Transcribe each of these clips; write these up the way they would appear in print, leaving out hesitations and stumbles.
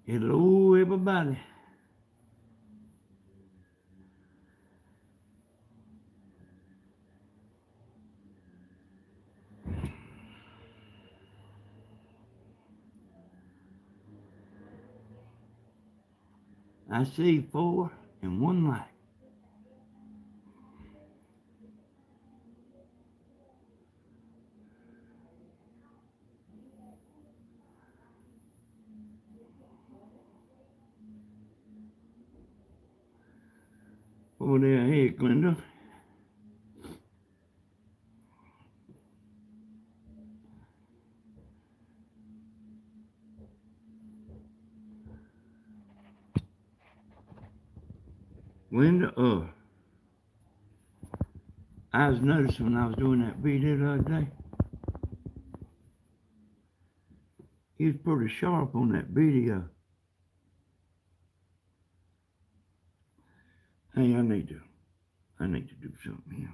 Hello, everybody. I see 4 and 1 light. Over there ahead, Glenda. Glenda, I was noticing when I was doing that video the other day, he was pretty sharp on that video. Hey, I need to do something here.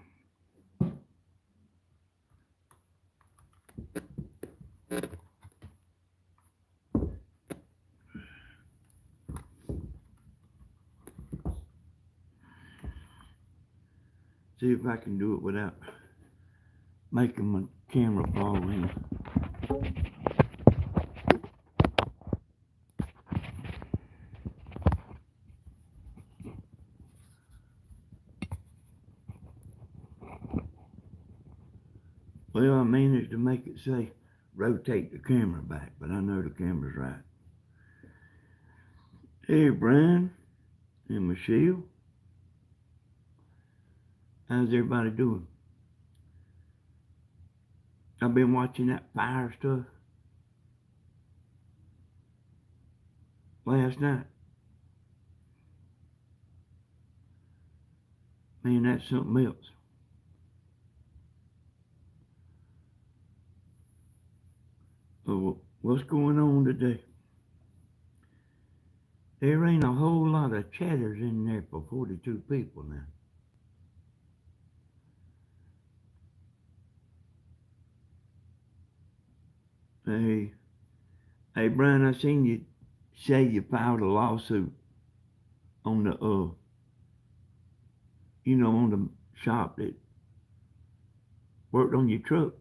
See if I can do it without making my camera fall in. Well, I managed to make it say rotate the camera back, but I know the camera's right. Hey, Brian and Michelle. How's everybody doing? I've been watching that fire stuff last night. Man, that's something else. Oh, what's going on today? There ain't a whole lot of chatters in there for 42 people now. Hey, Brian, I seen you say you filed a lawsuit on the, on the shop that worked on your truck.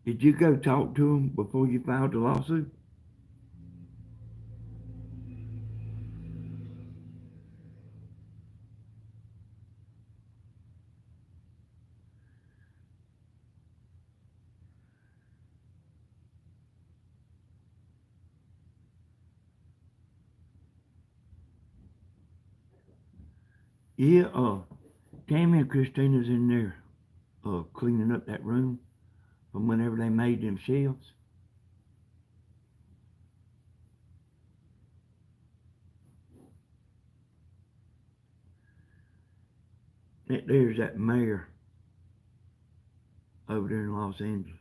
Did you go talk to them before you filed the lawsuit? Yeah, Tammy and Christina's in there cleaning up that room from whenever they made them shelves. There's that mayor over there in Los Angeles.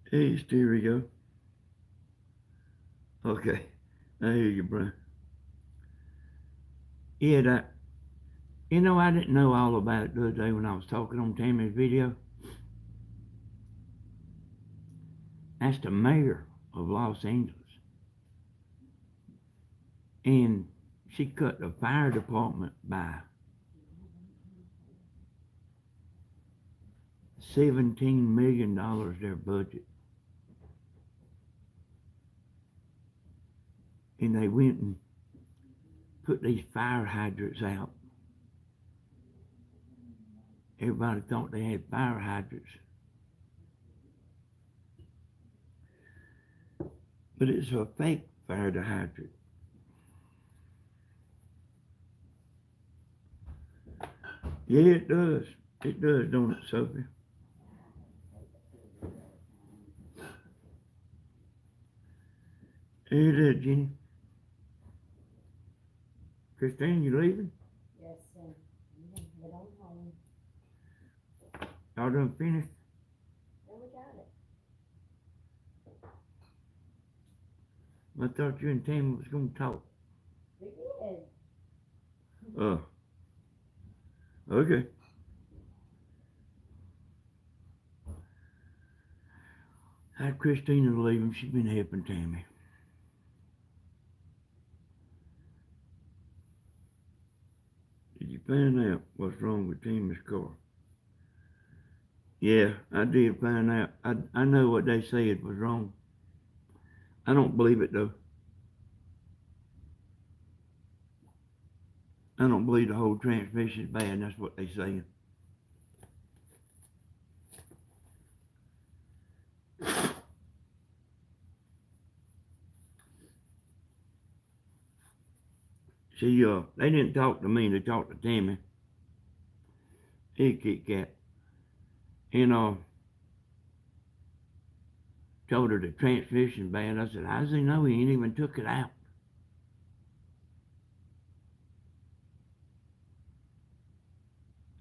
Hey, stereo. Okay, I hear you, bro. Yeah, I didn't know all about it the other day when I was talking on Tammy's video. That's the mayor of Los Angeles. And she cut the fire department by $17 million their budget. And they went and put these fire hydrants out. Everybody thought they had fire hydrants. But it's a fake fire hydrant. Yeah, it does. It does, don't it, Sophie? Hey there, Jenny. Christine, you leaving? Yes, sir. Head on home. Y'all done finished? Then we got it. I thought you and Tammy was going to talk. We did. Okay. How Christina leaving, she's been helping Tammy. Did you find out what's wrong with Tammy's car? Yeah, I did find out. I know what they said was wrong. I don't believe it though. I don't believe the whole transmission's bad. That's what they saying. See, they didn't talk to me. They talked to Tammy. Hey, Kit Kat. And told her the transmission's bad. I said, how does he know? He ain't even took it out.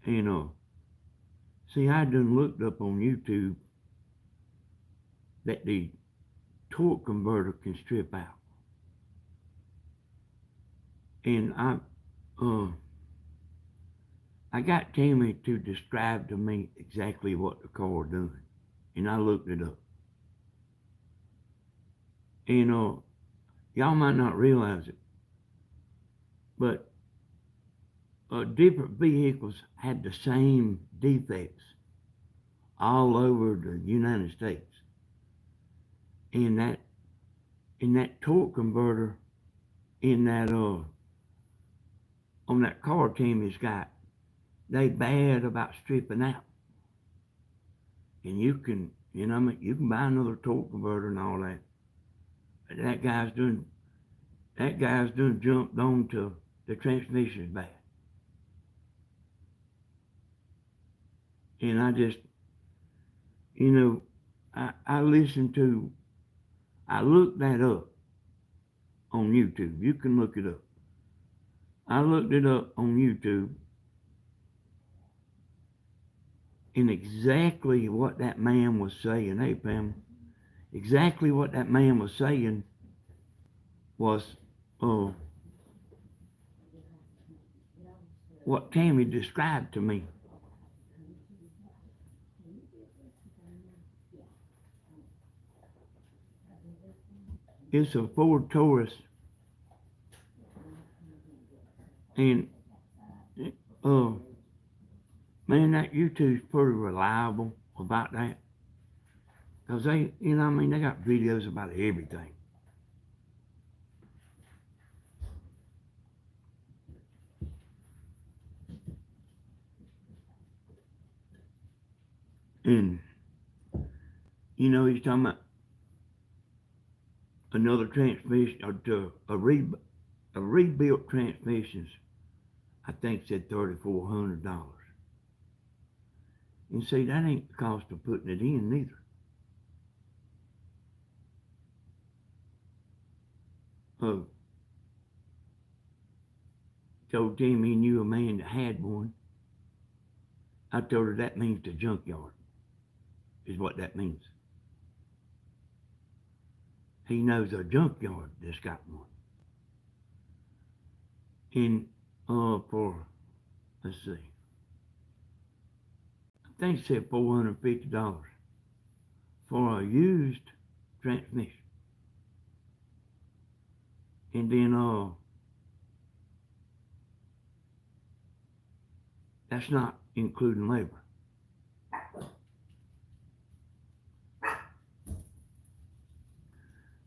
And see, I done looked up on YouTube that the torque converter can strip out. And I got Tammy to describe to me exactly what the car doing. And I looked it up. And y'all might not realize it, but different vehicles had the same defects all over the United States. And that torque converter in that on that car Tammy's got, they bad about stripping out. And you can, you can buy another torque converter and all that. But that guy's done jumped on to the transmission's bad. And I just, I listened to, I looked that up on YouTube. You can look it up. I looked it up on YouTube, and exactly what that man was saying, hey Pam, exactly what that man was saying was what Tammy described to me. It's a Ford Taurus, and man, that YouTube's pretty reliable about that, because they, they got videos about everything. And he's talking about another transmission, or a rebuilt transmissions, I think said $3,400. And see, that ain't the cost of putting it in neither. Told Tammy he knew a man that had one. I told her that means the junkyard, is what that means. He knows a junkyard that's got one. And let's see, I think it said $450 for a used transmission. And then that's not including labor.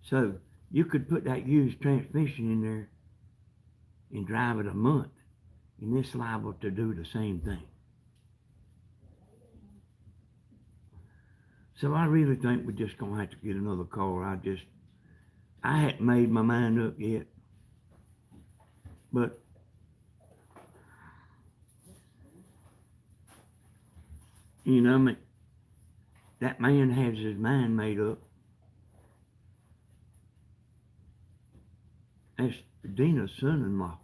So you could put that used transmission in there and drive it a month, and it's liable to do the same thing. So I really think we're just gonna have to get another car. I hadn't made my mind up yet, but that man has his mind made up. That's Dina's son-in-law.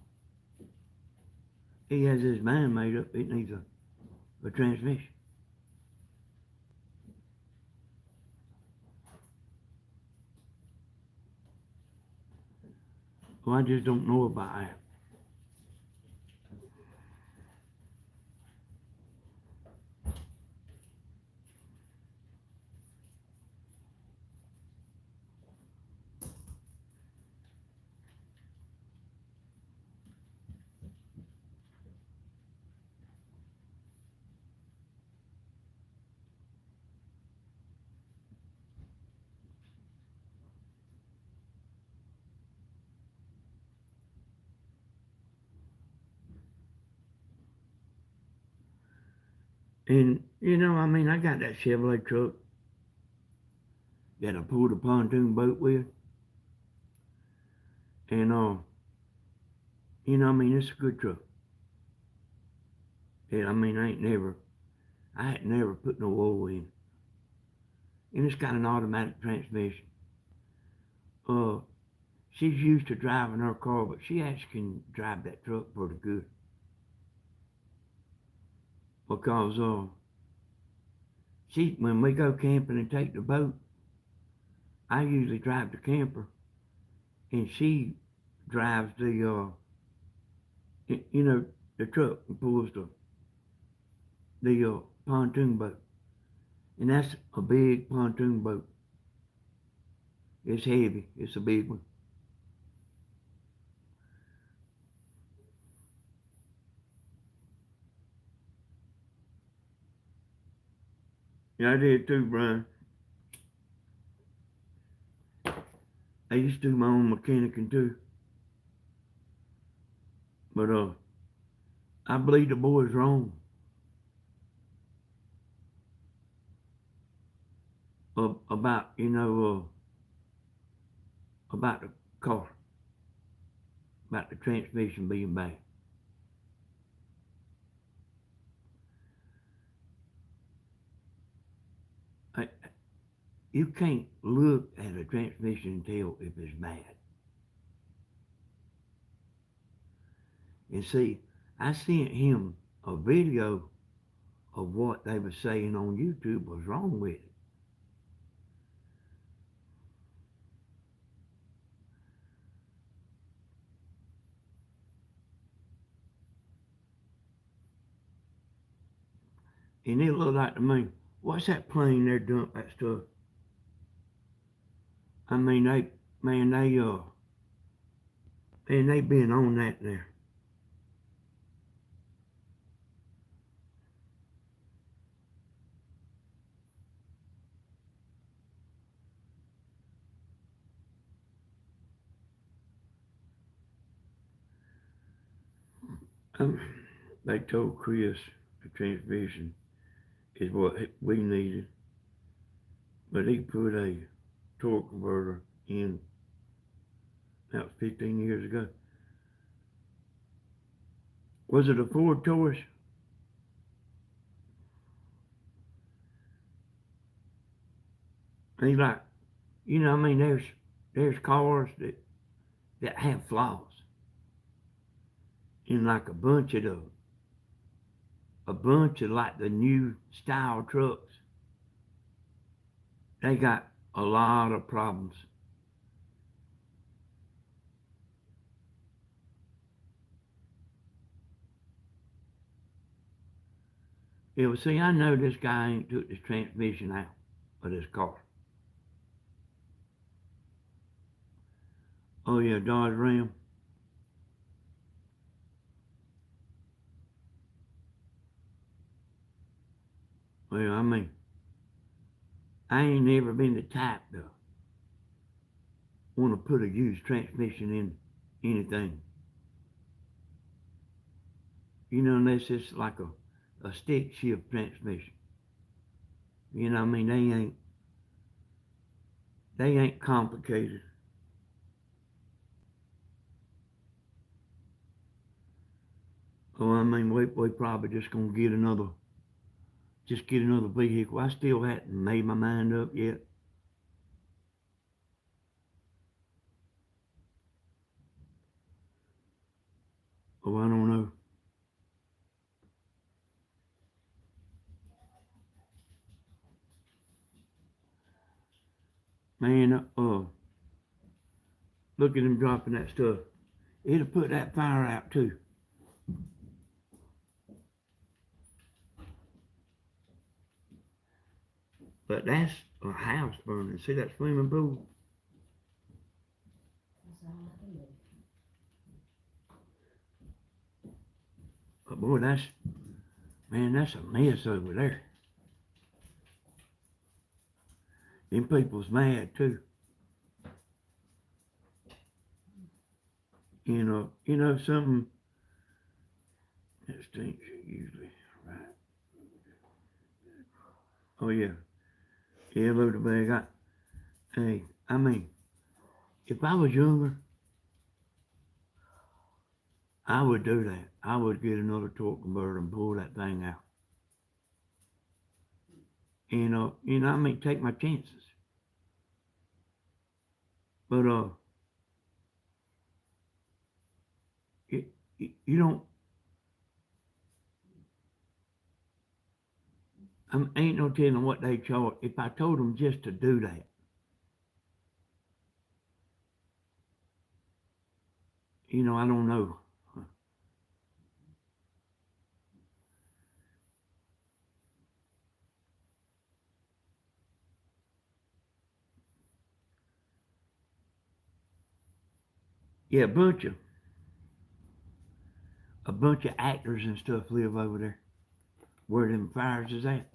He has his mind made up. It needs a transmission. Well, I just don't know about that. And, you know, I mean, I got that Chevrolet truck that I pulled a pontoon boat with. And, you know, I mean, it's a good truck. And, I mean, I had never put no oil in. And it's got an automatic transmission. Uh, she's used to driving her car, but she actually can drive that truck pretty good. Because, when we go camping and take the boat, I usually drive the camper, and she drives you know, the truck and pulls the pontoon boat. And that's a big pontoon boat. It's heavy. It's a big one. Yeah, I did too, Brian. I used to do my own mechanicing too. But I believe the boy's wrong about, you know, about the car, about the transmission being bad. I, you can't look at a transmission and tell if it's bad. And see, I sent him a video of what they were saying on YouTube was wrong with it. And it looked like to me, what's that plane there dump that stuff? I mean, man, they been on that there. Um, they told Chris the transmission is what we needed, but he put a torque converter in about 15 years ago. Was it a Ford Taurus? And he's like, you know, I mean, there's cars that have flaws, and like a bunch of like the new style trucks, they got a lot of problems. Yeah, well, see, I know this guy ain't took this transmission out of this car. Oh yeah, Dodge Ram. Well, I mean, I ain't never been the type to want to put a used transmission in anything. You know, unless it's like a stick shift transmission. You know, I mean, they ain't complicated. Oh, I mean, we probably just gonna get another vehicle. I still hadn't made my mind up yet. Oh, I don't know. Man, look at him dropping that stuff. It'll put that fire out too. But that's a house burning. See that swimming pool? That's all I can do. But boy, that's a mess over there. Them people's mad too. You know something that stinks usually, right? Oh yeah. Yeah, load the bag. Hey, I mean, if I was younger, I would do that. I would get another torque converter and pull that thing out. I mean, take my chances. But you, you don't. Ain't no telling what they charge. If I told them just to do that, I don't know. Yeah, a bunch of actors and stuff live over there where them fires is at.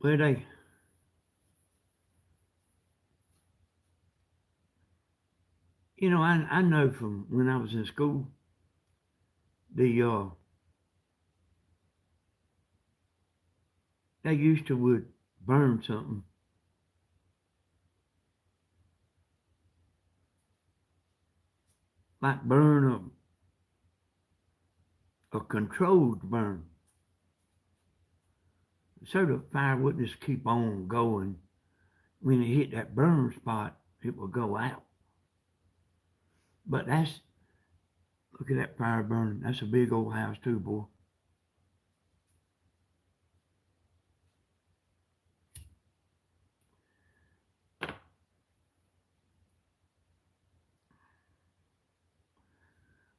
Well, I know from when I was in school, the they used to would burn something like burn a controlled burn, so the fire wouldn't just keep on going. When it hit that burn spot, it would go out. But look at that fire burning. That's a big old house too, boy.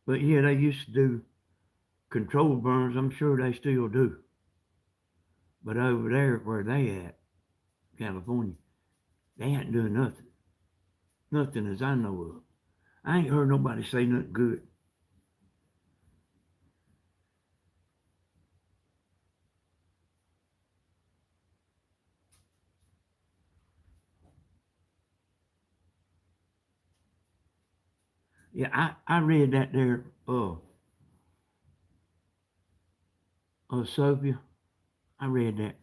But yeah, they used to do controlled burns. I'm sure they still do. But over there where they at, California, they ain't doing nothing. Nothing as I know of. I ain't heard nobody say nothing good. Yeah, I read that there, Sophia. I read that.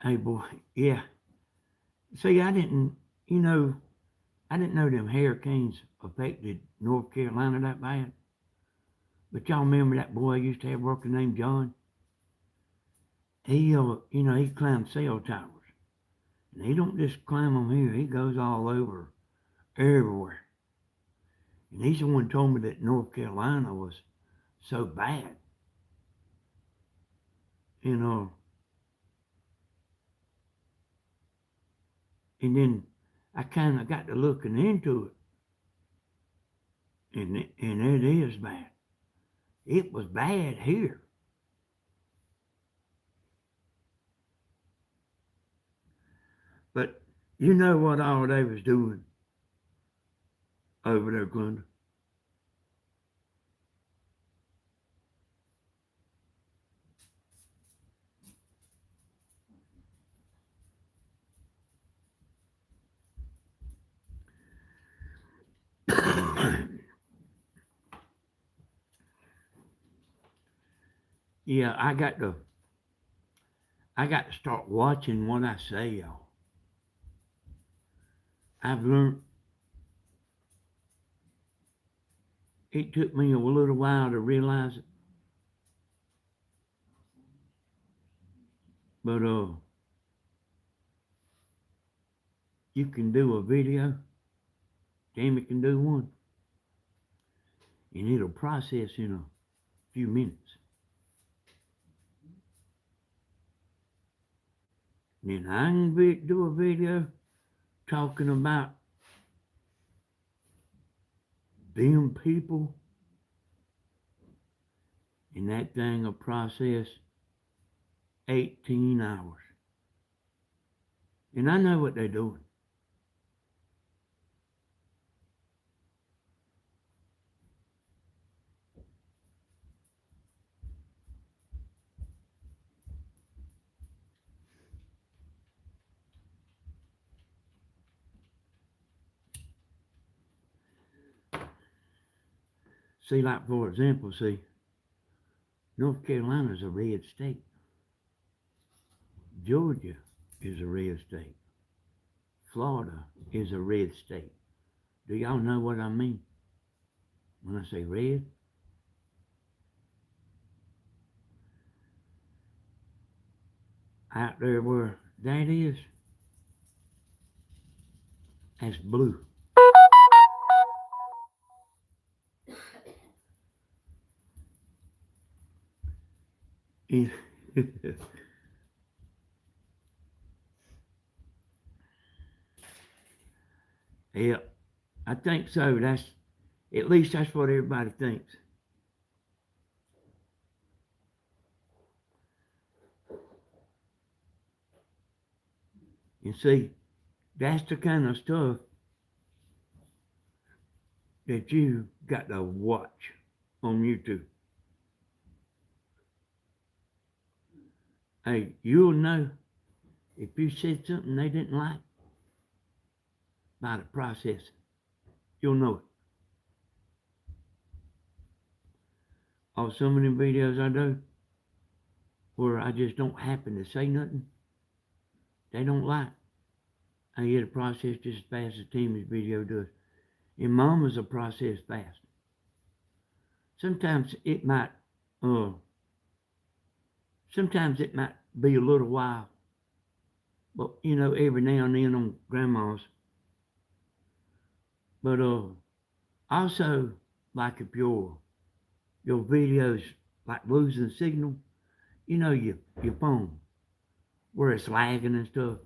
Hey, boy, yeah. See, you know, I didn't know them hurricanes affected North Carolina that bad. But y'all remember that boy I used to have working named John? He climbed cell towers. And he don't just climb them here. He goes all over, everywhere. And he's the one told me that North Carolina was so bad. You know, and then I kind of got to looking into it, and it is bad. It was bad here. But you know what all they was doing over there, Glenda? Yeah, I got to start watching what I say, y'all. I've learned. It took me a little while to realize it, but you can do a video. Tammy can do one, and it'll process in a few minutes. Then I can do a video talking about them people, and that thing will process 18 hours. And I know what they're doing. See, like for example, see, North Carolina's a red state. Georgia is a red state. Florida is a red state. Do y'all know what I mean when I say red? Out there where that is, that's blue. Yeah, I think so. At least that's what everybody thinks. You see, that's the kind of stuff that you got to watch on YouTube. Hey, you'll know if you said something they didn't like by the process. You'll know it. Or some of them videos I do where I just don't happen to say nothing they don't like. I get a process just as fast as Tammy's video does. And Mama's a process fast. Sometimes it might uh sometimes it might be a little while. But you know, every now and then on grandma's. But also like if your videos like losing signal, you know your phone where it's lagging and stuff.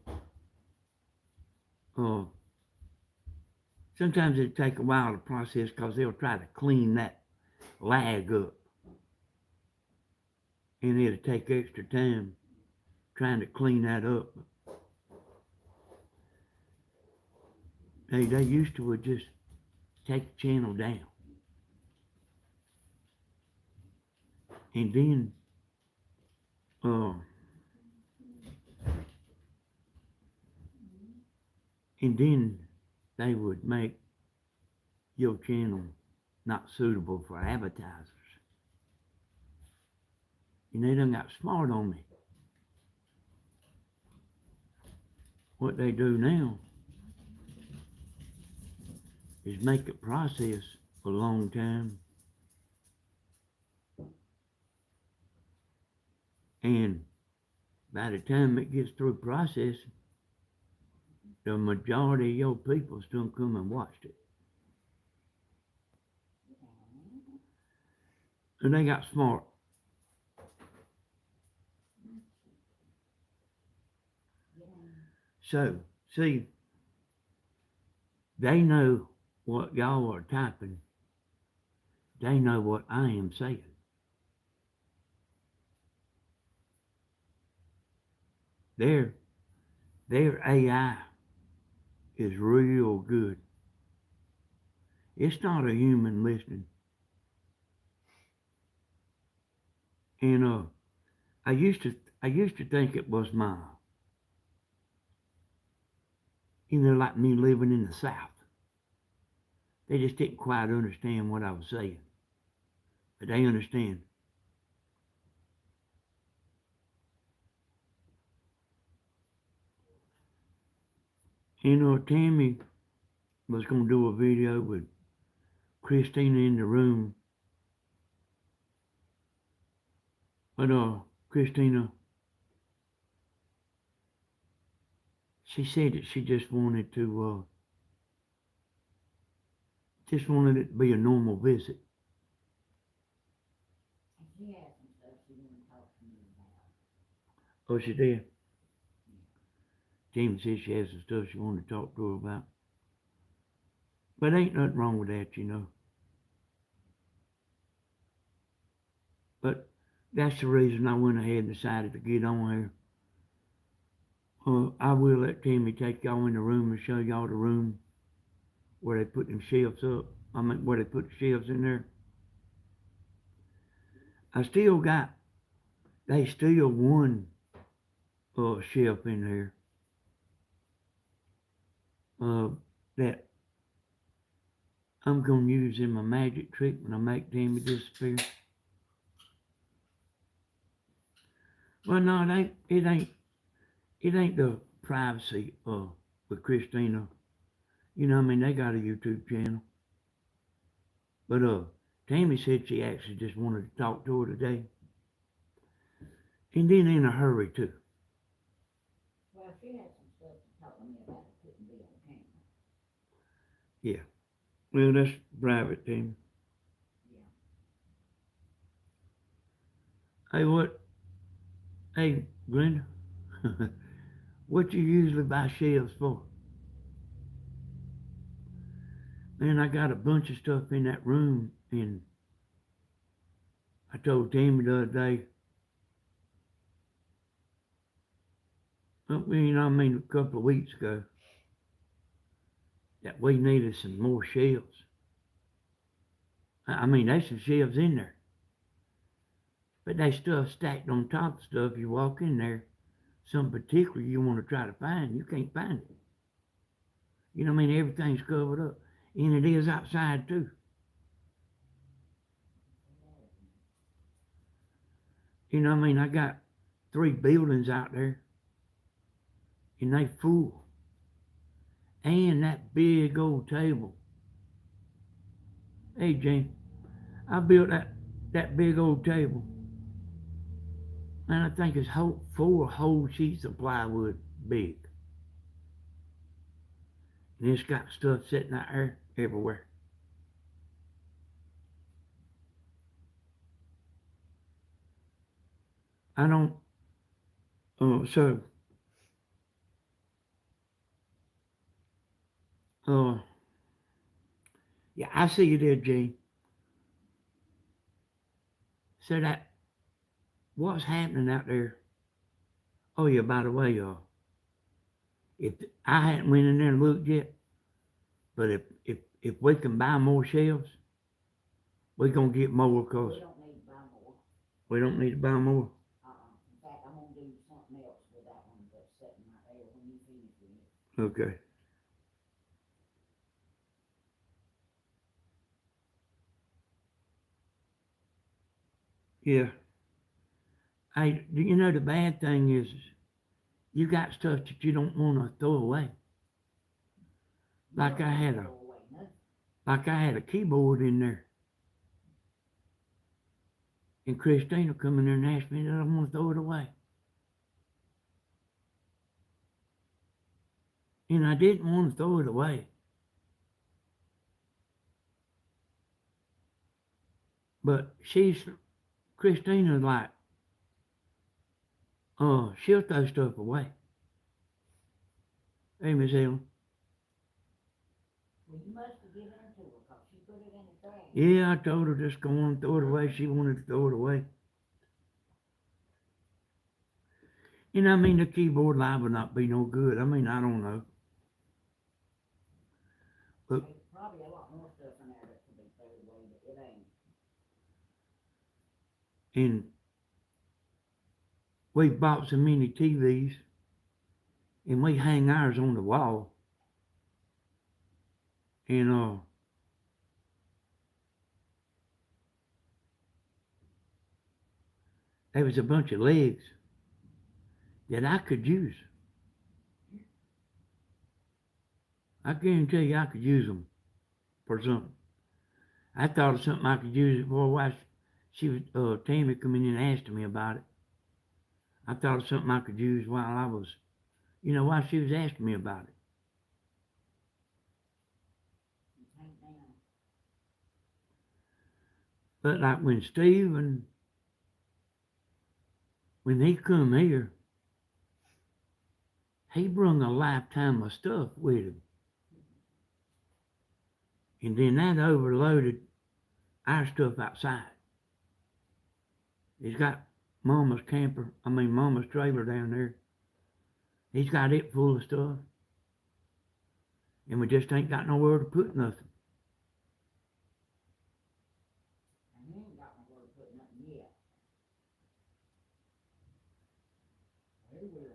Uh Sometimes it take a while to process because they'll try to clean that lag up. And it'll take extra time trying to clean that up. They used to would just take the channel down. And then uh and then they would make your channel not suitable for advertisers. And they done got smart on me. What they do now is make it process for a long time. And by the time it gets through processing, the majority of your people still come and watched it. And they got smart. So, see, they know what y'all are typing. They know what I am saying. Their AI is real good. It's not a human listening. And I used to think it was my, like me living in the South. They just didn't quite understand what I was saying. But they understand. Tammy was going to do a video with Christina in the room. But Christina, she said that she just wanted it to be a normal visit. She has some stuff she wanna talk to me about. Oh, she did? Tammy said she has some stuff she wanted to talk to her about. But ain't nothing wrong with that, you know. But that's the reason I went ahead and decided to get on here. I will let Tammy take y'all in the room and show y'all the room where they put them shelves up. I mean, where they put the shelves in there. They still one shelf in there. That I'm gonna use in my magic trick when I make Tammy disappear. Well, no, it ain't the privacy with Christina. You know, I mean, they got a YouTube channel, but Tammy said she actually just wanted to talk to her today, and then in a hurry too. Well, she had some stuff to talk to me about that couldn't be on camera. Yeah. Well, that's private, Tammy. Yeah. Hey, what? Hey, Glenda, what you usually buy shelves for? Man, I got a bunch of stuff in that room, and I told Tammy the other day, you know, I mean, a couple of weeks ago, that we needed some more shelves. I mean, there's some shelves in there, but they stuff stacked on top of stuff. You walk in there, something particular you want to try to find, you can't find it. You know what I mean? Everything's covered up, and it is outside too. You know what I mean? I got 3 buildings out there, and they full. And that big old table. Hey, Jane, I built that big old table. And I think it's 4 whole sheets of plywood big. And it's got stuff sitting out there everywhere. I don't, so, uh, yeah, I see you there, Jane. So what's happening out there? Oh yeah, by the way, if I hadn't went in there and looked yet, but if we can buy more shelves, we're gonna get more because We don't need to buy more. we don't need to buy more. In fact, I'm gonna do something else with that one that's sitting right there when you finish with it. Okay. Yeah. Hey, you know the bad thing is you got stuff that you don't want to throw away. Like I had a Throw away nothing. like I had a keyboard in there, and Christina come in there and asked me that I want to throw it away, and I didn't want to throw it away, but Christina's like, oh, she'll throw stuff away. Hey, Miss Ellen. Well, you must have given her to her because she put it in the trash. Yeah, I told her just go on and throw it away. She wanted to throw it away. And I mean, the keyboard liable not be no good. I mean, I don't know. But There's probably a lot more stuff in there that could be thrown away, but it ain't. and we bought so many TVs, and we hang ours on the wall. And there was a bunch of legs that I could use. I guarantee you I could use them for something. I thought of something I could use it for while she was, Tammy come in and asked me about it. I thought of something I could use while I was, while she was asking me about it. Ain't down. But like when when he come here, he brung a lifetime of stuff with him. And then that overloaded our stuff outside. He's got Mama's trailer down there. He's got it full of stuff. And we just ain't got nowhere to put nothing. And you ain't got nowhere to put nothing yet. He will.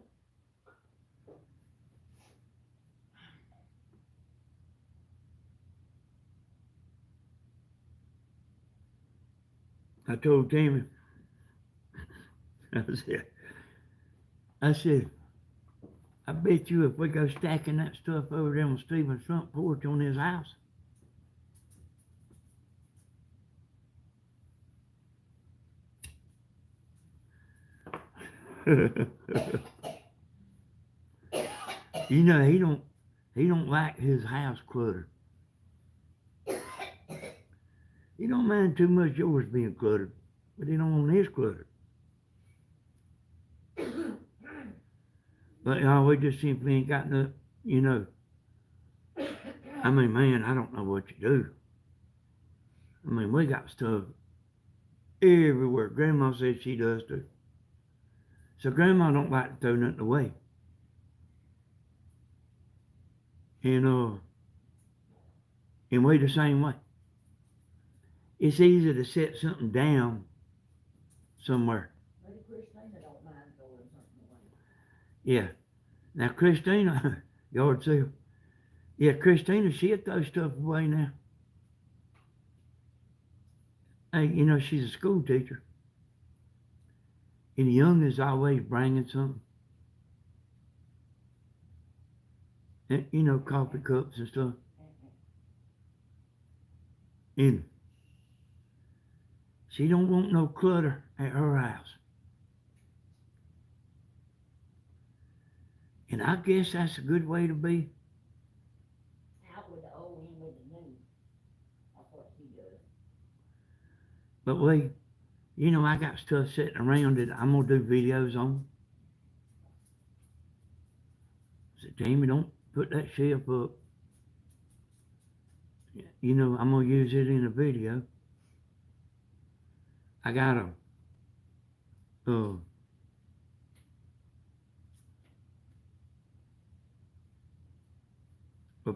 I told Tammy, I said, I bet you if we go stacking that stuff over there on Stephen's front porch on his house, you know, he don't like his house cluttered. He don't mind too much yours being cluttered, but he don't want his cluttered. But we just simply ain't got no, you know. I mean, man, I don't know what you do. I mean, we got stuff everywhere. Grandma said she does too. So Grandma don't like to throw nothing away. And we the same way. It's easy to set something down somewhere. Maybe Christina don't mind throwing something away. Yeah. Now Christina, yard sale. Yeah, Christina, she'll throw stuff away now. Hey, you know, she's a school teacher. And the young is always bringing something. And, you know, coffee cups and stuff. And she don't want no clutter at her house. And I guess that's a good way to be. Out with the old, in with the new. That's what she does. But you know, I got stuff sitting around that I'm going to do videos on. I said, Jamie, don't put that shelf up. You know, I'm going to use it in a video. I got a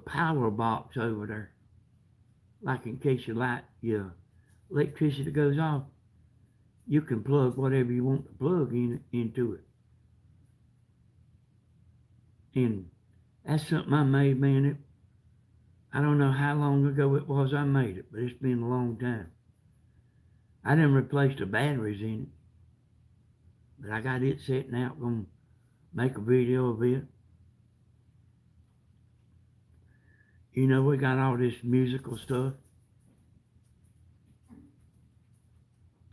power box over there. Like in case your electricity goes off, you can plug whatever you want to plug into it. And that's something I made, man. I don't know how long ago it was I made it, but it's been a long time. I didn't replace the batteries in it, but I got it sitting out, gonna make a video of it. You know, we got all this musical stuff.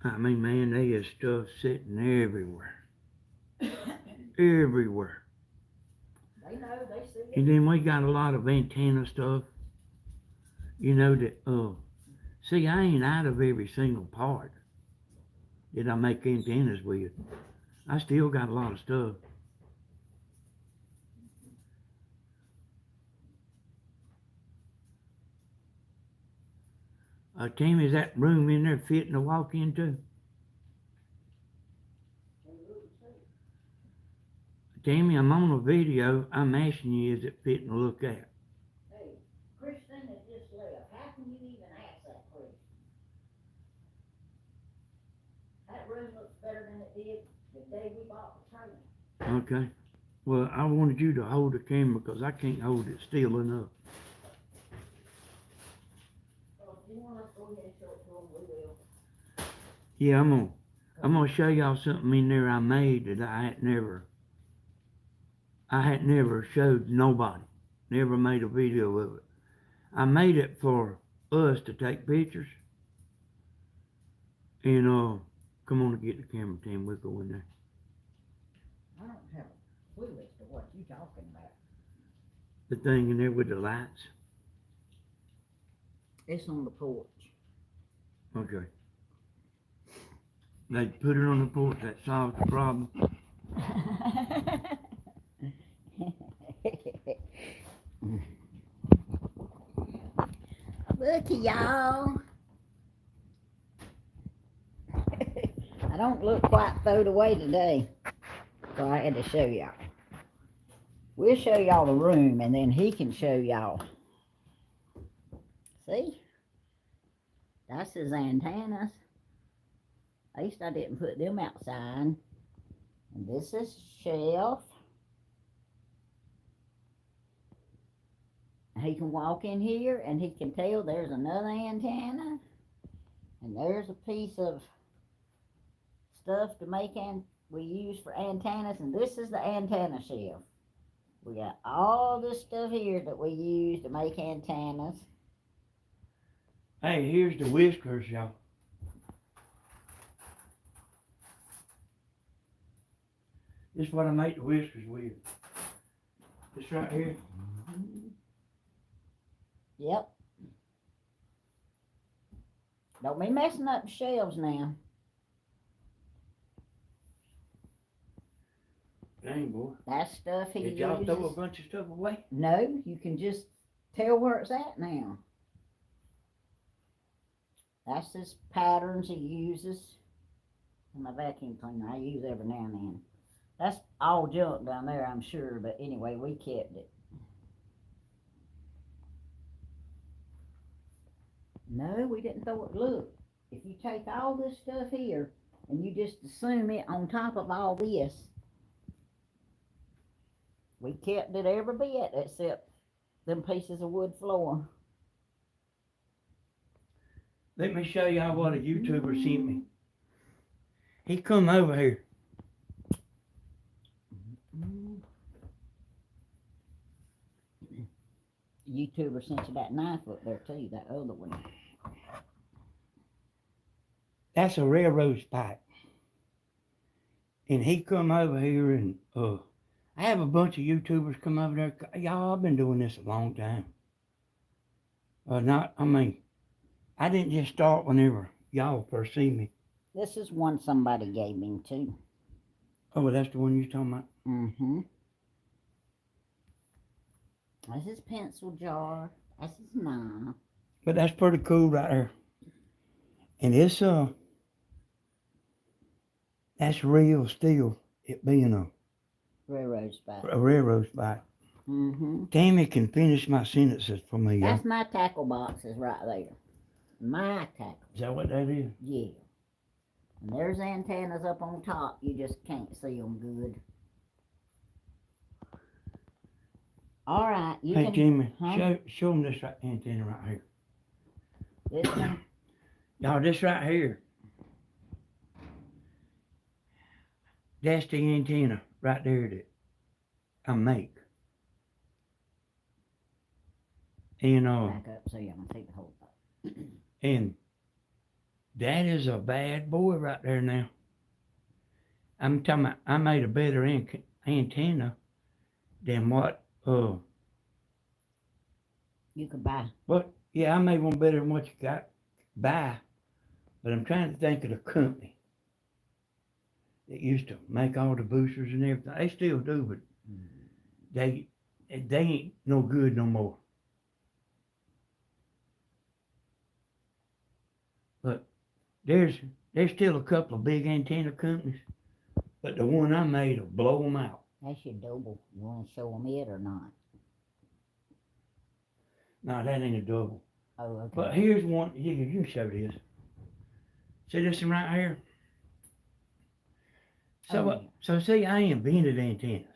I mean, man, there is stuff sitting everywhere. Everywhere. They know, they see it. And then we got a lot of antenna stuff. You know that, see, I ain't out of every single part that I make antennas with. I still got a lot of stuff. Tammy, is that room in there fitting to walk into? Tammy, I'm on a video. I'm asking you, is it fitting to look at? Hey, Christina just left. How can you even ask that question? That room looks better than it did the day we bought the trailer. Okay. Well, I wanted you to hold the camera because I can't hold it still enough. So if you want us to go ahead and show it to them, we will. Yeah, I'm gonna show y'all something in there I made that I had never showed nobody. Never made a video of it. I made it for us to take pictures. And come on and get the camera, Tim. We'll go in there. I don't have a clue as to what you're talking about. The thing in there with the lights. It's on the porch. Okay. They put it on the porch. That solves the problem. Looky, y'all. I don't look quite throwed away today, so I had to show y'all. We'll show y'all the room, and then he can show y'all. See? That's his antennas. At least I didn't put them outside. And this is shelf. He can walk in here and he can tell there's another antenna. And there's a piece of stuff to make we use for antennas, and this is the antenna shelf. We got all this stuff here that we use to make antennas. Hey, here's the whiskers, y'all. This is what I make the whiskers with. This right here. Yep. Don't be messing up the shelves now. Dang, boy. That stuff he Did y'all uses. throw a bunch of stuff away? No, you can just tell where it's at now. That's his patterns he uses. And my vacuum cleaner I use every now and then. That's all junk down there, I'm sure, but anyway, we kept it. No, we didn't throw it. Look, if you take all this stuff here and you just assume it on top of all this, we kept it every bit except them pieces of wood floor. Let me show y'all what a YouTuber sent me. He come over here. YouTuber sent you that knife up there too, that other one. That's a railroad spike. And he come over here and I have a bunch of YouTubers come over there. Y'all, I've been doing this a long time. I didn't just start whenever y'all first see me. This is one somebody gave me too. Oh, well, that's the one you're talking about? Mm-hmm. That's his pencil jar. That's his knife. But that's pretty cool right there. And it's that's real steel. It being a railroad spike. A railroad spike. Mm-hmm. Tammy can finish my sentences for me. That's my tackle boxes right there. My tackle. Is that what that is? Yeah. And there's antennas up on top. You just can't see them good. All right. Hey, Jimmy, show them this antenna right here. This one? Y'all, this right here. That's the antenna right there that I make. And back up so y'all can see the whole thing. And that is a bad boy right there now. I'm talking about, I made a better antenna than what you could buy. But yeah, I made one better than what you got buy. But I'm trying to think of the company that used to make all the boosters and everything. They still do, but they ain't no good no more. But there's still a couple of big antenna companies, but the one I made will blow them out. That's your double. You want to show them it or not? No, that ain't a double. Oh, okay. But here's one. You can show this. See this one right here? So see, I invented antennas.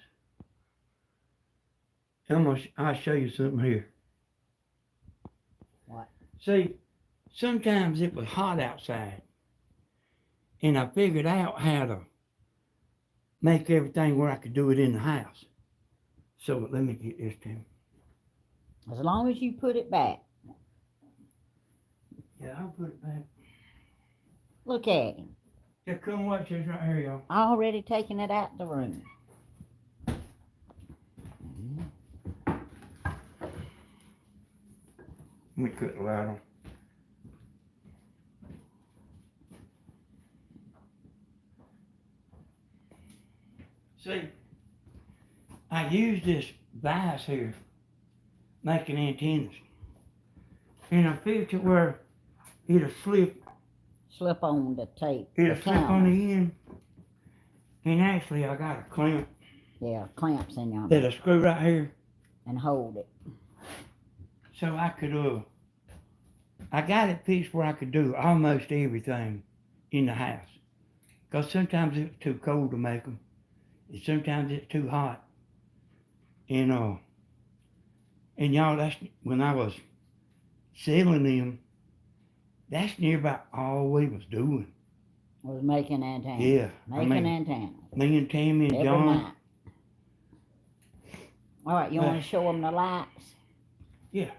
I'll show you something here. What? See, sometimes it was hot outside, and I figured out how to make everything where I could do it in the house. So let me get this to you. As long as you put it back. Yeah, I'll put it back. Look at him. Yeah, come watch this right here, y'all. Already taking it out the room. Let me cut the light on. See, I use this vise here, making antennas. And I fixed it where it'll slip on the tape. It'll slip on the end. And actually, I got a clamp. Yeah, clamps in your That'll screw right here. And hold it. So I could, I got it fixed where I could do almost everything in the house. Because sometimes it's too cold to make them. And sometimes it's too hot. And y'all, that's when I was selling them, that's near about all we was doing. Was making antennas. Yeah, Making antennas. Me and Tammy and Every John. night. All right, you want to show them the lights? Yeah.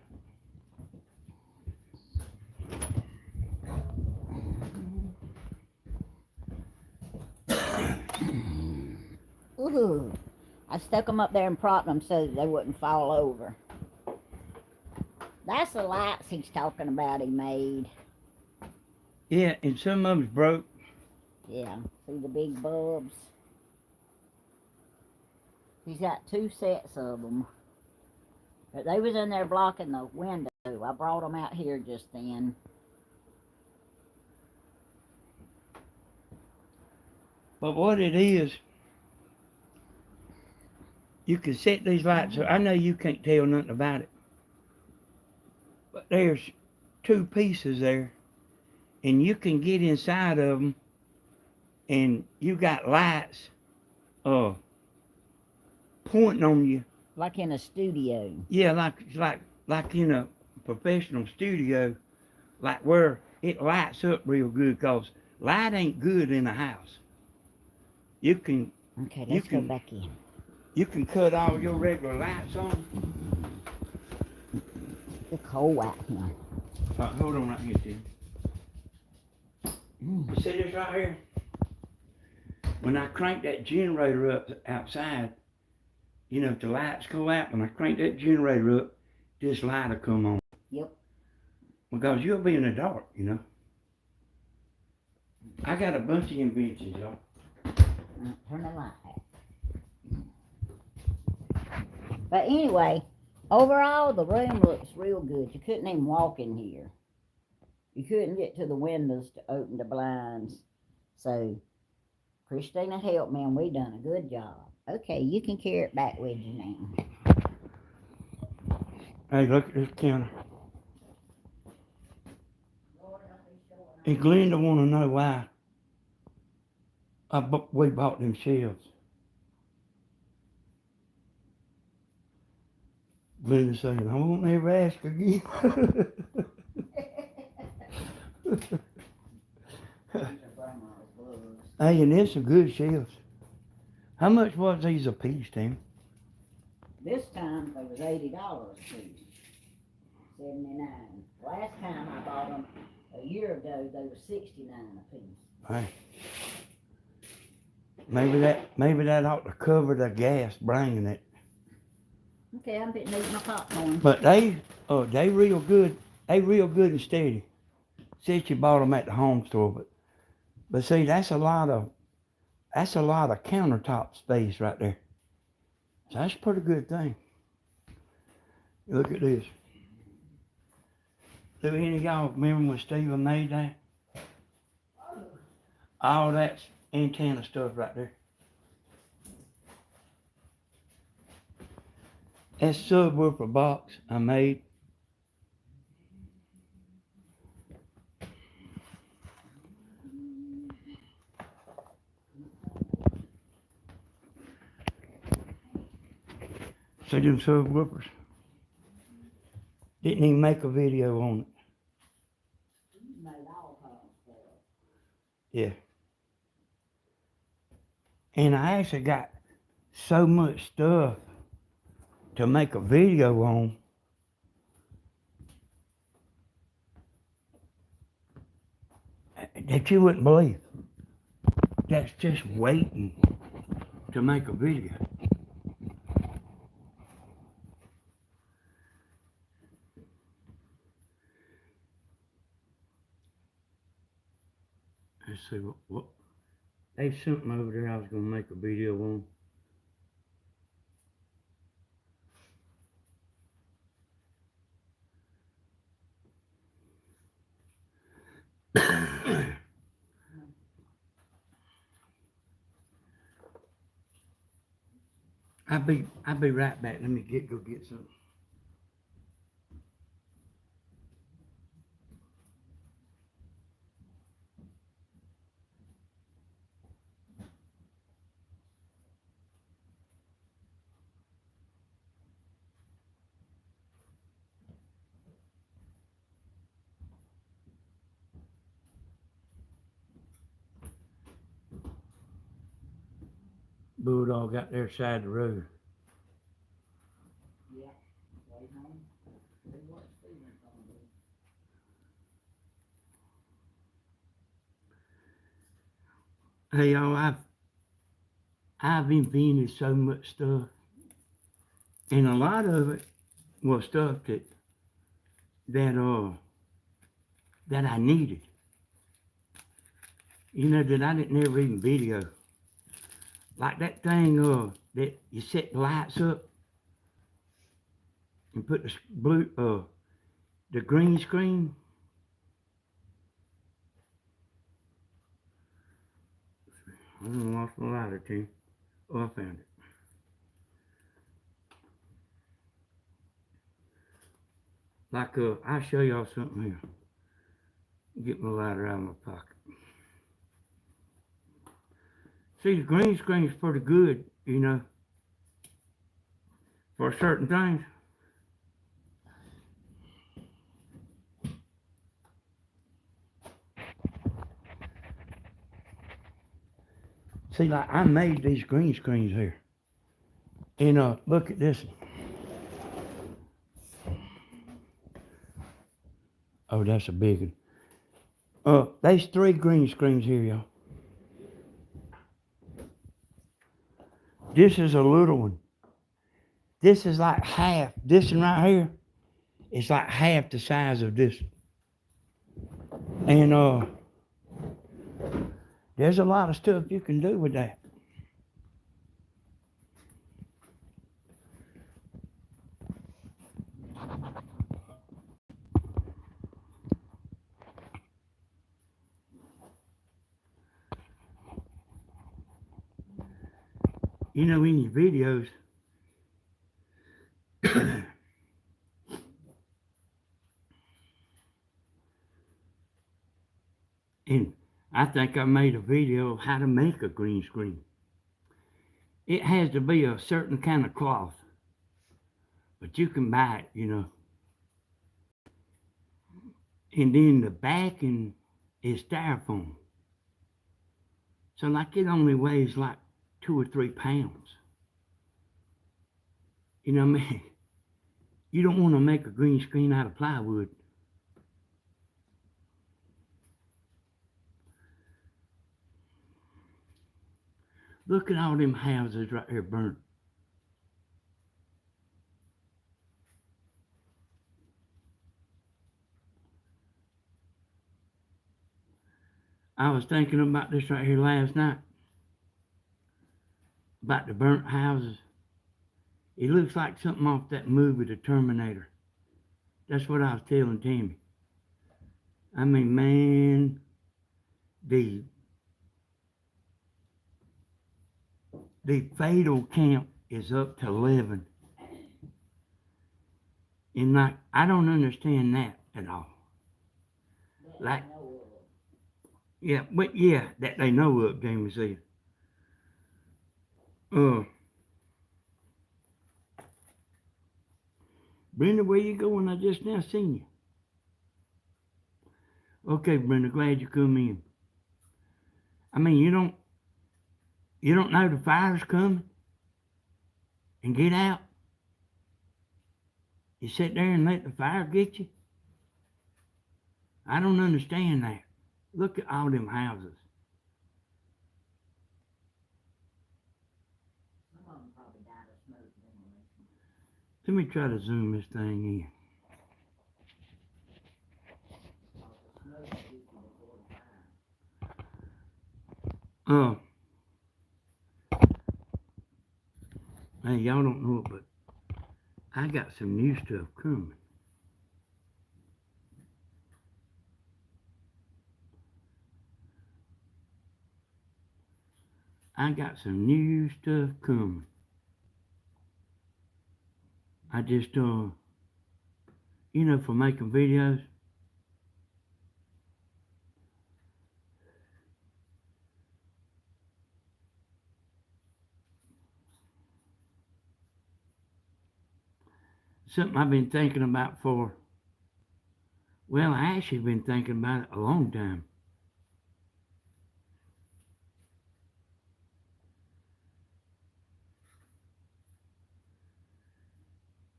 Ooh, I stuck them up there and propped them so that they wouldn't fall over. That's the lights he's talking about he made. Yeah, and some of them's broke. Yeah, see the big bulbs? He's got 2 sets of them. But they was in there blocking the window. I brought them out here just then. But what it is, you can set these lights. So I know you can't tell nothing about it, but there's 2 pieces there, and you can get inside of them, and you got lights, pointing on you. Like in a studio. Yeah, like in a professional studio, like where it lights up real good. 'Cause light ain't good in a house. You can. Okay, let's go back in. You can cut all your regular lights on. It's cold out here. Hold on right here, Tim. You see this right here? When I crank that generator up outside, you know, if the lights go out, when I crank that generator up, this light will come on. Yep. Because you'll be in the dark, you know. I got a bunch of inventions, y'all. Turn the light out. But anyway, overall, the room looks real good. You couldn't even walk in here. You couldn't get to the windows to open the blinds. So, Christina helped me, and we done a good job. Okay, you can carry it back with you now. Hey, look at this counter. And Glenda want to know why we bought them shelves. Glenda saying, I won't ever ask again. Hey, and there's some good shelves. How much was these a piece, Tim? This time, they was $80 a piece. $79. Last time I bought them a year ago, they were $69 a piece. Hey. Maybe that ought to cover the gas bringing it. Okay, I'm fitting to eat my popcorn. But they real good. They real good and steady. Since you bought them at the home store, but see, that's a lot of countertop space right there. So that's a pretty good thing. Look at this. Do any of y'all remember when Steven made that? All that's antenna stuff right there. That's subwoofer box I made. See them subwoofers? Didn't even make a video on it. You made all kinds of stuff. Yeah. And I actually got so much stuff to make a video on that you wouldn't believe. That's just waiting to make a video. Let's see what there's something over there I was gonna make a video on. I'll be right back. Let me go get something. bulldog out there side the road. Yeah. Wait home. See what Steven's gonna do. Hey y'all, I've invented so much stuff, and a lot of it was stuff that that I needed. You know, that I didn't ever even video. Like that thing that you set the lights up and put the green screen. I done lost my lighter too. Oh, I found it. Like I'll show y'all something here. Get my lighter out of my pocket. See, the green screen's pretty good, you know, for certain things. See, like I made these green screens here. And look at this. Oh, that's a big one. There's 3 green screens here, y'all. This is a little one. This is like half. This one right here is like half the size of this. And there's a lot of stuff you can do with that. You know, in your videos, and I think I made a video of how to make a green screen. It has to be a certain kind of cloth, but you can buy it, you know. And then the backing is styrofoam. So like it only weighs like 2 or 3 pounds. You know what I mean? You don't want to make a green screen out of plywood. Look at all them houses right here burnt. I was thinking about this right here last night. About the burnt houses. It looks like something off that movie, The Terminator. That's what I was telling Tammy. I mean, man, the fatal count is up to 11. And like, I don't understand that at all. Like, yeah, but yeah, that they know of, Jamie said. Brenda, where you going? I just now seen you. Okay, Brenda, glad you come in. I mean, you don't know the fire's coming and get out? You sit there and let the fire get you? I don't understand that. Look at all them houses. Some of them probably died of smoke ventilation. Let me try to zoom this thing in. Hey, y'all don't know it, but I got some new stuff coming. I got some new stuff coming. I just, you know, for making videos. Something I've been thinking about for, well, I actually been thinking about it a long time.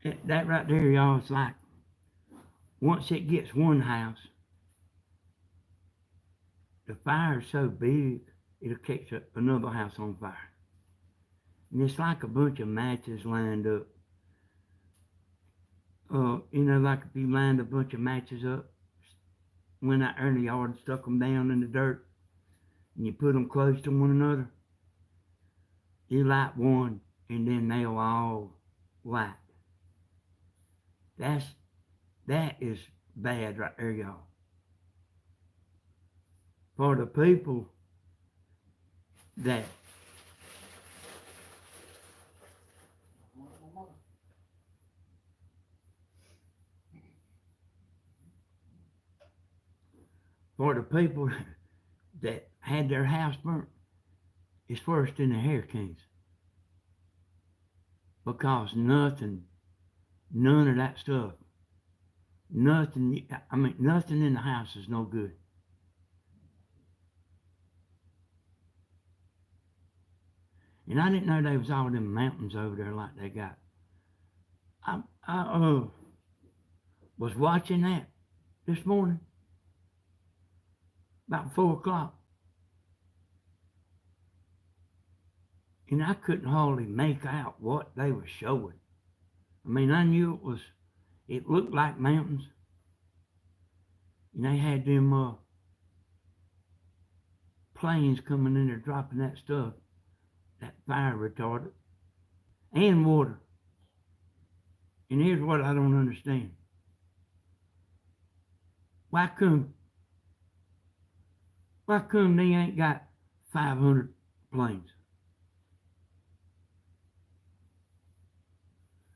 That right there, y'all, is like, once it gets one house, the fire's so big, it'll catch another house on fire. And it's like a bunch of matches lined up. Like if you lined a bunch of matches up, went out there in the yard and stuck them down in the dirt, and you put them close to one another, you light one, and then they'll all light. That is bad right there, y'all. For the people that for the people that had their house burnt, it's worse than the hurricanes. Because none of that stuff, nothing in the house is no good. And I didn't know there was all them mountains over there like they got. I was watching that this morning, about 4 o'clock. And I couldn't hardly make out what they were showing. I mean, I knew it looked like mountains. And they had them planes coming in there dropping that stuff, that fire retardant, and water. And here's what I don't understand. Why come they ain't got 500 planes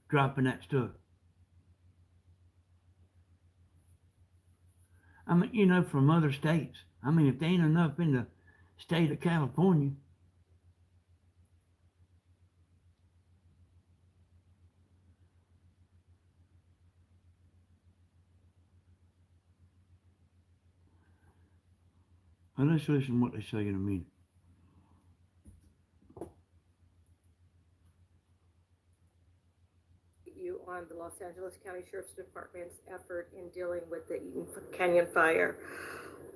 dropping that stuff? I mean, from other states. I mean, if there ain't enough in the state of California, well, let's listen to what they say in a minute. You on the Los Angeles County Sheriff's Department's effort in dealing with the Eaton Canyon fire.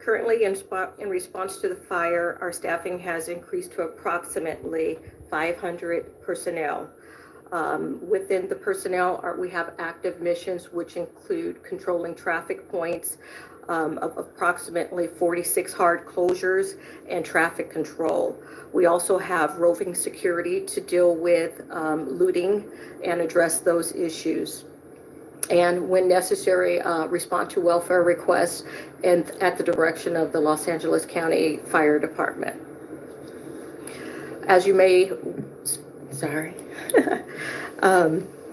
Currently, in response to the fire, our staffing has increased to approximately 500 personnel. Within the personnel, we have active missions, which include controlling traffic points, of approximately 46 hard closures and traffic control. We also have roving security to deal with looting and address those issues. And when necessary, respond to welfare requests and at the direction of the Los Angeles County Fire Department. As you may,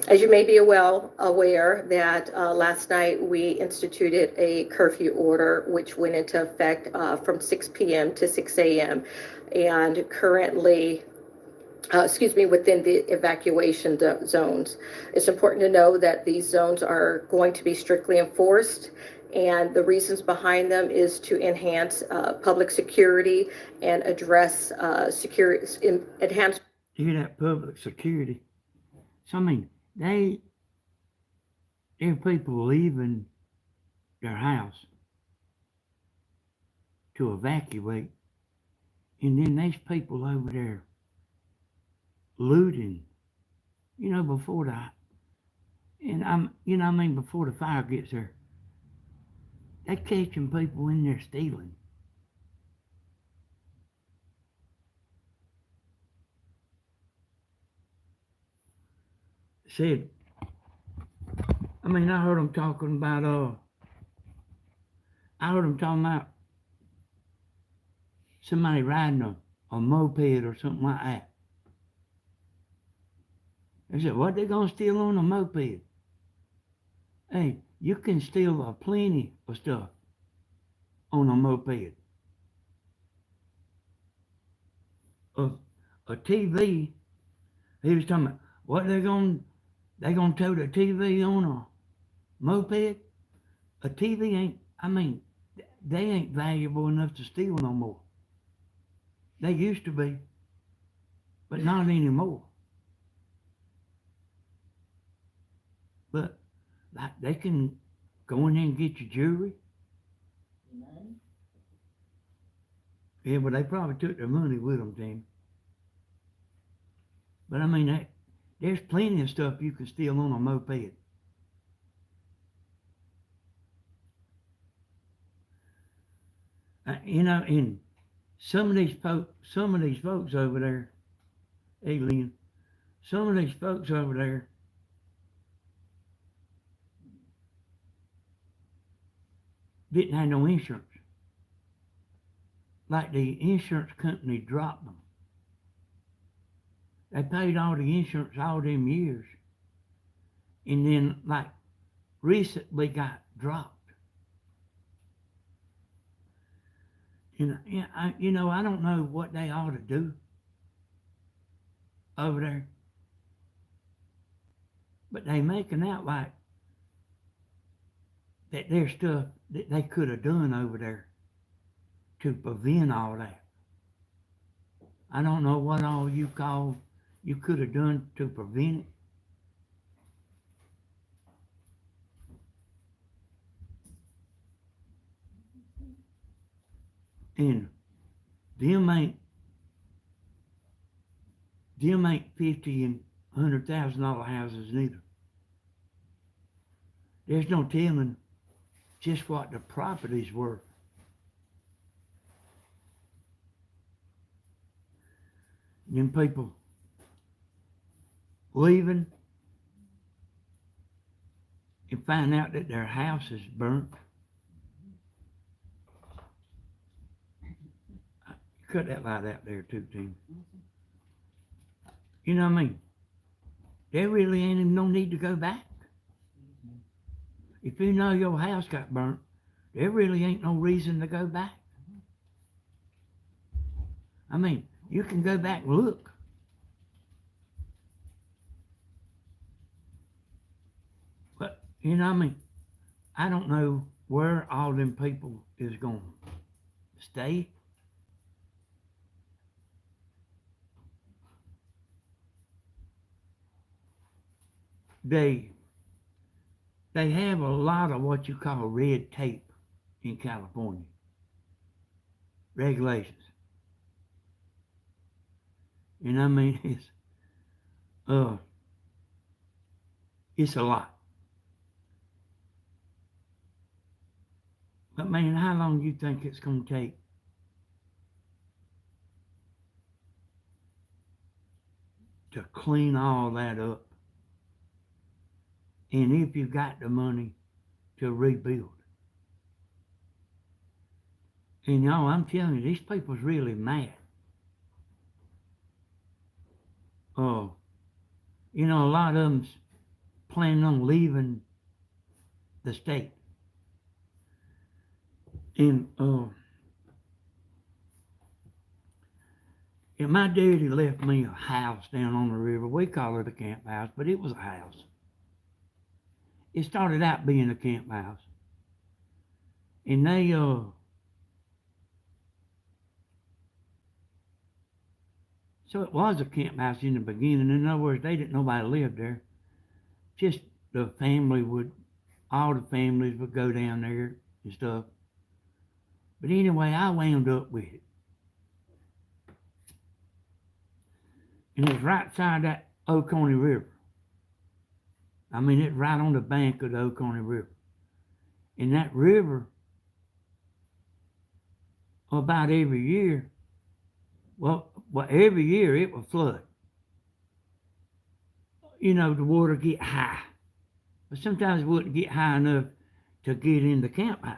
as you may be aware that last night we instituted a curfew order which went into effect from 6 p.m. to 6 a.m. and currently within the evacuation zones. It's important to know that these zones are going to be strictly enforced, and the reasons behind them is to enhance public security and address enhance. You hear that, public security? So I mean, there are people leaving their house to evacuate, and then there's people over there looting, before before the fire gets there. They're catching people in there stealing. Said, I heard them talking about, somebody riding a moped or something like that. They said, what they gonna steal on a moped? Hey, you can steal plenty of stuff on a moped. A TV, he was talking about, what they gonna tow the TV on a moped? A TV ain't, they ain't valuable enough to steal no more. They used to be, but not anymore. like they can go in there and get your jewelry. Money? Yeah, but they probably took their money with them, Tammy. But I mean, there's plenty of stuff you can steal on a moped. You know, and some of these folks over there, alien, some of these folks over there, didn't have no insurance. Like the insurance company dropped them. They paid all the insurance all them years, and then like recently got dropped. And I don't know what they ought to do over there, but they making out like that there's stuff that they could have done over there to prevent all that. I don't know what all you could have done to prevent it. And them ain't $50,000 and $100,000 houses neither. There's no telling just what the property's worth. Them people leaving and find out that their house is burnt. Cut that light out there too, Tim. You know what I mean? There really ain't even no need to go back. If you know your house got burnt, there really ain't no reason to go back. I mean, you can go back and look. But, you know what I mean? I don't know where all them people is going to stay. They have a lot of what you call red tape in California. Regulations. You know what I mean? It's a lot. But man, how long do you think it's going to take to clean all that up? And if you got the money to rebuild. And y'all, I'm telling you, these people's really mad. You know, a lot of them's planning on leaving the state. And my daddy left me a house down on the river. We call it a camp house, but it was a house. It started out being a camp house. And they, so it was a camp house in the beginning. In other words, they didn't nobody lived there. Just the family all the families would go down there and stuff. But anyway, I wound up with it. And it's right side that Oconee River. I mean, it's right on the bank of the Oconee River. And that river, about every year, well, every year it would flood. You know, the water get high. But sometimes it wouldn't get high enough to get in the camp house.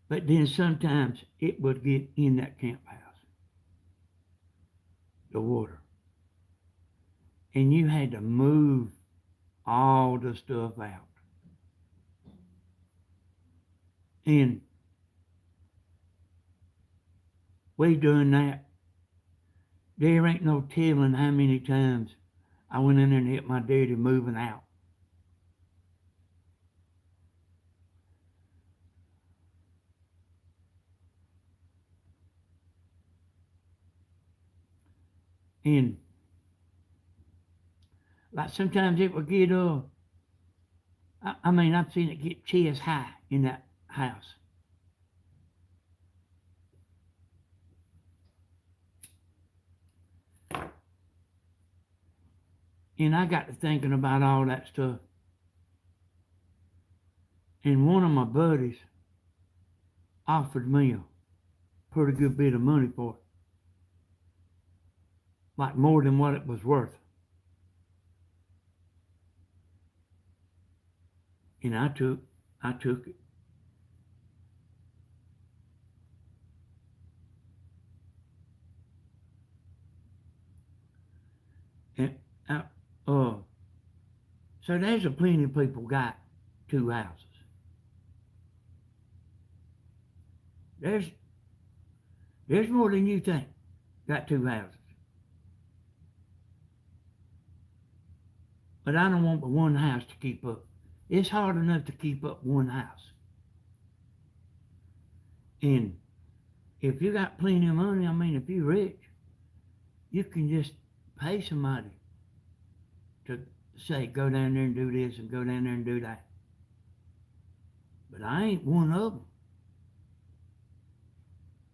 But then sometimes it would get in that camp house, the water. And you had to move all the stuff out. And we doing that. There ain't no telling how many times I went in there and hit my daddy moving out. And like sometimes it would get I mean I've seen it get chest high in that house. And I got to thinking about all that stuff. And one of my buddies offered me a pretty good bit of money for it. Like more than what it was worth. And I took it. And so there's a plenty of people got two houses. There's more than you think got two houses. But I don't want but one house to keep up. It's hard enough to keep up one house. And if you got plenty of money, I mean, if you're rich, you can just pay somebody to say, go down there and do this and go down there and do that. But I ain't one of them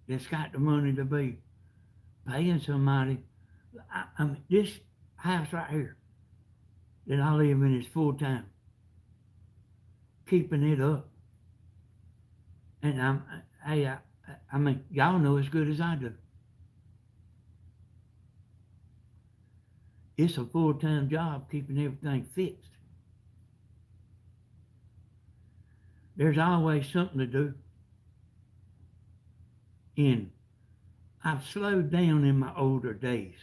that's got the money to be paying somebody. I mean, this house right here that I live in is full time, keeping it up. And I mean, y'all know as good as I do. It's a full-time job keeping everything fixed. There's always something to do. And I've slowed down in my older days.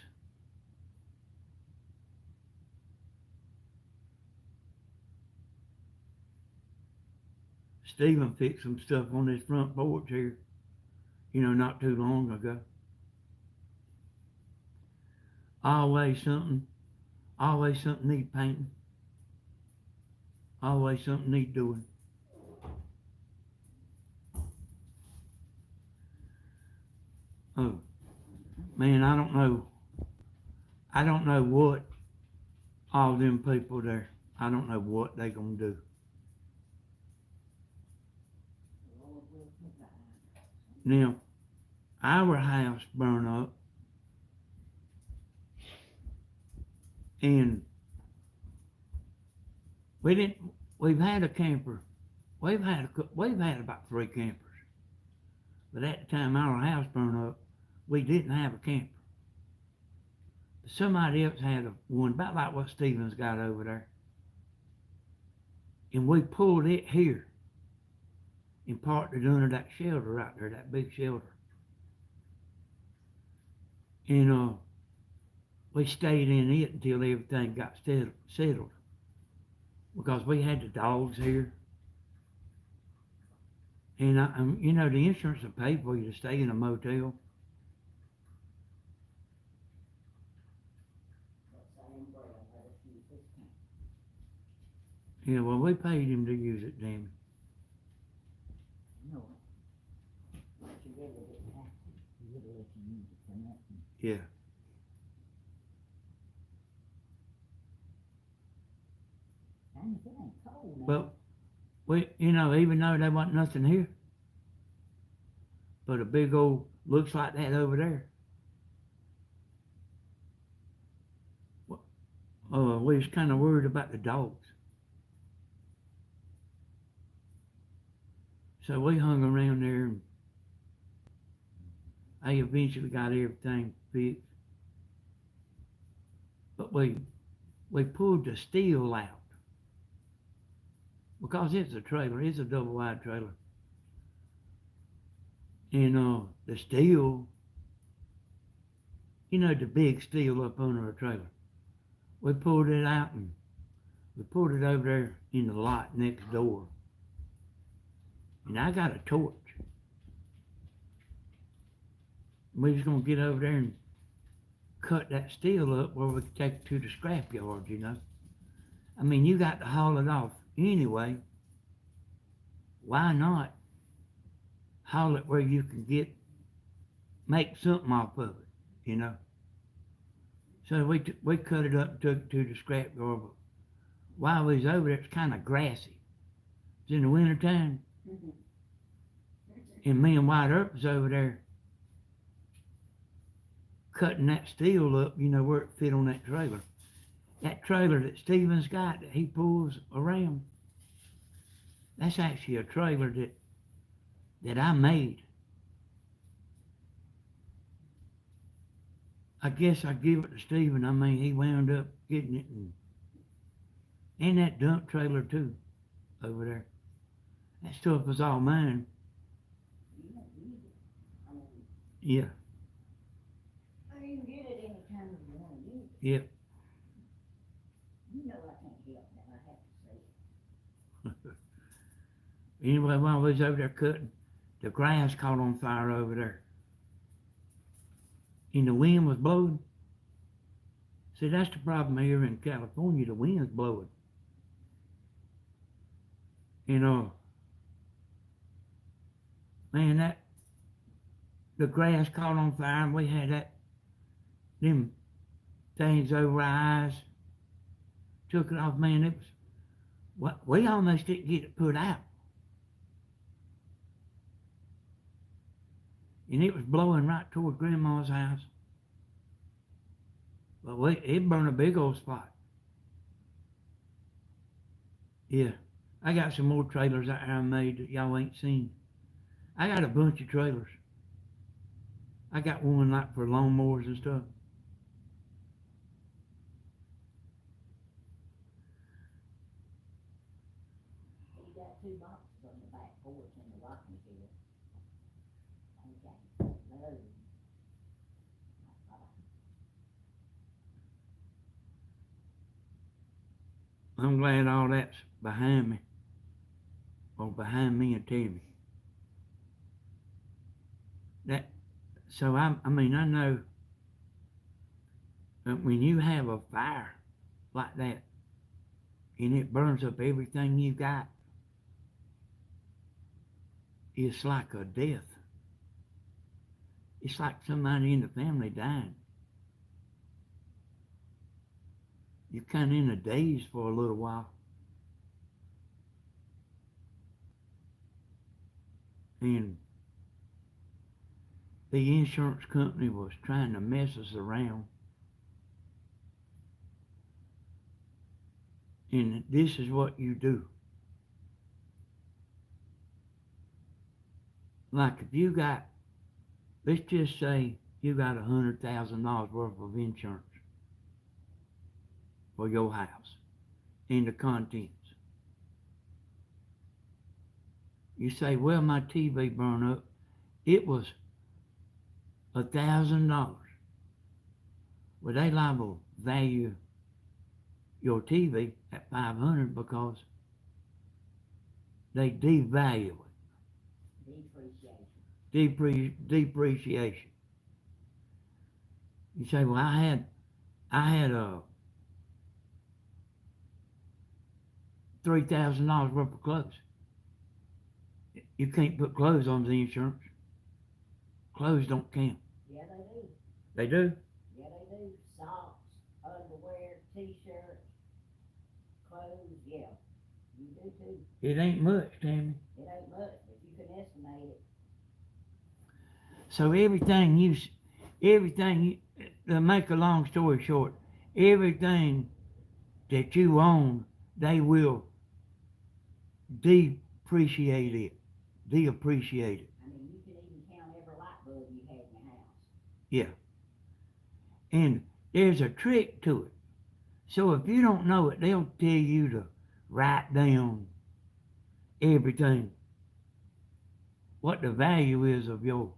Stephen fixed some stuff on his front porch here, not too long ago. Always something need painting. Always something need doing. Oh, man, I don't know what all them people there, I don't know what they gonna do. Now, our house burned up, and we've had a camper. We've had about 3 campers. But at the time our house burned up, we didn't have a camper. Somebody else had one, about like what Stephen's got over there. And we pulled it here and parked it under that shelter right there, that big shelter. And we stayed in it until everything got settled. Because we had the dogs here. And the insurance will pay for you to stay in a motel. Yeah, well, we paid him to use it, Tammy. No. You really didn't have to. You would have let you use it for nothing. Yeah. And if it ain't cold now. Well, even though there wasn't nothing here, but a big old, looks like that over there. We was kind of worried about the dogs. So we hung around there and I eventually got everything fixed. But we pulled the steel out. Because it's a trailer, it's a double wide trailer. And the steel, the big steel up under a trailer. We pulled it out and we pulled it over there in the lot next door. And I got a torch. We was gonna get over there and cut that steel up where we could take it to the scrap yard, I mean, you got to haul it off anyway. Why not haul it where you can make something off of it, So we cut it up and took it to the scrap yard. But while we was over there, it's kind of grassy. It's in the wintertime. And me and White Earp was over there cutting that steel up, you know, where it fit on that trailer. That trailer that Steven's got that he pulls around, that's actually a trailer that I made. I guess I give it to Steven. I mean, he wound up getting it, and that dump trailer too, over there. That stuff was all mine. Yeah. You can get it anytime you want to use it. Yep. You know I can't help that. I have to say. Anyway, while we was over there cutting, the grass caught on fire over there. And the wind was blowing. See, that's the problem here in California. The wind's blowing. You know, man, the grass caught on fire, and we had them things over our eyes. Took it off, man. It was, we almost didn't get it put out. And it was blowing right toward Grandma's house. But it burned a big old spot. Yeah. I got some more trailers out there I made that y'all ain't seen. I got a bunch of trailers. I got one like for lawnmowers and stuff. You got 2 boxes on the back porch in the rocking chair. Okay. No. I'm glad all that's behind me. Or behind me and Tammy. So I mean, I know that when you have a fire like that and it burns up everything you got, it's like a death. It's like somebody in the family dying. You're kind of in a daze for a little while. And the insurance company was trying to mess us around. And this is what you do. Like if you got, let's just say you got $100,000 worth of insurance for your house and the contents. You say, well, my TV burned up. It was $1,000. Well, they liable value your TV at $500 because they devalue it. Depreciation. You say, well, I had $3,000 worth of clothes. You can't put clothes on the insurance. Clothes don't count. Yeah, they do. They do? Yeah, they do. Socks, underwear, t-shirts, clothes, yeah. You do too. It ain't much, Tammy. It ain't much, but you can estimate it. So to make a long story short, everything that you own, they will depreciate it. Deappreciate it. I mean, you can even count every light bulb you have in your house. Yeah. And there's a trick to it. So if you don't know it, they'll tell you to write down everything, what the value is of your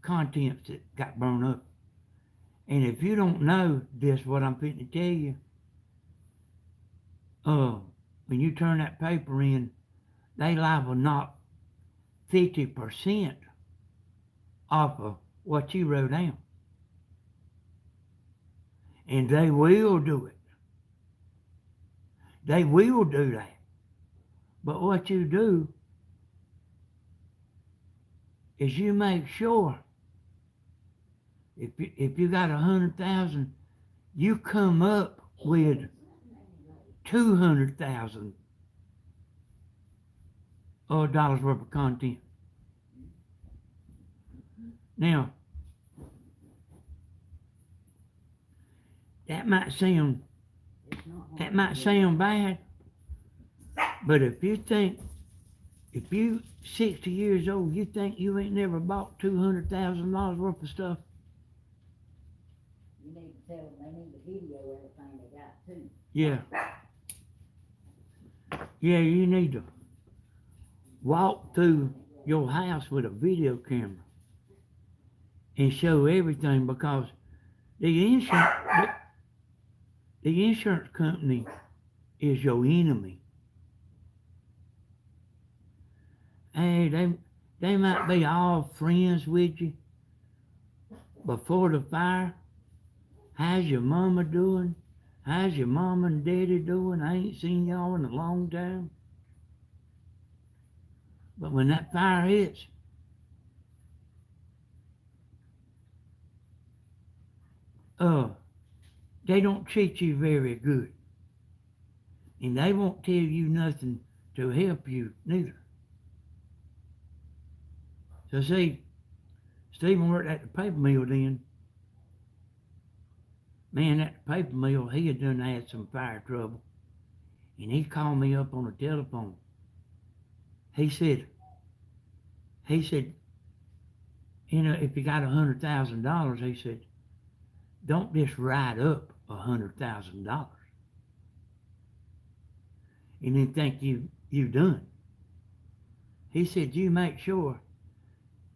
contents that got burned up. And if you don't know this, what I'm fitting to tell you, when you turn that paper in, they liable knock 50% off of what you wrote down. And they will do it. They will do that. But what you do is you make sure if you got 100,000, you come up with 200,000 dollars worth of content. Now, that might sound bad, but if you 60 years old, you think you ain't never bought $200,000 worth of stuff. You need to tell them they need to video everything they got too. Yeah. Yeah, you need to walk through your house with a video camera and show everything, because the insurance company is your enemy. Hey, they might be all friends with you before the fire. How's your mama doing? How's your mama and daddy doing? I ain't seen y'all in a long time. But when that fire hits, they don't treat you very good. And they won't tell you nothing to help you neither. So see, Stephen worked at the paper mill then. Man, at the paper mill, he had done had some fire trouble. And he called me up on the telephone. He said, you know, if you got $100,000, he said, don't just write up $100,000 and then think you done. He said, you make sure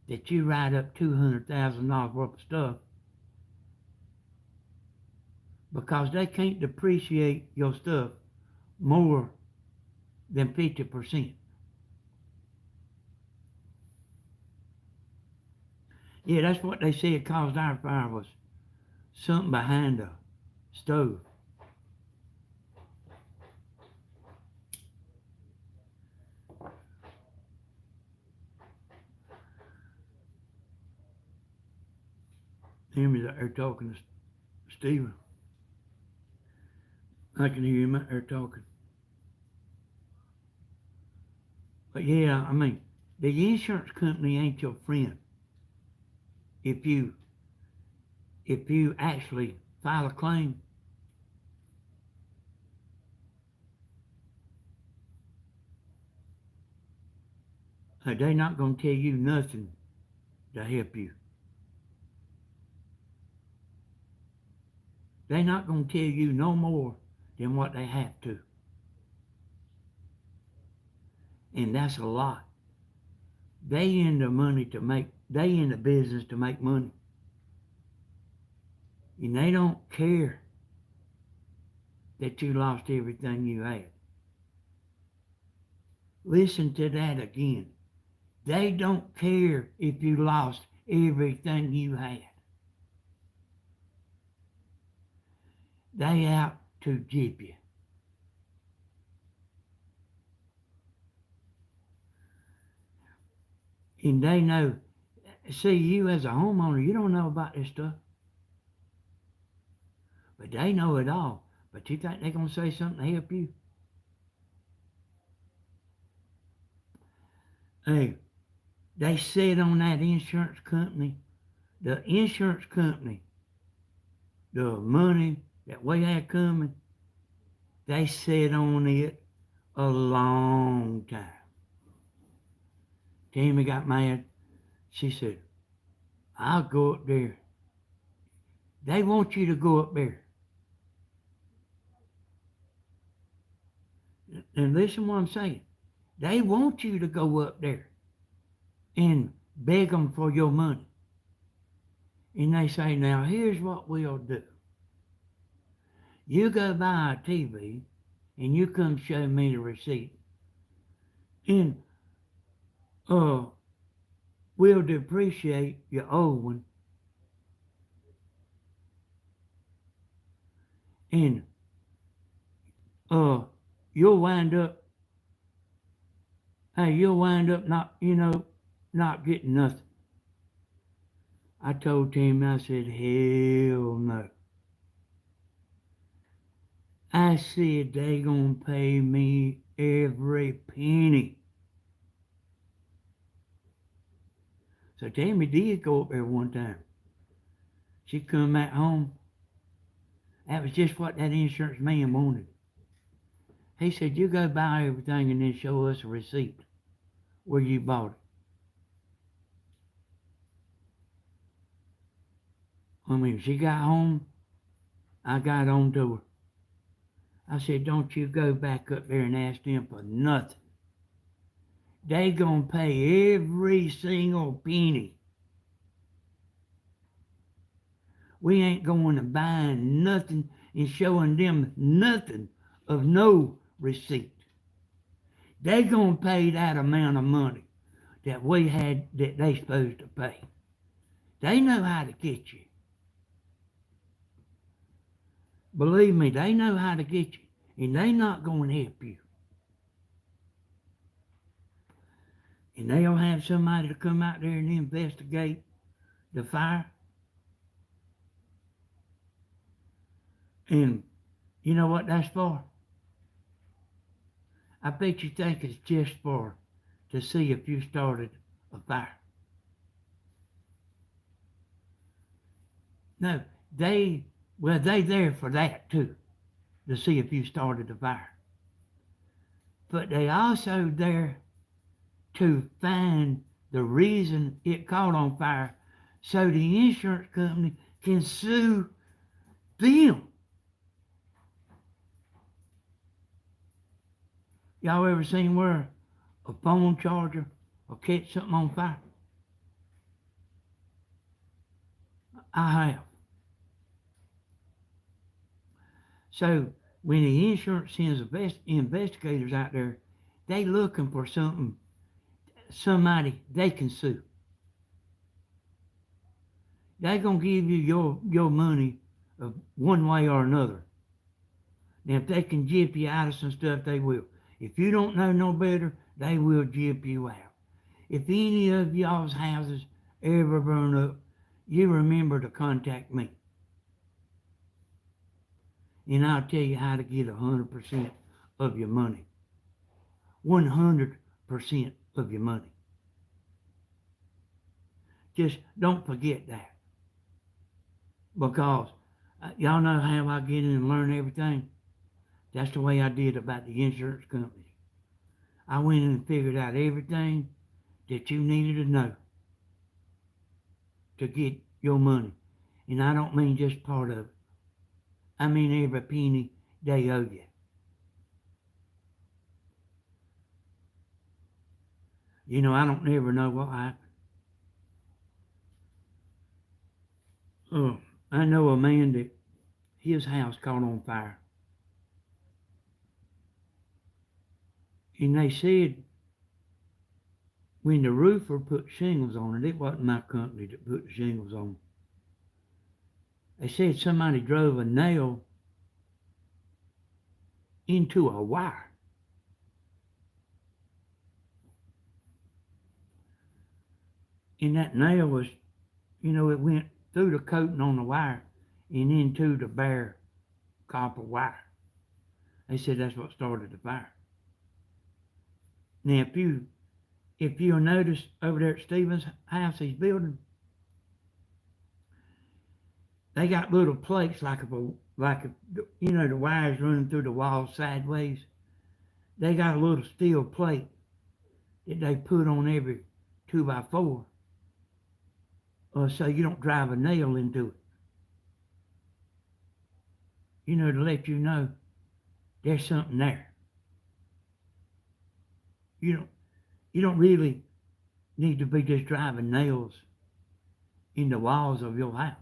that you write up $200,000 worth of stuff, because they can't depreciate your stuff more than 50%. Yeah, that's what they said caused our fire, was something behind the stove. Tammy's out there talking to Stephen. I can hear him out there talking. But yeah, I mean, the insurance company ain't your friend if you actually file a claim. They're not going to tell you nothing to help you. They're not going to tell you no more than what they have to. And that's a lot. They in the business to make money. And they don't care that you lost everything you had. Listen to that again. They don't care if you lost everything you had. They out to gyp you. And they know, see, you as a homeowner, you don't know about this stuff. But they know it all. But you think they're going to say something to help you? Hey, they said on that insurance company, the money that we had coming, they said on it a long time. Tammy got mad. She said, I'll go up there. They want you to go up there. And listen what I'm saying. They want you to go up there and beg them for your money. And they say, now here's what we'll do. You go buy a TV and you come show me the receipt. And we'll depreciate your old one. And you'll wind up not getting nothing. I told Tammy, I said, hell no. I said they gonna pay me every penny. So Tammy did go up there one time. She come back home. That was just what that insurance man wanted. He said, you go buy everything and then show us a receipt where you bought it. I mean, she got home, I got on to her. I said, don't you go back up there and ask them for nothing. They gonna pay every single penny. We ain't going to buy nothing and showing them nothing of no receipt. They gonna pay that amount of money that we had that they supposed to pay. They know how to get you. Believe me, they know how to get you, and they not going to help you. And they'll have somebody to come out there and investigate the fire. And you know what that's for? I bet you think it's just for to see if you started a fire. No, they there for that too, to see if you started a fire. But they also there to find the reason it caught on fire so the insurance company can sue them. Y'all ever seen where a phone charger will catch something on fire? I have. So when the insurance sends investigators out there, they looking for somebody they can sue. They gonna give you your money one way or another. Now if they can jip you out of some stuff, they will. If you don't know no better, they will jip you out. If any of y'all's houses ever burn up, you remember to contact me. And I'll tell you how to get 100% of your money. 100% of your money. Just don't forget that. Because y'all know how I get in and learn everything? That's the way I did about the insurance company. I went in and figured out everything that you needed to know to get your money. And I don't mean just part of it. I mean every penny they owe you. You know, I don't never know what happened. I know a man that his house caught on fire. And they said when the roofer put shingles on it, it wasn't my company that put the shingles on. They said somebody drove a nail into a wire. And that nail was, you know, it went through the coating on the wire and into the bare copper wire. They said that's what started the fire. Now, if you'll notice over there at Stephen's house he's building, they got little plates like you know, the wires running through the wall sideways. They got a little steel plate that they put on every 2x4 so you don't drive a nail into it. You know, to let you know there's something there. You don't really need to be just driving nails in the walls of your house.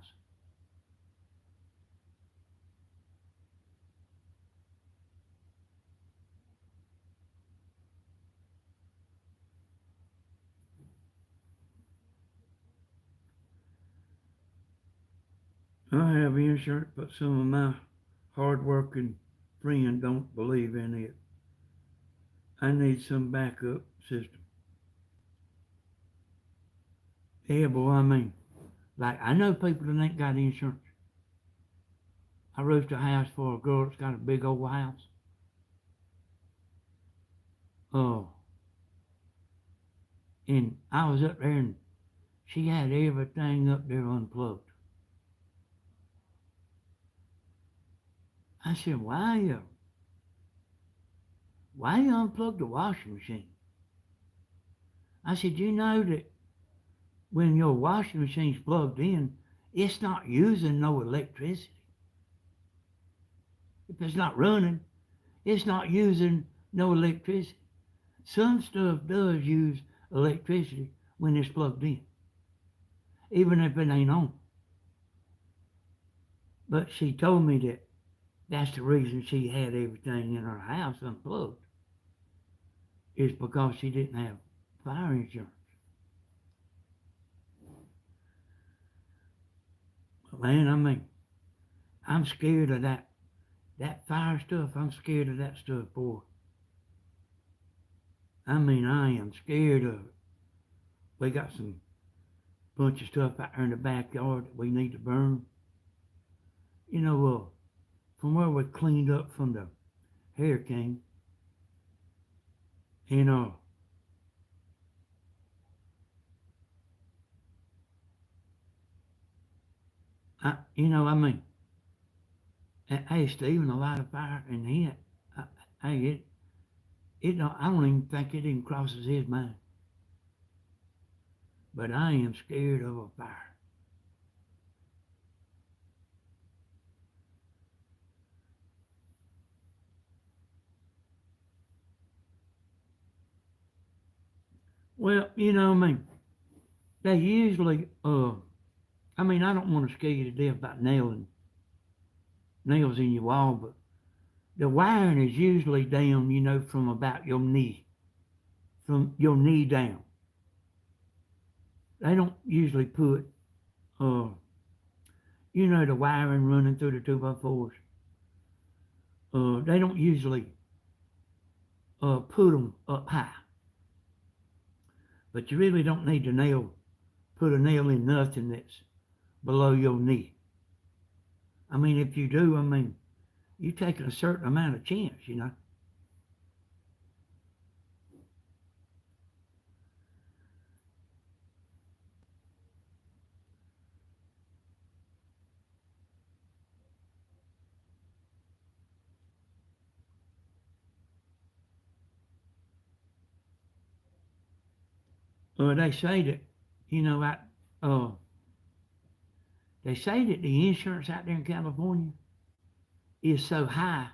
I have insurance, but some of my hard-working friends don't believe in it. I need some backup system. Yeah, boy, I mean, like, I know people that ain't got insurance. I roofed a house for a girl that's got a big old house. Oh, and I was up there and she had everything up there unplugged. I said, why you unplug the washing machine? I said, you know that when your washing machine's plugged in, it's not using no electricity. If it's not running, it's not using no electricity. Some stuff does use electricity when it's plugged in, even if it ain't on. But she told me that that's the reason she had everything in her house unplugged, is because she didn't have fire insurance. But man, I mean, I'm scared of that fire stuff. I'm scared of that stuff, boy. I mean, I am scared of it. We got some bunch of stuff out there in the backyard that we need to burn. You know, from where we cleaned up from the hurricane, and I mean, hey, Stephen, a lot of fire in here. Hey, it don't. I don't even think it even crosses his mind. But I am scared of a fire. Well, I mean, they usually, I mean, I don't want to scare you to death about nails in your wall, but the wiring is usually down, from about your knee, from your knee down. They don't usually put, the wiring running through the 2x4s. They don't usually put them up high. But you really don't need to put a nail in nothing that's below your knee. I mean, if you do, I mean, you're taking a certain amount of chance. They say that, uh, they say that the insurance out there in California is so high.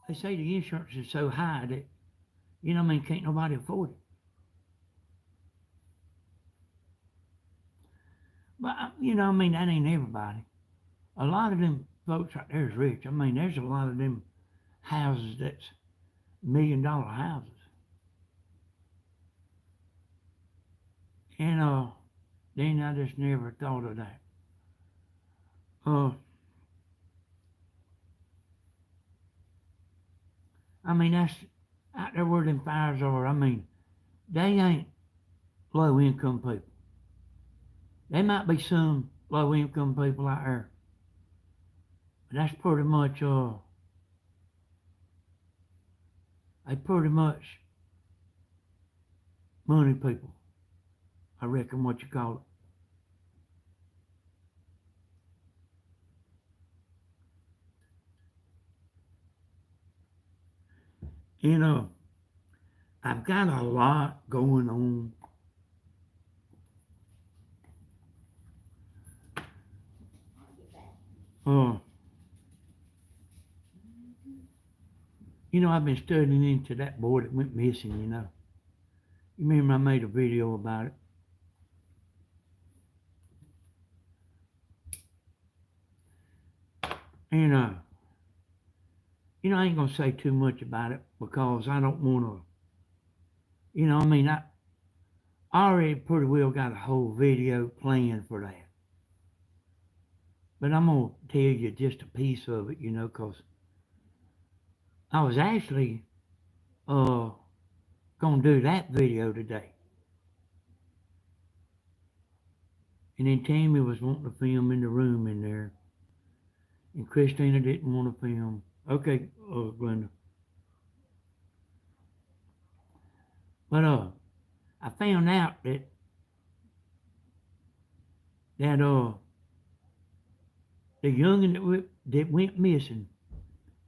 They say the insurance is so high that, can't nobody afford it. But, that ain't everybody. A lot of them folks out there is rich. I mean, there's a lot of them houses that's $1 million houses. And then I just never thought of that. I mean, that's out there where them fires are. I mean, they ain't low income people. There might be some low income people out there, but that's pretty much they pretty much money people, I reckon what you call it. I've got a lot going on. I've been studying into that boy that went missing, You remember I made a video about it. And, I ain't going to say too much about it because I don't want to, I already pretty well got a whole video planned for that. But I'm going to tell you just a piece of it, because I was actually going to do that video today. And then Tammy was wanting to film in the room in there. And Christina didn't want to film. Okay, Glenda. But I found out that the youngin that went missing,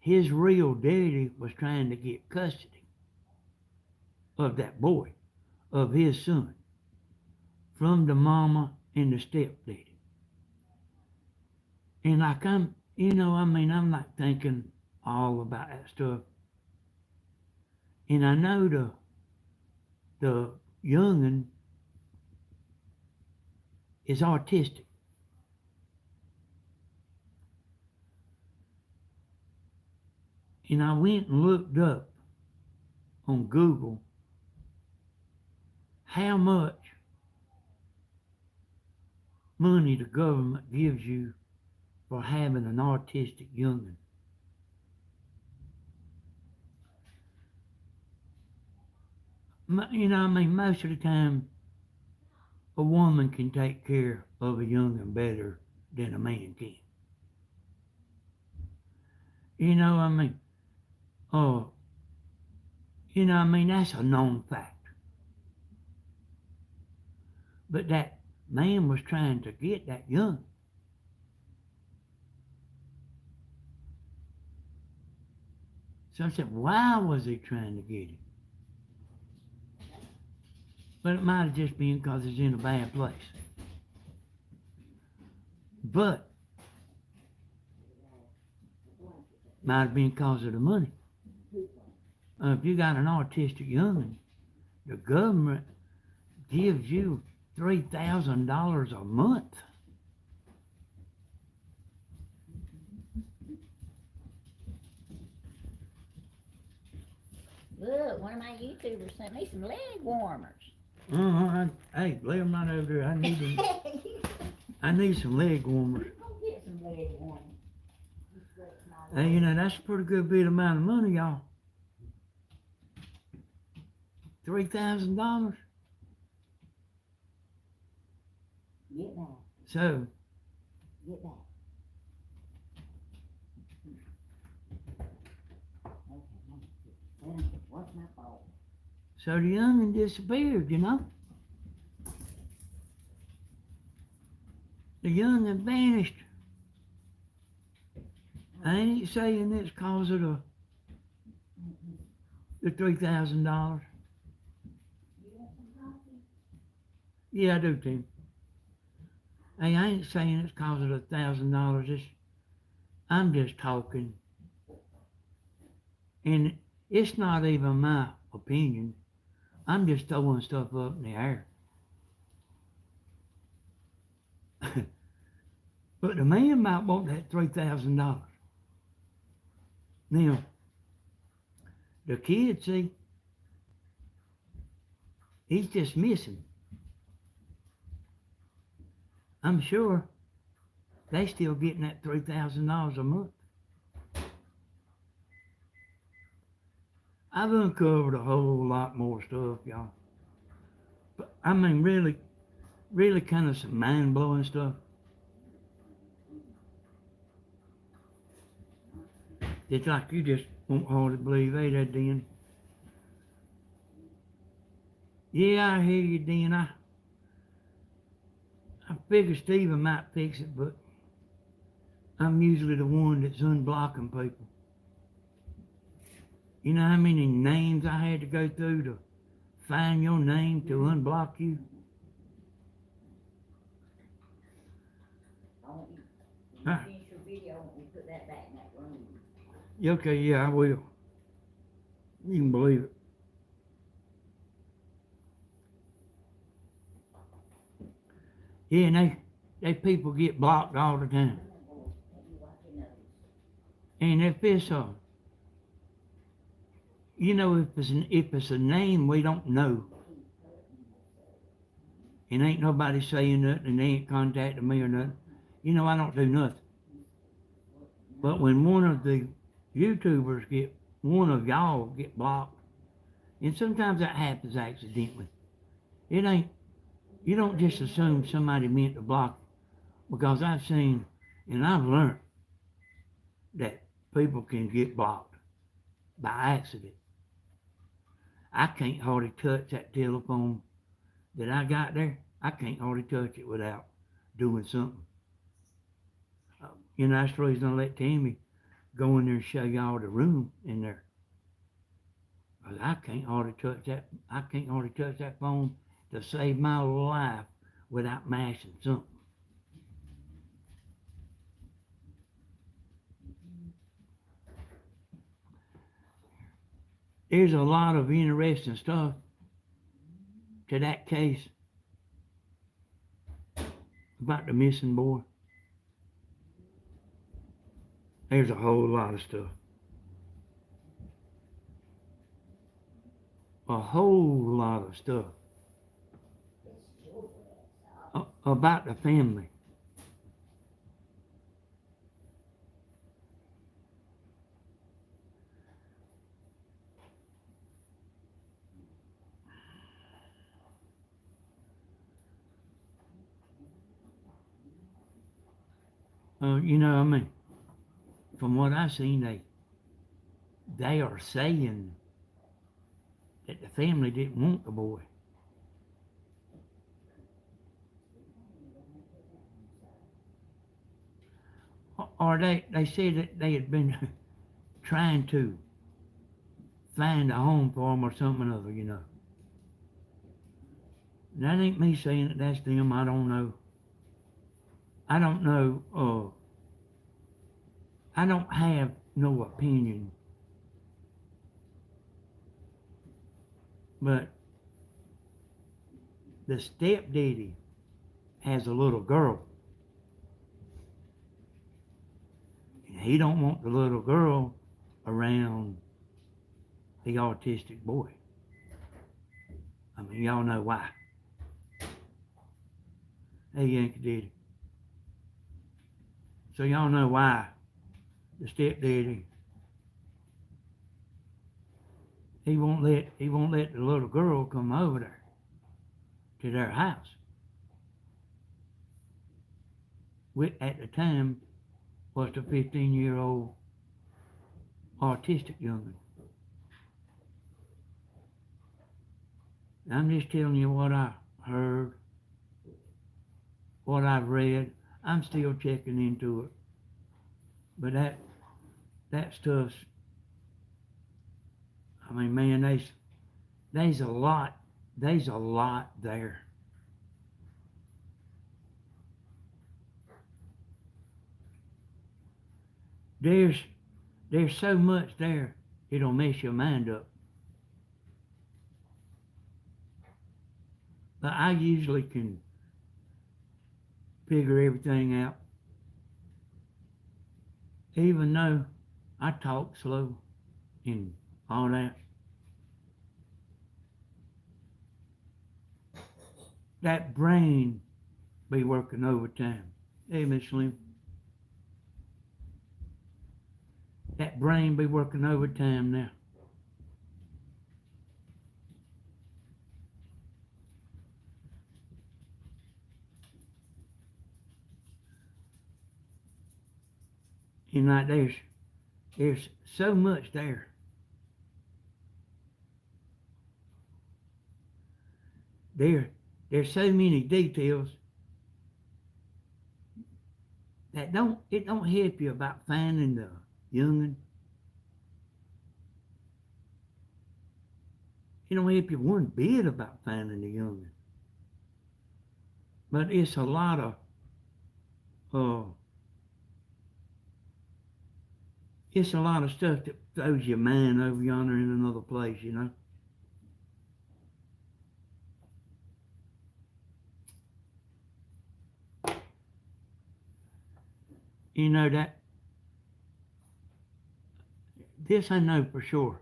his real daddy was trying to get custody of that boy, of his son, from the mama and the stepdaddy. And like I'm not thinking all about that stuff. And I know the youngin is autistic. And I went and looked up on Google how much money the government gives you for having an autistic youngin. Most of the time, a woman can take care of a youngin better than a man can. That's a known fact. But that man was trying to get that young. So I said, why was he trying to get him? But it might have just been because he's in a bad place. But might have been because of the money. If you got an autistic youngin, the government gives you $3,000 a month. Look, one of my YouTubers sent me some leg warmers. Hey, lay them right over there. I need them. I need some leg warmers. Go get some leg warmers. Hey, that's a pretty good bit amount of money, y'all. $3,000. Get back. So. Get back. Okay, what's my fault? So the youngin disappeared, The youngin vanished. I ain't saying it's cause of the $3,000. Yeah, I do, Tim. Hey, I ain't saying it's cause of the $1,000. I'm just talking. And it's not even my opinion. I'm just throwing stuff up in the air. But the man might want that $3,000. Now, the kid, see, he's just missing. I'm sure they still getting that $3,000 a month. I've uncovered a whole lot more stuff, y'all. But really kind of some mind-blowing stuff. It's like you just won't hardly believe, hey, that Den. Yeah, I hear you, Den. I figure Steven might fix it, but I'm usually the one that's unblocking people. You know how many names I had to go through to find your name to unblock you? When you finish your video, I want you to put that back in that room. Okay, yeah, I will. You can believe it. Yeah, and they people get blocked all the time. And if it's if it's a name we don't know, and ain't nobody saying nothing, and they ain't contacting me or nothing, I don't do nothing. But when one of the YouTubers one of y'all get blocked, and sometimes that happens accidentally. It ain't You don't just assume somebody meant to block it, because I've seen and I've learned that people can get blocked by accident. I can't hardly touch that telephone that I got there. I can't hardly touch it without doing something. That's the reason I let Tammy go in there and show y'all the room in there. 'Cause I can't hardly touch that. I can't hardly touch that phone to save my life without mashing something. There's a lot of interesting stuff to that case about the missing boy. There's a whole lot of stuff. A whole lot of stuff about the family. I mean, from what I've seen, they are saying that the family didn't want the boy. Or they said that they had been trying to find a home for him or something or other. That ain't me saying that that's them. I don't know. I don't know. I don't have no opinion. But the stepdaddy has a little girl. And he don't want the little girl around the autistic boy. I mean, y'all know why. Hey, Yankee Daddy. So y'all know why the stepdaddy he won't let the little girl come over there to their house. At the time was the 15-year-old autistic young'un. I'm just telling you what I heard, what I've read. I'm still checking into it. But that stuff's, I mean, man, there's a lot there. There's so much there, it'll mess your mind up. But I usually can figure everything out, even though I talk slow and all that. That brain be working overtime. Hey, Miss Slim. That brain be working overtime now. And like there's so much there. There's so many details that don't help you about finding the young'un. It don't help you one bit about finding the young'un. But it's a lot of stuff that throws your mind over yonder in another place, that this I know for sure.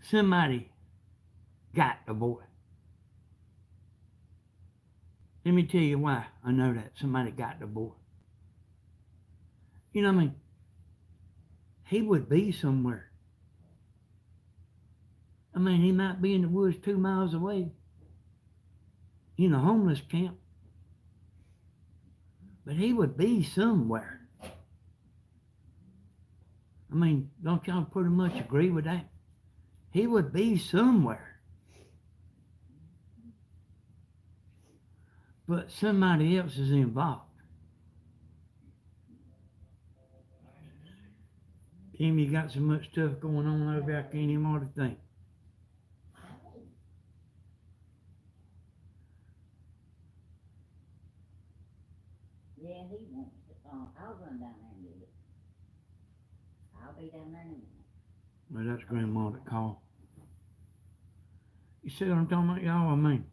Somebody got the boy. Let me tell you why I know that somebody got the boy. You know what I mean? He would be somewhere. I mean, he might be in the woods 2 miles away in a homeless camp. But he would be somewhere. I mean, don't y'all pretty much agree with that? He would be somewhere. But somebody else is involved. Tammy, you got so much stuff going on over there, I can't even hardly think. Yeah, he wants it. I'll run down there and get it. I'll be down there in a minute. Well, that's Grandma that called. You see what I'm talking about, y'all? I mean,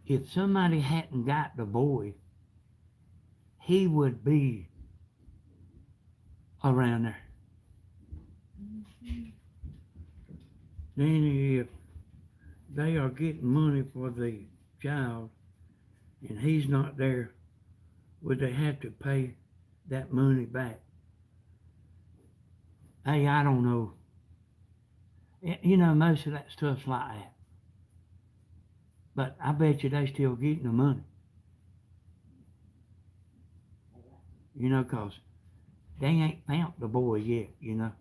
if somebody hadn't got the boy, he would be around there. Then if they are getting money for the child and he's not there, would they have to pay that money back? Hey, I don't know. You know, most of that stuff's like that. But I bet you they still getting the money. You know, 'cause they ain't found the boy yet, you know.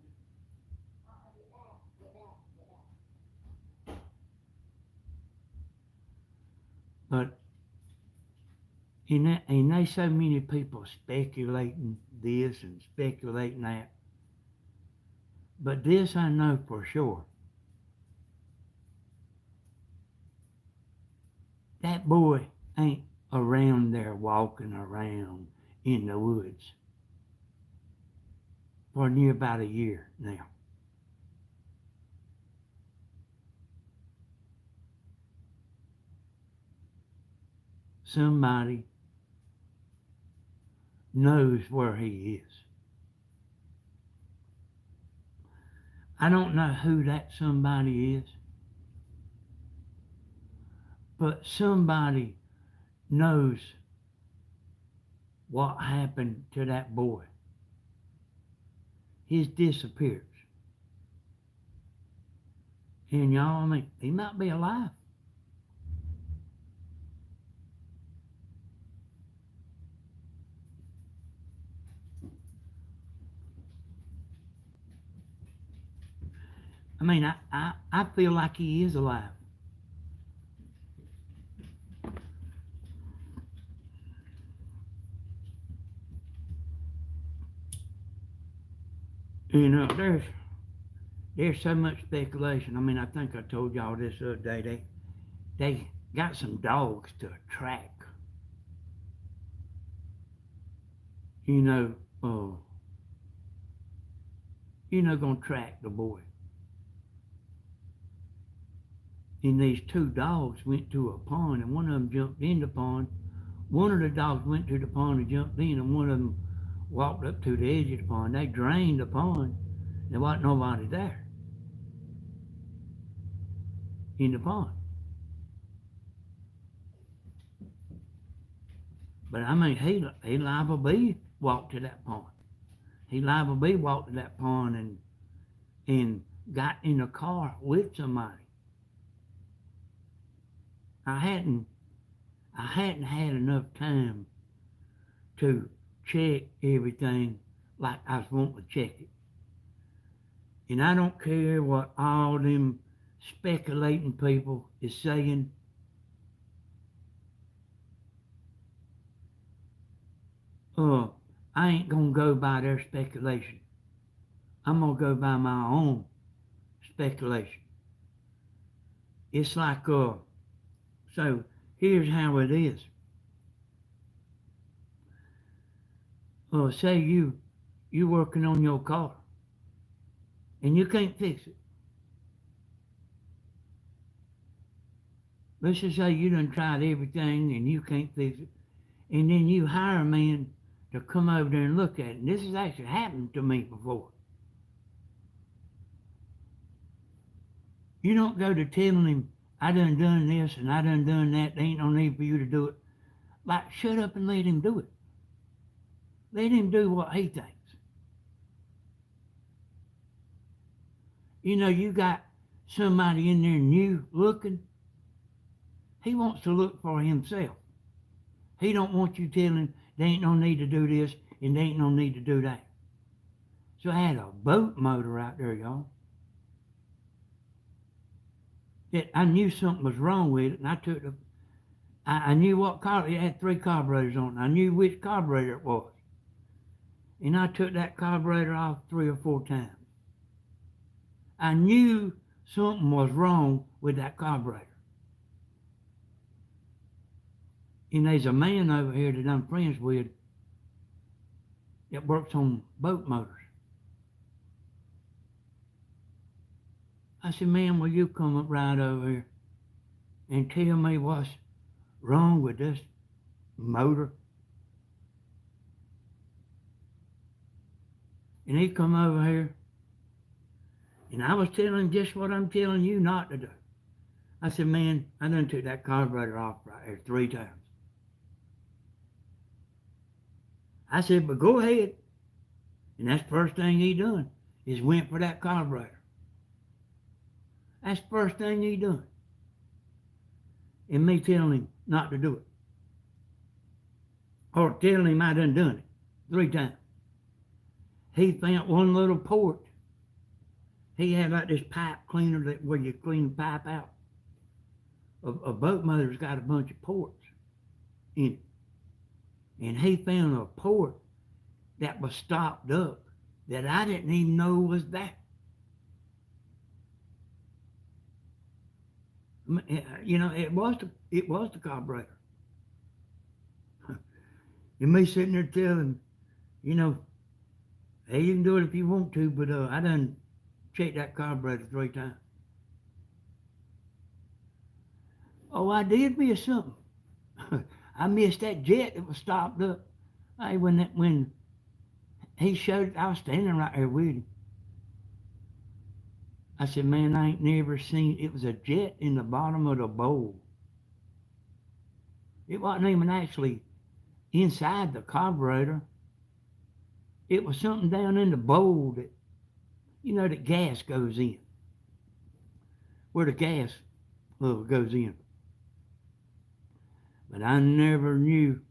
But and there's so many people speculating this and speculating that. But this I know for sure. That boy ain't around there walking around in the woods for near about a year now. Somebody knows where he is. I don't know who that somebody is, but somebody knows what happened to that boy. His disappearance. And y'all, I mean, he might be alive. I mean, I feel like he is alive. You know, there's so much speculation. I mean, I think I told y'all this the other day. They got some dogs to track. Gonna track the boy. And these 2 dogs went to a pond, and one of them jumped in the pond. One of the dogs went to the pond and jumped in, and one of them walked up to the edge of the pond. They drained the pond. There wasn't nobody there in the pond. But I mean, he liable to be walked to that pond. He liable to be walked to that pond and got in a car with somebody. I hadn't had enough time to check everything like I was wanting to check it. And I don't care what all them speculating people is saying. I ain't gonna go by their speculation. I'm gonna go by my own speculation. It's like, so here's how it is. Say you working on your car and you can't fix it. Let's just say you done tried everything and you can't fix it. And then you hire a man to come over there and look at it. And this has actually happened to me before. You don't go to telling him I done this and I done that. There ain't no need for you to do it. Like, shut up and let him do it. Let him do what he thinks. You know, you got somebody in there new looking. He wants to look for himself. He don't want you telling him there ain't no need to do this and there ain't no need to do that. So I had a boat motor out there, y'all. That I knew something was wrong with it, and I took the. I knew what carburetor. It had 3 carburetors on it. I knew which carburetor it was, and I took that carburetor off 3 or 4 times. I knew something was wrong with that carburetor. And there's a man over here that I'm friends with that works on boat motors. I said, man, will you come up right over here and tell me what's wrong with this motor? And he come over here, and I was telling him just what I'm telling you not to do. I said, man, I done took that carburetor off right there 3 times. I said, but go ahead. And that's the first thing he done, is went for that carburetor. That's the first thing he done. And me telling him not to do it. Or telling him I done it 3 times. He found one little port. He had like this pipe cleaner that where you clean the pipe out. A boat motor's got a bunch of ports in it. And he found a port that was stopped up that I didn't even know was there. You know, it was the carburetor. And me sitting there telling, you know, hey, you can do it if you want to, but I done checked that carburetor 3 times. Oh, I did miss something. I missed that jet that was stopped up. Hey, when he showed it, I was standing right there with him. I said, man, I ain't never seen, it was a jet in the bottom of the bowl. It wasn't even actually inside the carburetor. It was something down in the bowl that, you know, that gas goes in. Where the gas goes in. But I never knew,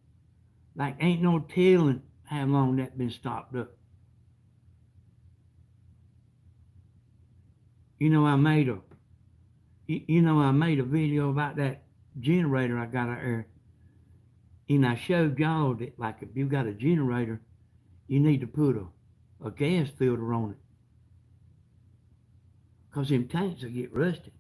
like ain't no telling how long that been stopped up. You know, I made a video about that generator I got out there. And I showed y'all that, like, if you got a generator, you need to put a gas filter on it. Because them tanks will get rusty.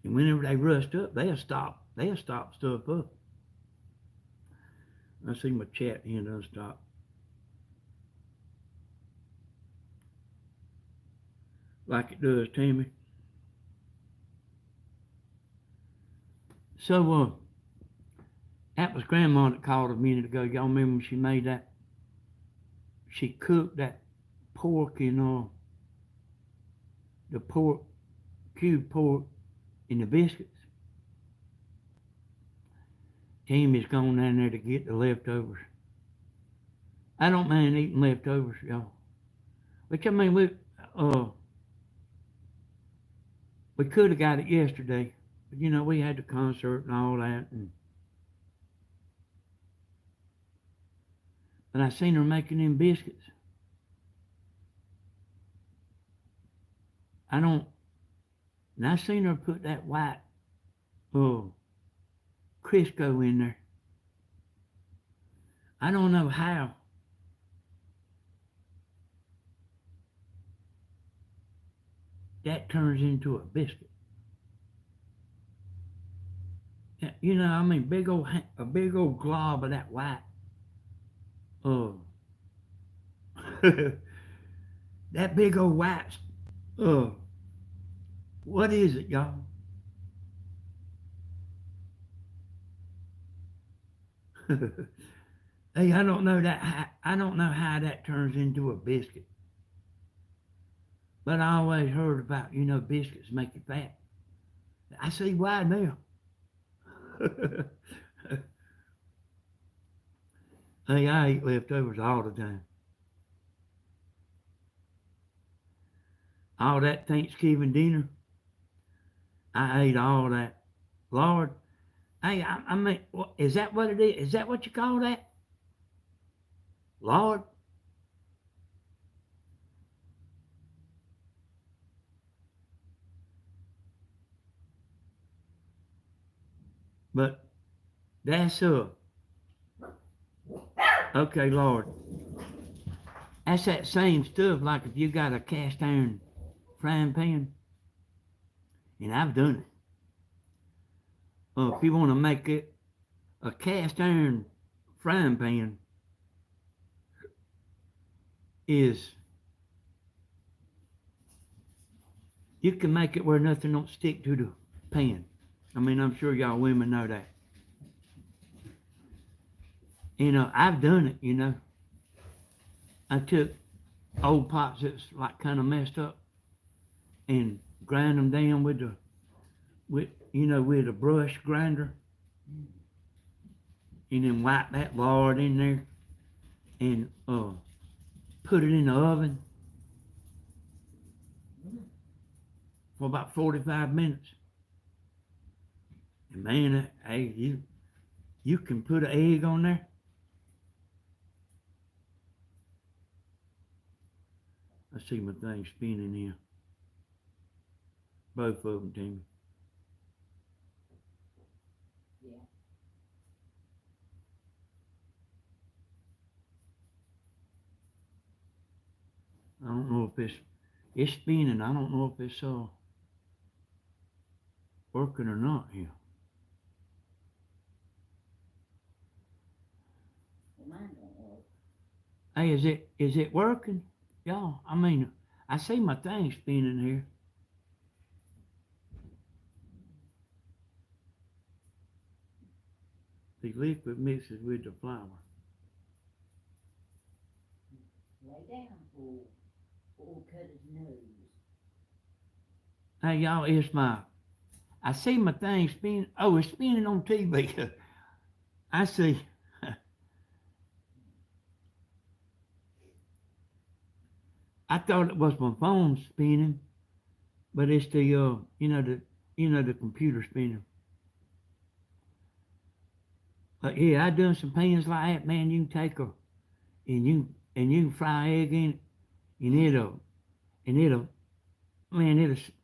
And whenever they rust up, they'll stop stuff up. I see my chat here doesn't stop. Like it does, Tammy. So, that was Grandma that called a minute ago. Y'all remember when she made that? She cooked that pork in the pork, cube pork, in the biscuits. Tammy's gone down there to get the leftovers. I don't mind eating leftovers, y'all. Which, I mean, we could have got it yesterday. But, you know, we had the concert and all that. But I seen her making them biscuits. And I seen her put that white Crisco in there. I don't know how. That turns into a biscuit. You know, I mean, a big old glob of that white. That big old white. What is it, y'all? Hey, I don't know how that turns into a biscuit. But I always heard about, biscuits make you fat. I see why now. Hey, I eat leftovers all the time. All that Thanksgiving dinner, I ate all that. Lord, hey, I mean, is that what it is? Is that what you call that? Lord? But that's okay, Lord. That's that same stuff like if you got a cast iron frying pan, and I've done it. If you want to make it a cast iron frying pan is you can make it where nothing don't stick to the pan. I mean, I'm sure y'all women know that. I've done it, I took old pots that's like kind of messed up and grind them down with a brush grinder, and then wipe that lard in there and put it in the oven for about 45 minutes. And man, hey, you can put an egg on there. I see my thing spinning here. Both of them, Tammy. Yeah. I don't know if it's spinning. I don't know if it's working or not here. Well, mine don't work. Hey, is it working? Y'all, I mean, I see my thing spinning here. The liquid mixes with the flour. Lay down, fool. Fool cut his nose. Hey, y'all, I see my thing spinning. Oh, it's spinning on TV. I see. I thought it was my phone spinning, but it's the computer spinning. But yeah, I done some pans like that, man. You can take and you can fry egg in it, and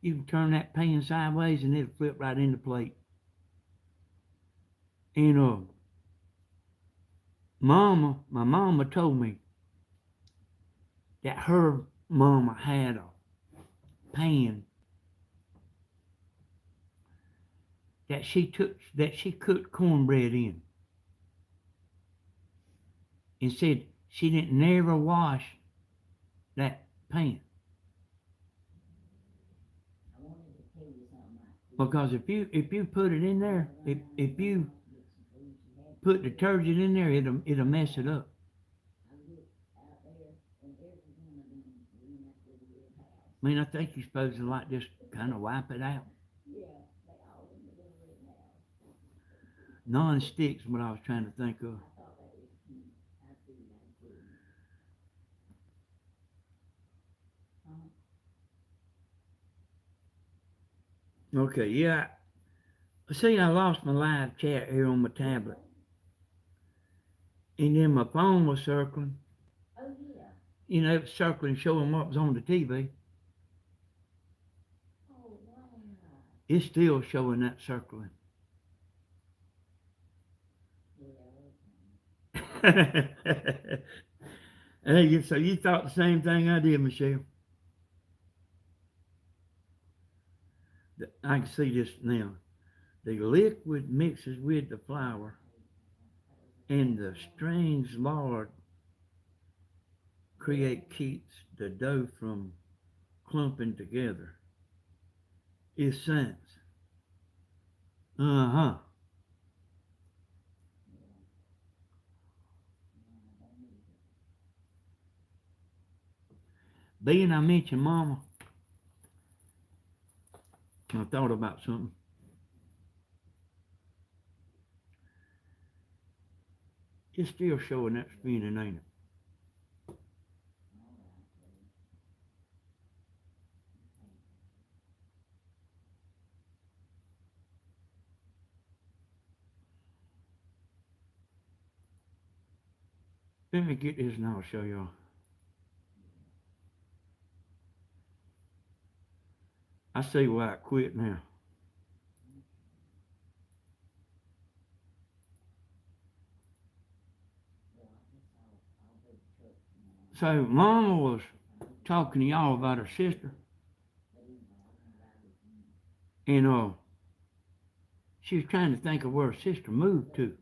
you can turn that pan sideways and it'll flip right in the plate. And my mama told me that her mama had a pan that she cooked cornbread in, and said she didn't never wash that pan. I wanted to tell you something. Because if you put it in there, if you put detergent in there, it'll mess it up. I looked out there, and every one of them were in that little red house. I mean, I think you're supposed to like just kind of wipe it out. Yeah, they all in the little red house. Non-stick's what I was trying to think of. I thought that was cute. I figured I'd tell you. Okay, yeah. See, I lost my live chat here on my tablet. And then my phone was circling. Oh, yeah. It was circling, showing what was on the TV. Oh, wow. It's still showing that circling. Yeah, Hey, so you thought the same thing I did, Michelle? I can see this now. The liquid mixes with the flour, and the strange lard keeps the dough from clumping together. It's science. Uh-huh. Being I mentioned Mama, I thought about something. It's still showing that spinning, ain't it? Let me get this and I'll show y'all. I see why I quit now. So Mama was talking to y'all about her sister. And she was trying to think of where her sister moved to.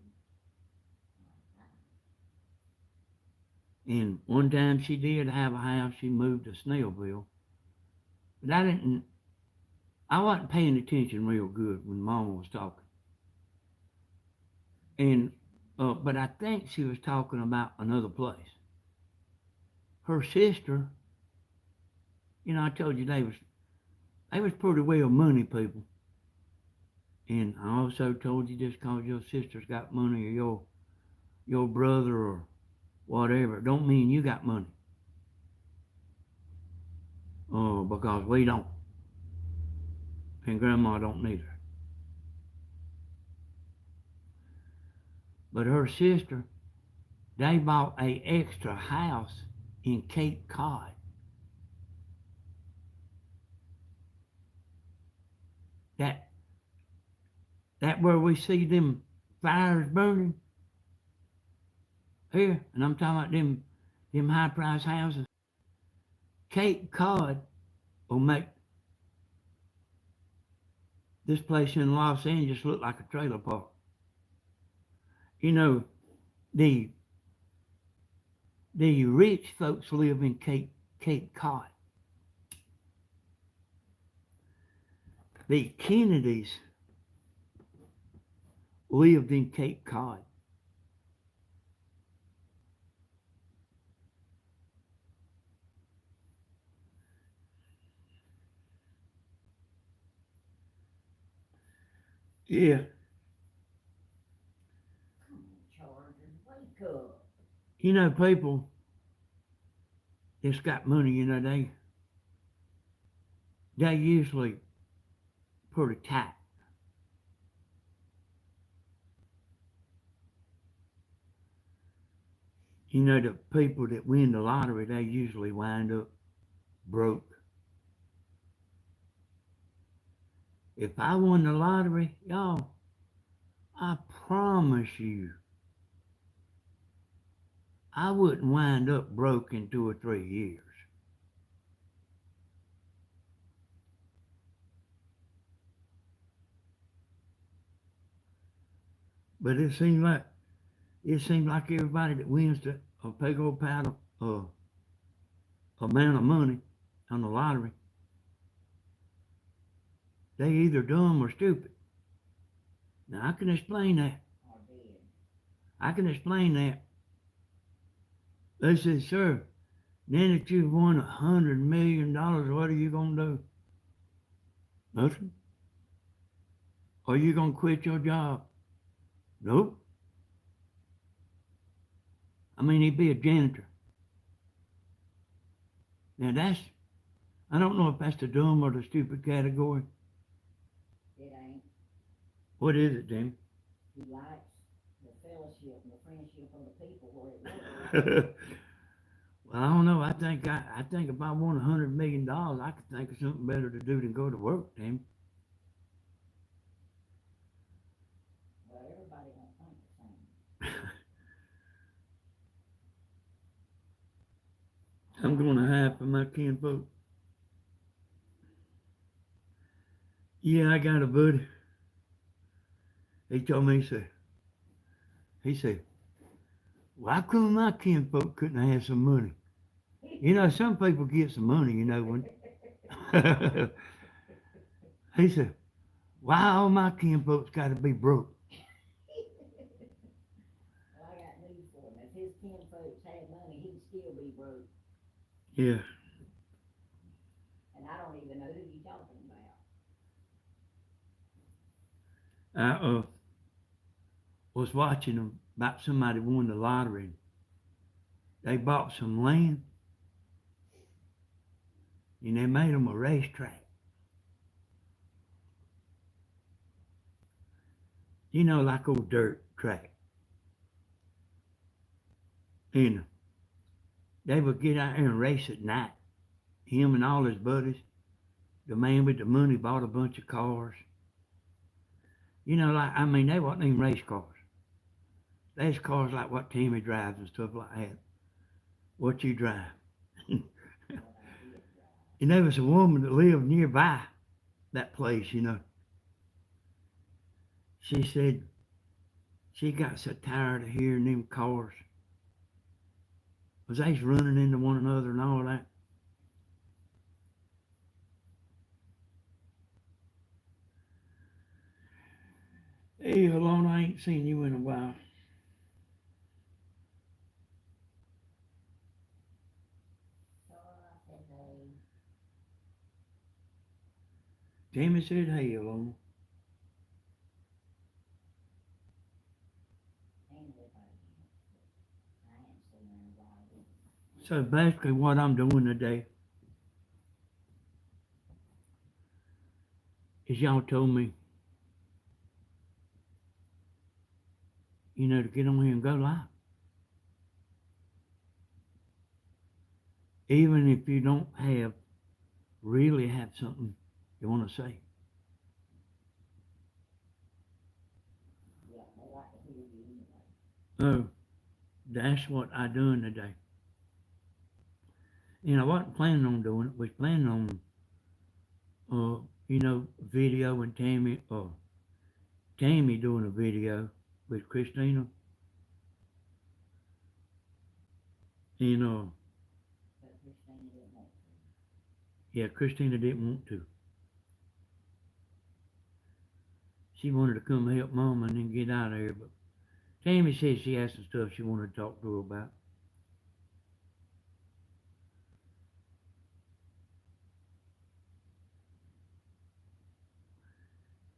And one time she did have a house, she moved to Snellville. But I wasn't paying attention real good when Mama was talking. But I think she was talking about another place. Her sister, I told you they was pretty well money people. And I also told you just because your sister's got money or your brother or whatever, don't mean you got money. Because we don't. And Grandma don't neither. But her sister, they bought a extra house in Cape Cod. That where we see them fires burning here, and I'm talking about them high price houses. Cape Cod will make this place in Los Angeles look like a trailer park. The rich folks live in Cape Cod. The Kennedys lived in Cape Cod. Yeah. Wake up. People that's got money, they usually pretty tight. The people that win the lottery, they usually wind up broke. If I won the lottery, y'all, I promise you, I wouldn't wind up broke in 2 or 3 years. But it seems like everybody that wins a big old pile of amount of money on the lottery, they either dumb or stupid. Now I can explain that. I can explain that. They said, sir, now that you've won $100 million, what are you gonna do? Nothing. Are you gonna quit your job? Nope. I mean, he'd be a janitor. Now I don't know if that's the dumb or the stupid category. It ain't. What is it, Jamie? He likes the fellowship and the friendship of the people where it works. Well, I don't know. I think if I won $100 million, I could think of something better to do than go to work, Jamie. Well, everybody don't think the same. I'm going to hide from my kinfolk. Yeah, I got a buddy. He told me, he said, well, how come my kinfolk couldn't have some money? Some people get some money, when. He said, why all my kinfolk's got to be broke? Well, I got news for him. If his kinfolks had money, he'd still be broke. Yeah. And I don't even know who you're talking about. I was watching them about somebody won the lottery. They bought some land and they made them a racetrack. You know, like old dirt track. And they would get out there and race at night. Him and all his buddies. The man with the money bought a bunch of cars. You know, like, I mean, they wasn't even race cars. There's cars like what Tammy drives and stuff like that. What you drive. And there was a woman that lived nearby that place, you know. She said she got so tired of hearing them cars. Was they running into one another and all that. Hey, Alona, I ain't seen you in a while. Tammy said, hey, Alona. So basically what I'm doing today is y'all told me, you know, to get on here and go live. Even if you don't really have something you want to say. Oh, that's what I doing today. And I wasn't planning on doing it. Was planning on, you know, video and Tammy doing a video with Christina. And yeah, Christina didn't want to. She wanted to come help Mama and then get out of here, but Tammy said she had some stuff she wanted to talk to her about.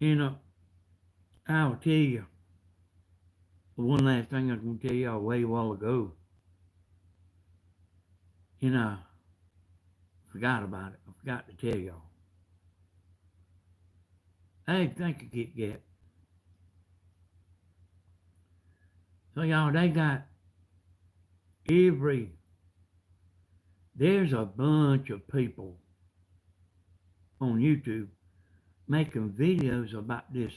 And I'll tell you, one last thing I was going to tell y'all way a while ago. And I forgot about it. I forgot to tell y'all. Hey, thank you, Kit Kat. So y'all, they got there's a bunch of people on YouTube making videos about this,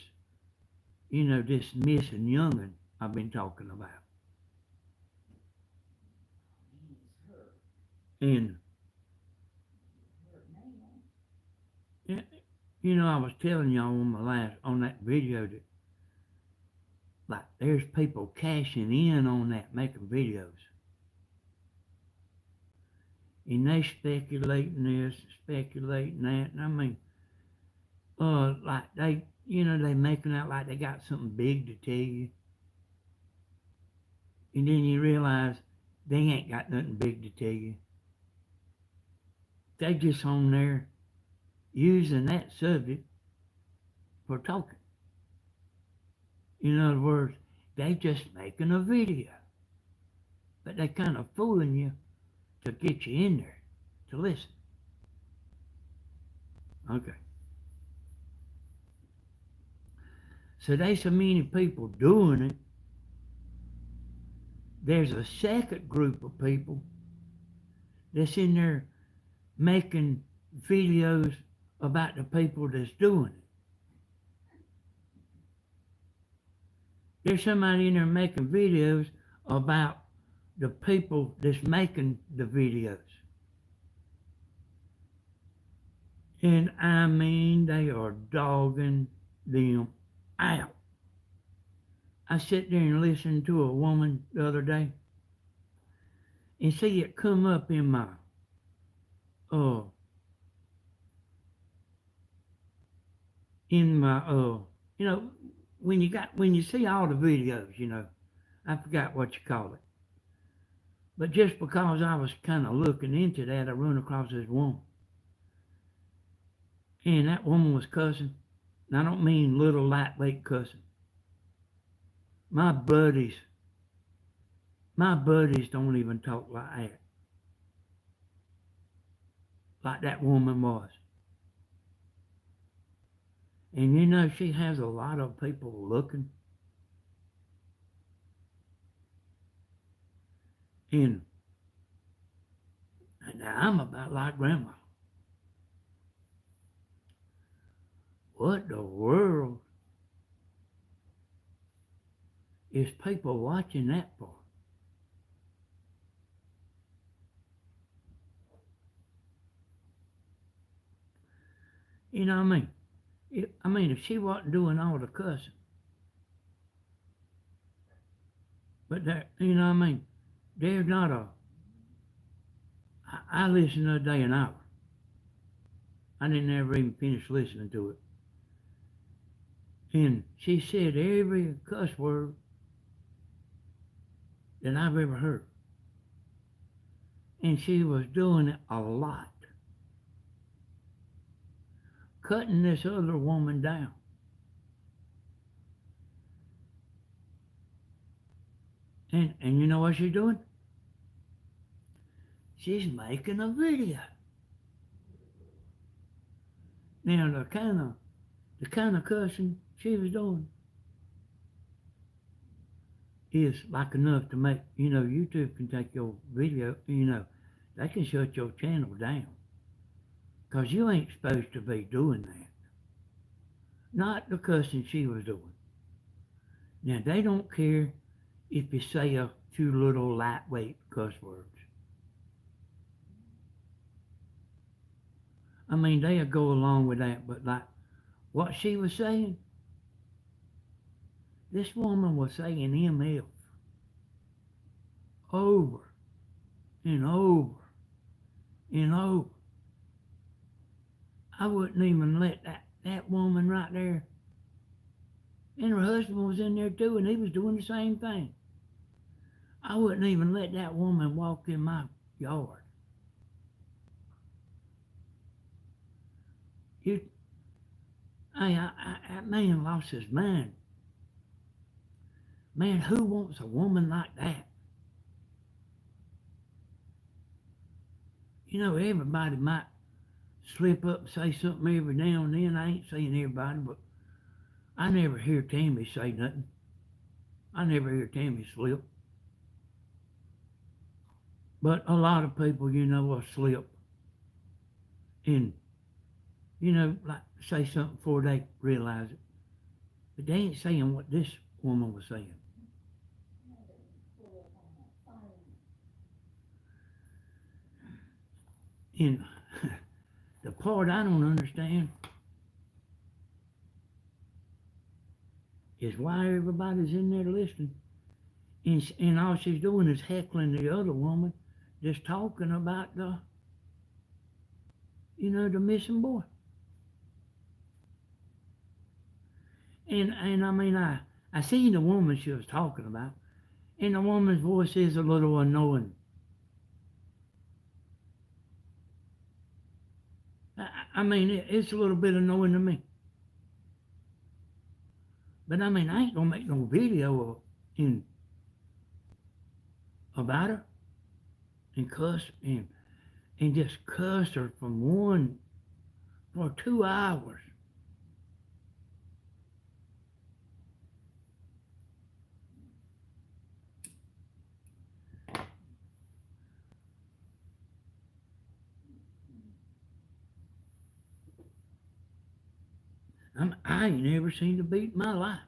you know, this missing youngin' I've been talking about. And, you know, I was telling y'all on that video that, like, there's people cashing in on that, making videos. And they speculating this, speculating that, and I mean, like they making out like they got something big to tell you. And then you realize they ain't got nothing big to tell you. They just on there using that subject for talking. In other words, they just making a video. But they kind of fooling you to get you in there to listen. Okay. So there's so many people doing it. There's a second group of people that's in there making videos about the people that's doing it. There's somebody in there making videos about the people that's making the videos. And I mean, they are dogging them out. I sat there and listened to a woman the other day and see it come up in my, you know, when you see all the videos, you know, I forgot what you call it. But just because I was kind of looking into that, I run across this woman. And that woman was cussing. And I don't mean little lightweight cussing. My buddies don't even talk like that woman was. And you know, she has a lot of people looking. And now I'm about like grandma. What the world is people watching that for? You know what I mean? If she wasn't doing all the cussing, but there, you know what I mean? There's not a. I listened the other day an hour. I didn't ever even finish listening to it. And she said every cuss word that I've ever heard. And she was doing it a lot. Cutting this other woman down. And you know what she's doing? She's making a video. Now the kind of cussing she was doing is like enough to make, you know, YouTube can take your video, you know, they can shut your channel down. Because you ain't supposed to be doing that. Not the cussing she was doing. Now, they don't care if you say a few little lightweight cuss words. I mean, they'll go along with that, but like what she was saying, this woman was saying MF over and over and over. I wouldn't even let that woman right there, and her husband was in there too, and he was doing the same thing. I wouldn't even let that woman walk in my yard. That man lost his mind. Man, who wants a woman like that? You know, everybody might slip up and say something every now and then. I ain't saying everybody, but I never hear Tammy say nothing. I never hear Tammy slip. But a lot of people, you know, will slip and, you know, like say something before they realize it. But they ain't saying what this woman was saying. And the part I don't understand is why everybody's in there listening. And all she's doing is heckling the other woman, just talking about the missing boy. And I mean, I seen the woman she was talking about, and the woman's voice is a little annoying. I mean, it's a little bit annoying to me. But I mean, I ain't gonna make no video about her and cuss and just cuss her for 2 hours. I ain't never seen a beat in my life.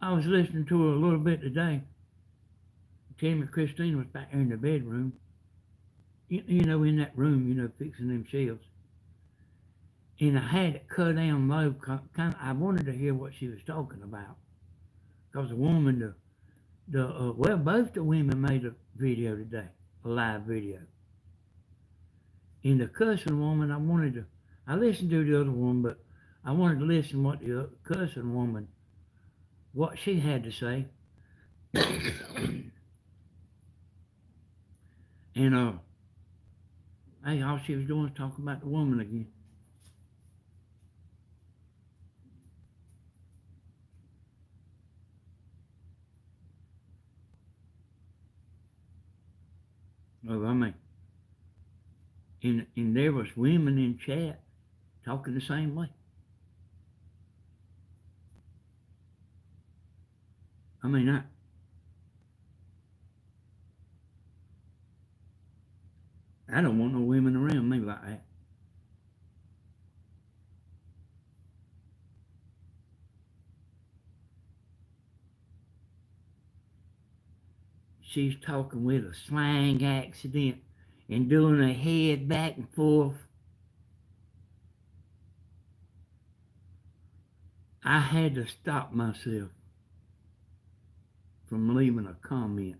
I was listening to her a little bit today. Tammy and Christine was back there in the bedroom. You know, in that room, you know, fixing them shelves. And I had it cut down low. I wanted to hear what she was talking about. Because the woman, both the women made a video today, a live video. And the cussing woman, I listened to the other one, but I wanted to listen what the cussing woman, what she had to say. And Hey, all she was doing was talking about the woman again. Well, I mean, and there was women in chat talking the same way. I mean, I don't want no women around me like that. She's talking with a slang accent and doing her head back and forth. I had to stop myself from leaving a comment,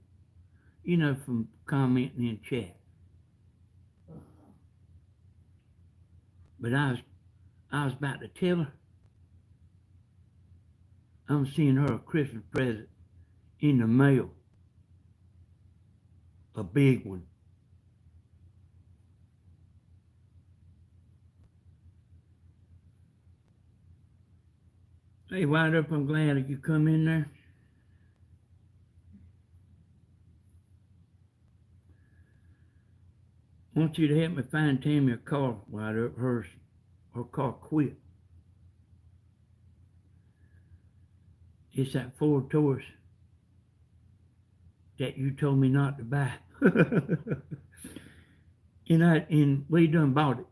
from commenting in chat. But I was about to tell her I'm sending her a Christmas present in the mail, a big one. Hey, Wind Up, I'm glad that you come in there. I want you to help me find Tammy a car, Wind Up. Her car quit. It's that Ford Taurus that you told me not to buy. and we done bought it.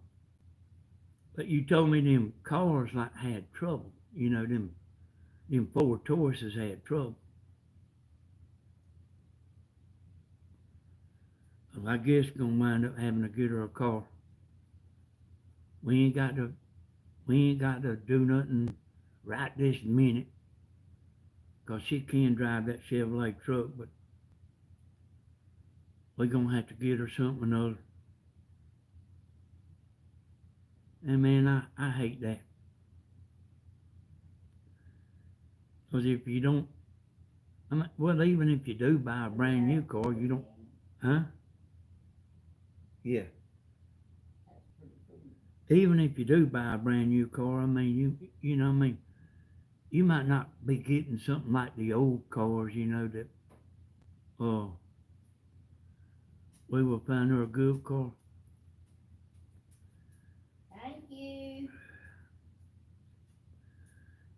But you told me them cars like had trouble. Them Ford Tauruses had trouble. Well, I guess gonna wind up having to get her a car. We ain't got to do nothing right this minute, 'cause she can drive that Chevrolet truck, but we're gonna have to get her something or other. And man, I hate that. 'Cause if you don't, well, even if you do buy a brand new car, you don't, huh? Yeah. Even if you do buy a brand new car, you might not be getting something like the old cars, that we will find her a good car. Thank you.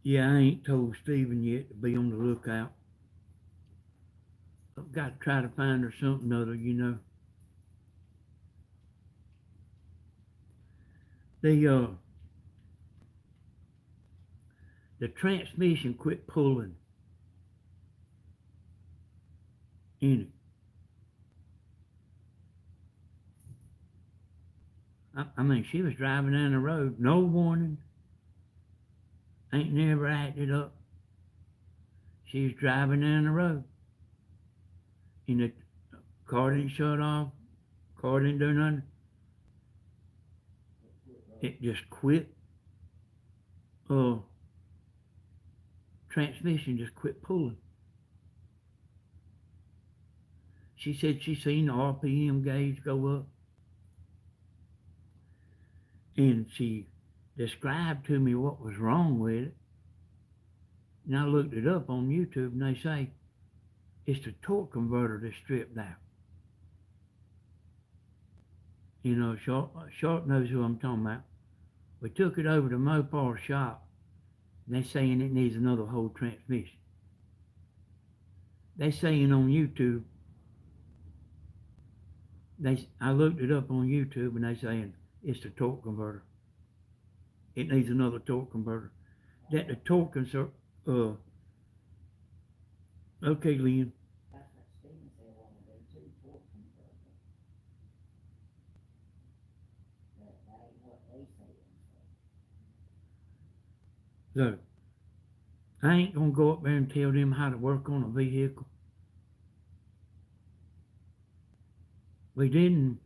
Yeah, I ain't told Stephen yet to be on the lookout. I've got to try to find her something other, The transmission quit pulling in it. I mean, she was driving down the road, no warning, ain't never acted up. She was driving down the road, and the car didn't shut off, car didn't do nothing. It just quit. Transmission just quit pulling. She said she seen the RPM gauge go up, and she described to me what was wrong with it. And I looked it up on YouTube, and they say it's the torque converter that's stripped out. Short knows who I'm talking about. We took it over to Mopar's shop, and they're saying it needs another whole transmission. They're saying on YouTube, I looked it up on YouTube, and they're saying it's the torque converter. It needs another torque converter. That the torque converter, okay, Lynn. That's what Stephen said on the day too, torque converter. That ain't what they said. So, I ain't gonna go up there and tell them how to work on a vehicle. We didn't,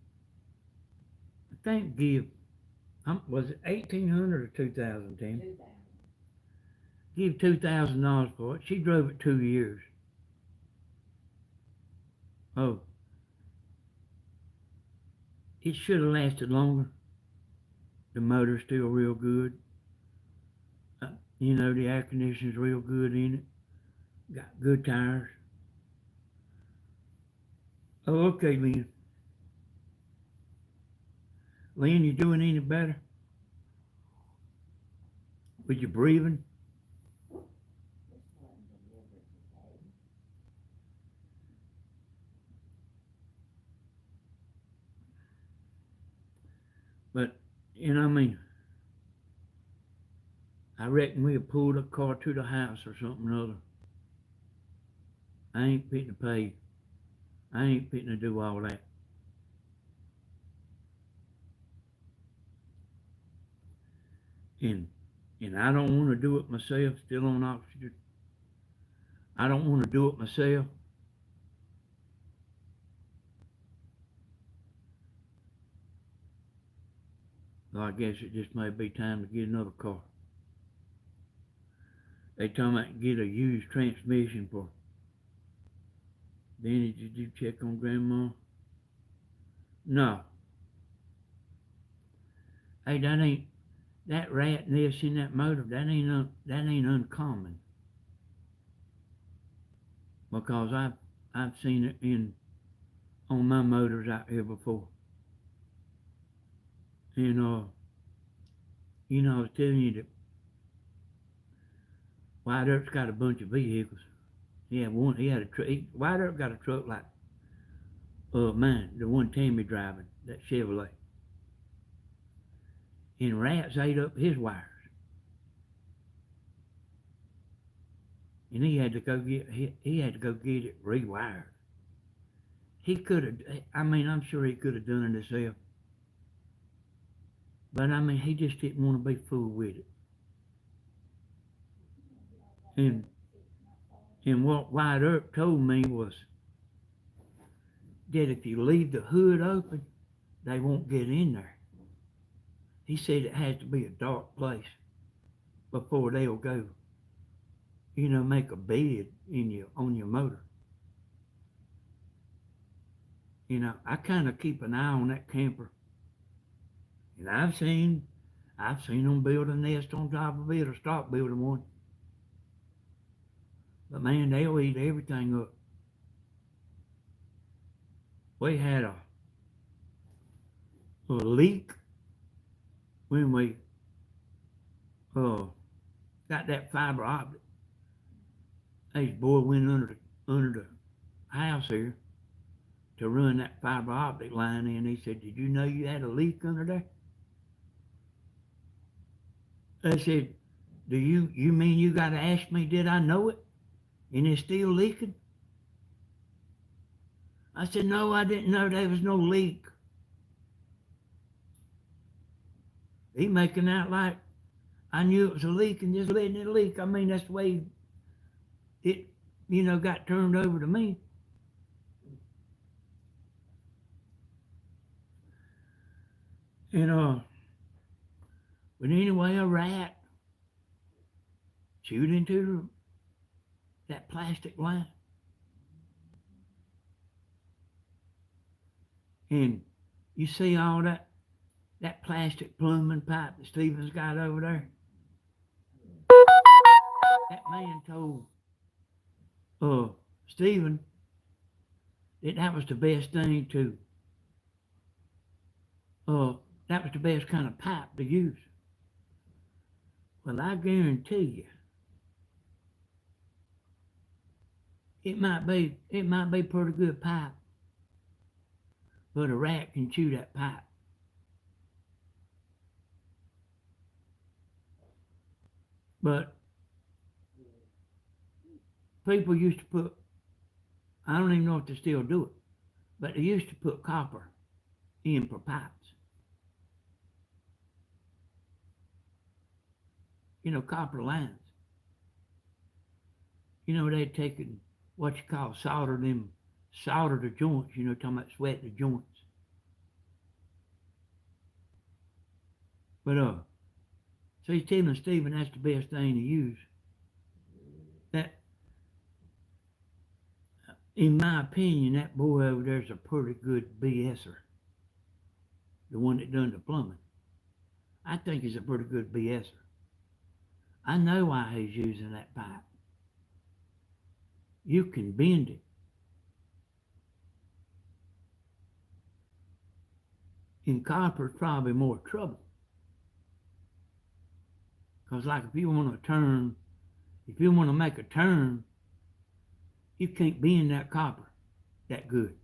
I think, was it $1,800 or $2,000, Tim? 2,000. Give $2,000 for it. She drove it 2 years. Oh. It should have lasted longer. The motor's still real good. You know, the air conditioning's real good in it. Got good tires. Oh, okay, Lynn. Lynn, you doing any better? With your breathing? But, you know what I mean? I reckon we'll pull the car to the house or something or other. I ain't fitting to pay. I ain't fitting to do all that. And I don't want to do it myself, still on oxygen. I don't want to do it myself. So I guess it just may be time to get another car. They told me I can get a used transmission for. Danny, did you check on Grandma? No. Hey, that rat nest in that motor. That ain't uncommon. Because I've seen it on my motors out here before. And you know, I was telling you that White Earth's got a bunch of vehicles. He had a truck. White Earth got a truck like mine, the one Tammy driving, that Chevrolet. And rats ate up his wires. And he had to go get it rewired. He could have, I'm sure he could have done it himself. But he just didn't want to be fooled with it. And what White Earp told me was that if you leave the hood open, they won't get in there. He said it has to be a dark place before they'll go, make a bed on your motor. I kind of keep an eye on that camper. And I've seen them build a nest on top of it or stop building one. But man, they'll eat everything up. We had a leak when we got that fiber optic. This boy went under the house here to run that fiber optic line in. He said, "Did you know you had a leak under there?" I said, "Do you mean you got to ask me, did I know it? And it's still leaking?" I said, "No, I didn't know there was no leak." He making out like I knew it was a leak and just letting it leak. That's the way it, got turned over to me. And but anyway, a rat chewed into that plastic line. And you see all that plastic plumbing pipe that Stephen's got over there? That man told Stephen that was the best thing that was the best kind of pipe to use. Well, I guarantee you, it might be pretty good pipe, but a rat can chew that pipe. But people used to put, I don't even know if they still do it, but they used to put copper in for pipes. Copper lines. They'd taken what you call solder the joints, talking about sweat the joints. But so he's telling Stephen that's the best thing to use. That, in my opinion, that boy over there's a pretty good BSer. the one that done the plumbing, I think he's a pretty good BSer. I know why he's using that pipe. You can bend it. In copper's probably more trouble. Because like if you want to make a turn, you can't bend that copper that good.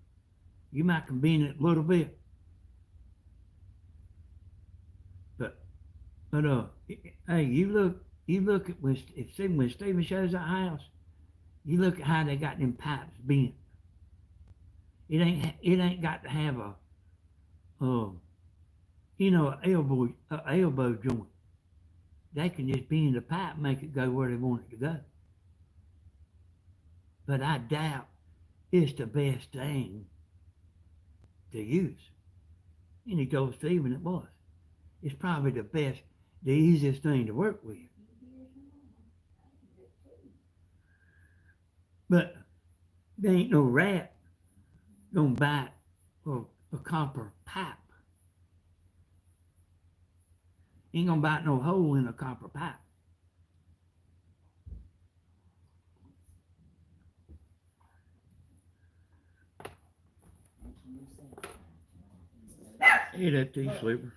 You might can bend it a little bit. But hey, you look at when Stephen shows that house, you look at how they got them pipes bent. It ain't got to have a an elbow joint. They can just bend the pipe and make it go where they want it to go. But I doubt it's the best thing to use. And he told Stephen it was. It's probably the easiest thing to work with. But there ain't no rat gonna bite a copper pipe. Ain't gonna bite no hole in a copper pipe. Hey, that tea sleeper.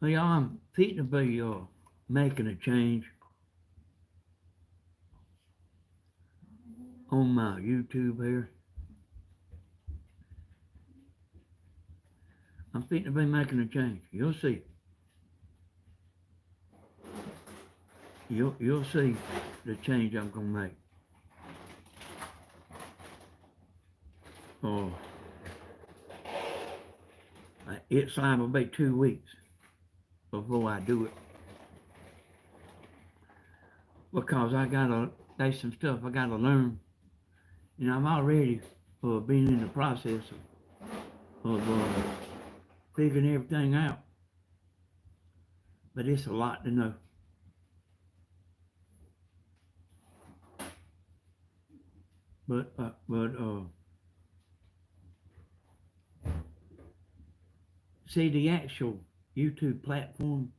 Well, y'all, I'm fitting to be making a change on my YouTube here. I'm fitting to be making a change. You'll see it. You'll see the change I'm gonna make. Oh, it's liable to be 2 weeks before I do it, because there's some stuff I gotta learn, and I'm already been in the process of figuring everything out. But it's a lot to know. But see, the actual YouTube platform,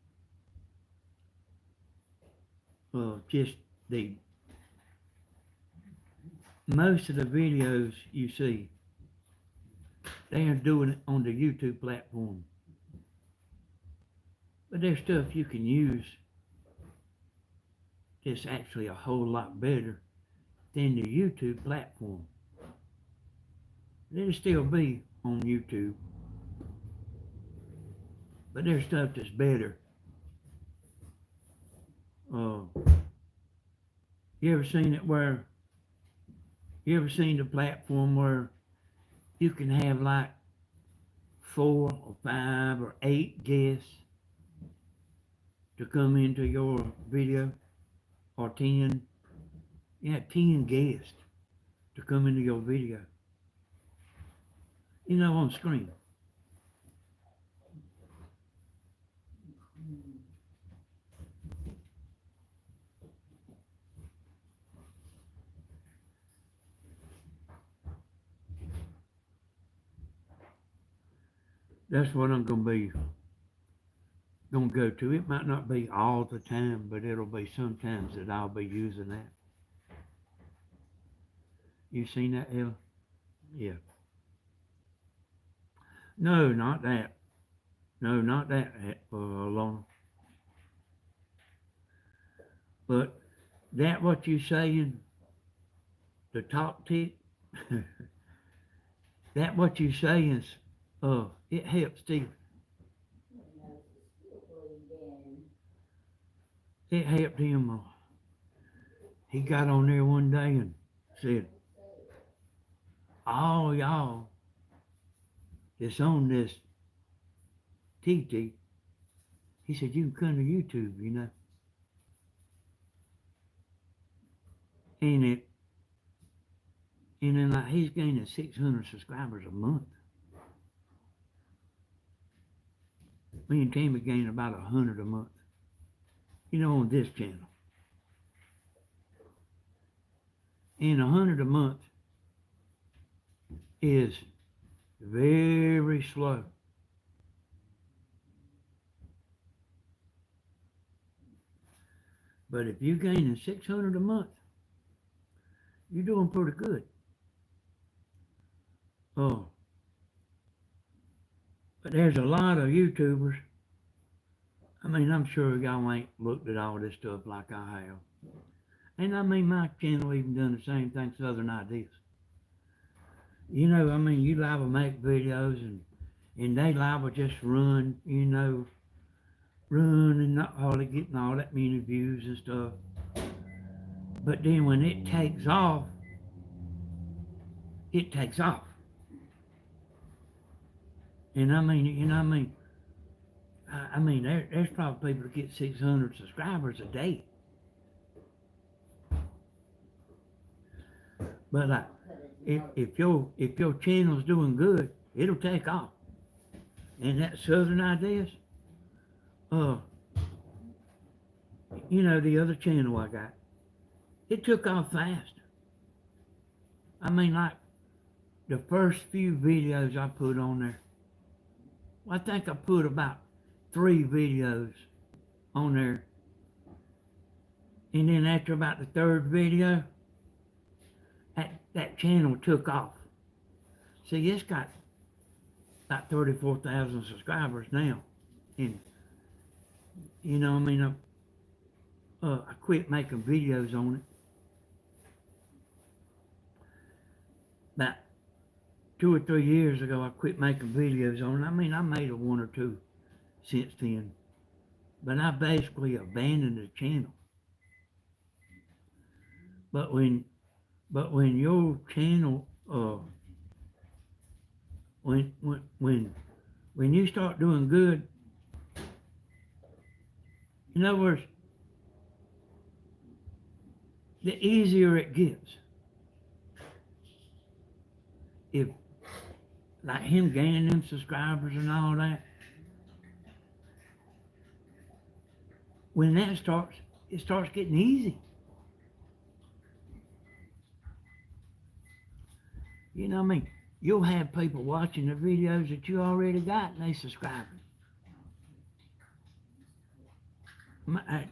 most of the videos you see, they are doing it on the YouTube platform. But there's stuff you can use that's actually a whole lot better than the YouTube platform. It'll still be on YouTube, but there's stuff that's better. You ever seen the platform where you can have like 4 or 5 or 8 guests to come into your video, or 10? Yeah, 10 guests to come into your video. On screen. That's what I'm gonna go to. It might not be all the time, but it'll be sometimes that I'll be using that. You seen that, Ella? Yeah. No, not that. No, not that, Lorna. But that what you saying, the top tip, that what you saying is, it helps Steve. It helped him. He got on there one day and said, all y'all that's on this TT, he said, you can come to YouTube, And then like he's gaining 600 subscribers a month. Me and Tammy gain about 100 a month. on this channel. And 100 a month is very slow. But if you're gaining 600 a month, you're doing pretty good. Oh, but there's a lot of YouTubers. I mean, I'm sure y'all ain't looked at all this stuff like I have. And I mean, my channel even done the same thing, Southern Ideas. I mean, you liable make videos and they liable just run, run and not hardly getting all that many views and stuff. But then when it takes off, it takes off. And I mean, there's probably people that get 600 subscribers a day. But like, if your channel's doing good, it'll take off. And that Southern Ideas, the other channel I got, it took off fast. I mean, like, the first few videos I put on there, I think I put about 3 videos on there. And then after about the 3rd video, that channel took off. See, it's got about 34,000 subscribers now. And, I quit making videos on it about 2 or 3 years ago. I quit making videos on it. I mean, I made a 1 or 2 since then, but I basically abandoned the channel. But when your channel, when you start doing good, in other words, the easier it gets. If, like him gaining them subscribers and all that, when that starts, it starts getting easy. You know what I mean? You'll have people watching the videos that you already got and they subscribing. I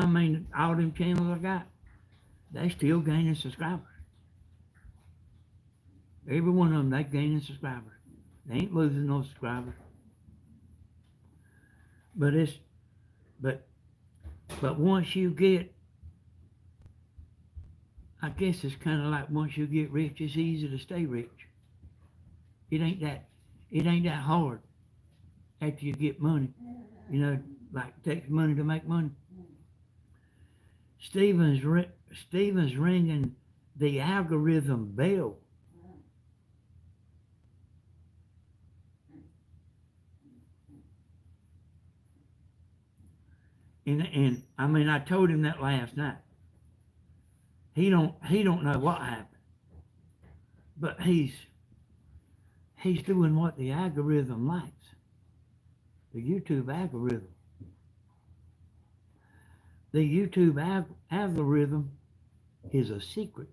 mean, all them channels I got, they still gaining subscribers. Every one of them, they gaining subscribers. They ain't losing no subscribers. But once you get, I guess it's kind of like once you get rich, it's easy to stay rich. It ain't that hard after you get money. Like it takes money to make money. Stephen's ringing the algorithm bell. And I mean, I told him that last night. He don't know what happened, but he's doing what the algorithm likes. The YouTube algorithm. The YouTube algorithm is a secret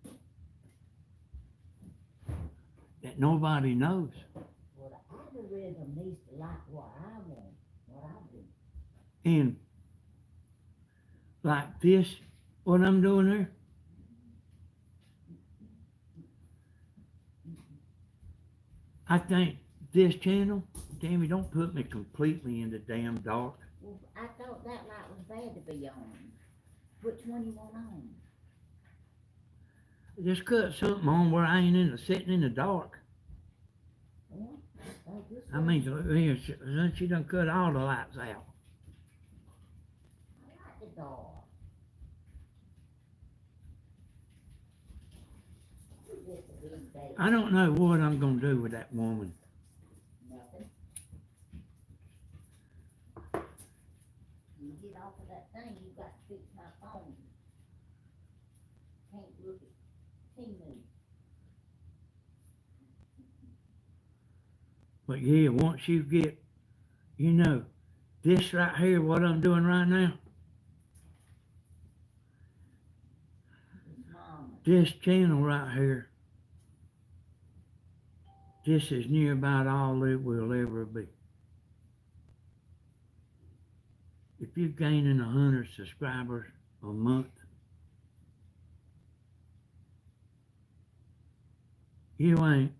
that nobody knows. Well, the algorithm needs to like what I want, what I do. And like this, what I'm doing there, I think this channel, Tammy, don't put me completely in the damn dark. Well, I thought that light was bad to be on. Which one you want on? Just cut something on where I ain't sitting in the dark. Well, I mean, since she done cut all the lights out. I like the dark. I don't know what I'm going to do with that woman. Nothing. You get off of that thing, you got to fix my phone. Can't look at TV. But yeah, once you get, this right here, what I'm doing right now, this channel right here, this is near about all it will ever be. If you're gaining 100 subscribers a month, you ain't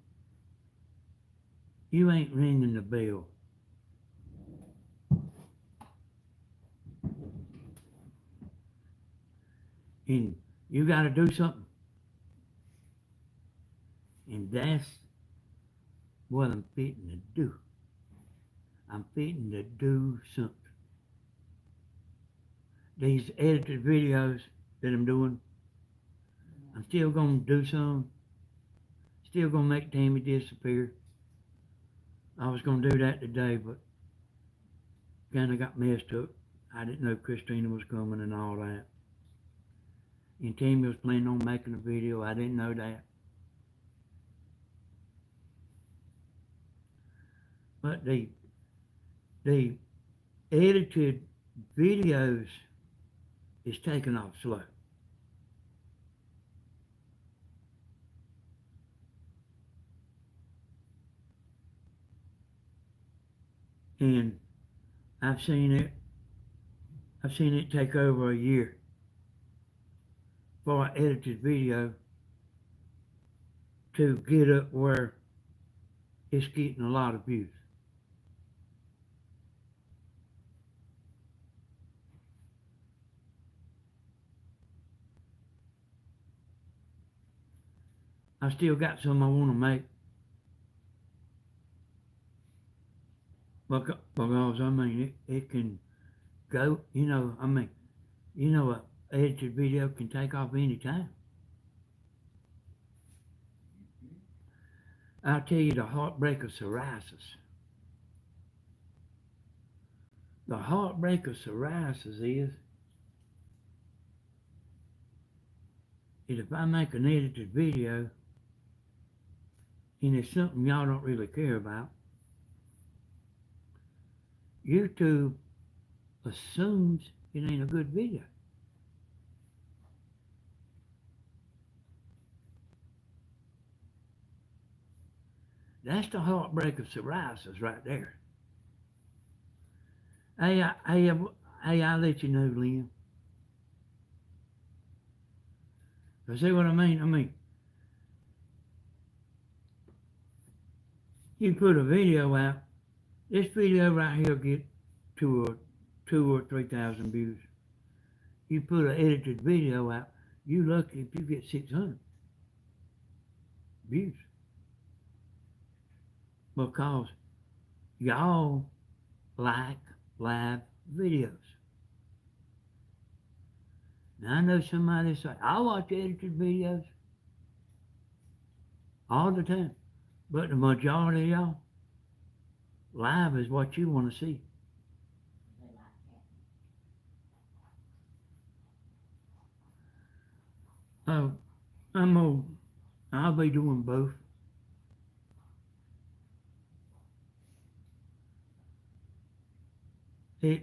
ringing the bell. And you got to do something. And that's what I'm fitting to do. I'm fitting to do something. These edited videos that I'm doing, I'm still going to do some. Still going to make Tammy disappear. I was going to do that today, but kind of got messed up. I didn't know Christina was coming and all that. And Tammy was planning on making a video. I didn't know that. But the edited videos is taking off slow. And I've seen it take over a year for an edited video to get up where it's getting a lot of views. I still got some I want to make. Because, I mean, it can go, an edited video can take off any time. I'll tell you the heartbreak of psoriasis. The heartbreak of psoriasis is if I make an edited video and it's something y'all don't really care about, YouTube assumes it ain't a good video. That's the heartbreak of psoriasis right there. Hey, I'll let you know, Liam. You see what I mean? You put a video out. This video right here get 2,000 or 3,000 views. You put an edited video out, you lucky if you get 600 views. Because y'all like live videos. Now I know somebody say, I watch edited videos all the time. But the majority of y'all, live is what you want to see. Oh, I'll be doing both. I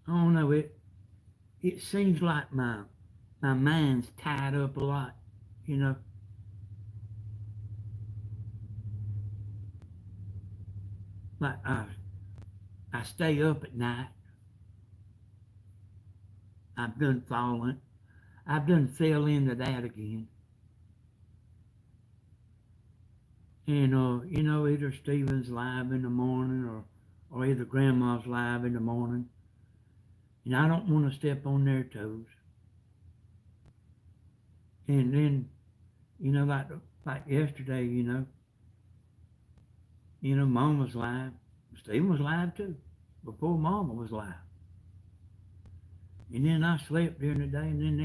don't know, it seems like my mind's tied up a lot, Like I stay up at night. I've done fell into that again. And either Stephen's live in the morning or either Grandma's live in the morning. And I don't want to step on their toes. And then, like yesterday, Mom was live. Stephen was live too, before Mama was live. And then I slept during the day, and then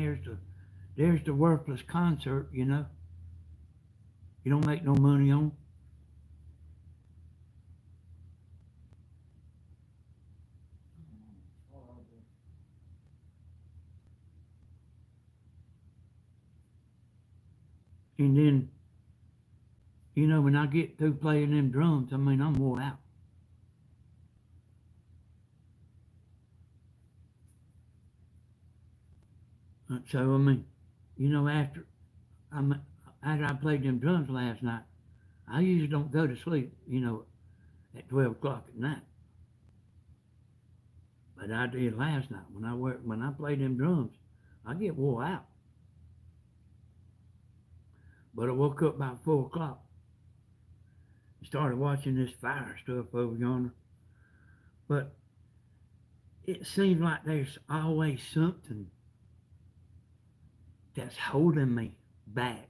there's the worthless concert, you don't make no money on. And then, when I get through playing them drums, I'm wore out. So, you know, after I played them drums last night, I usually don't go to sleep, you know, at 12 o'clock at night. But I did last night. When I played them drums, I get wore out. But I woke up about 4 o'clock and started watching this fire stuff over yonder. But it seems like there's always something that's holding me back.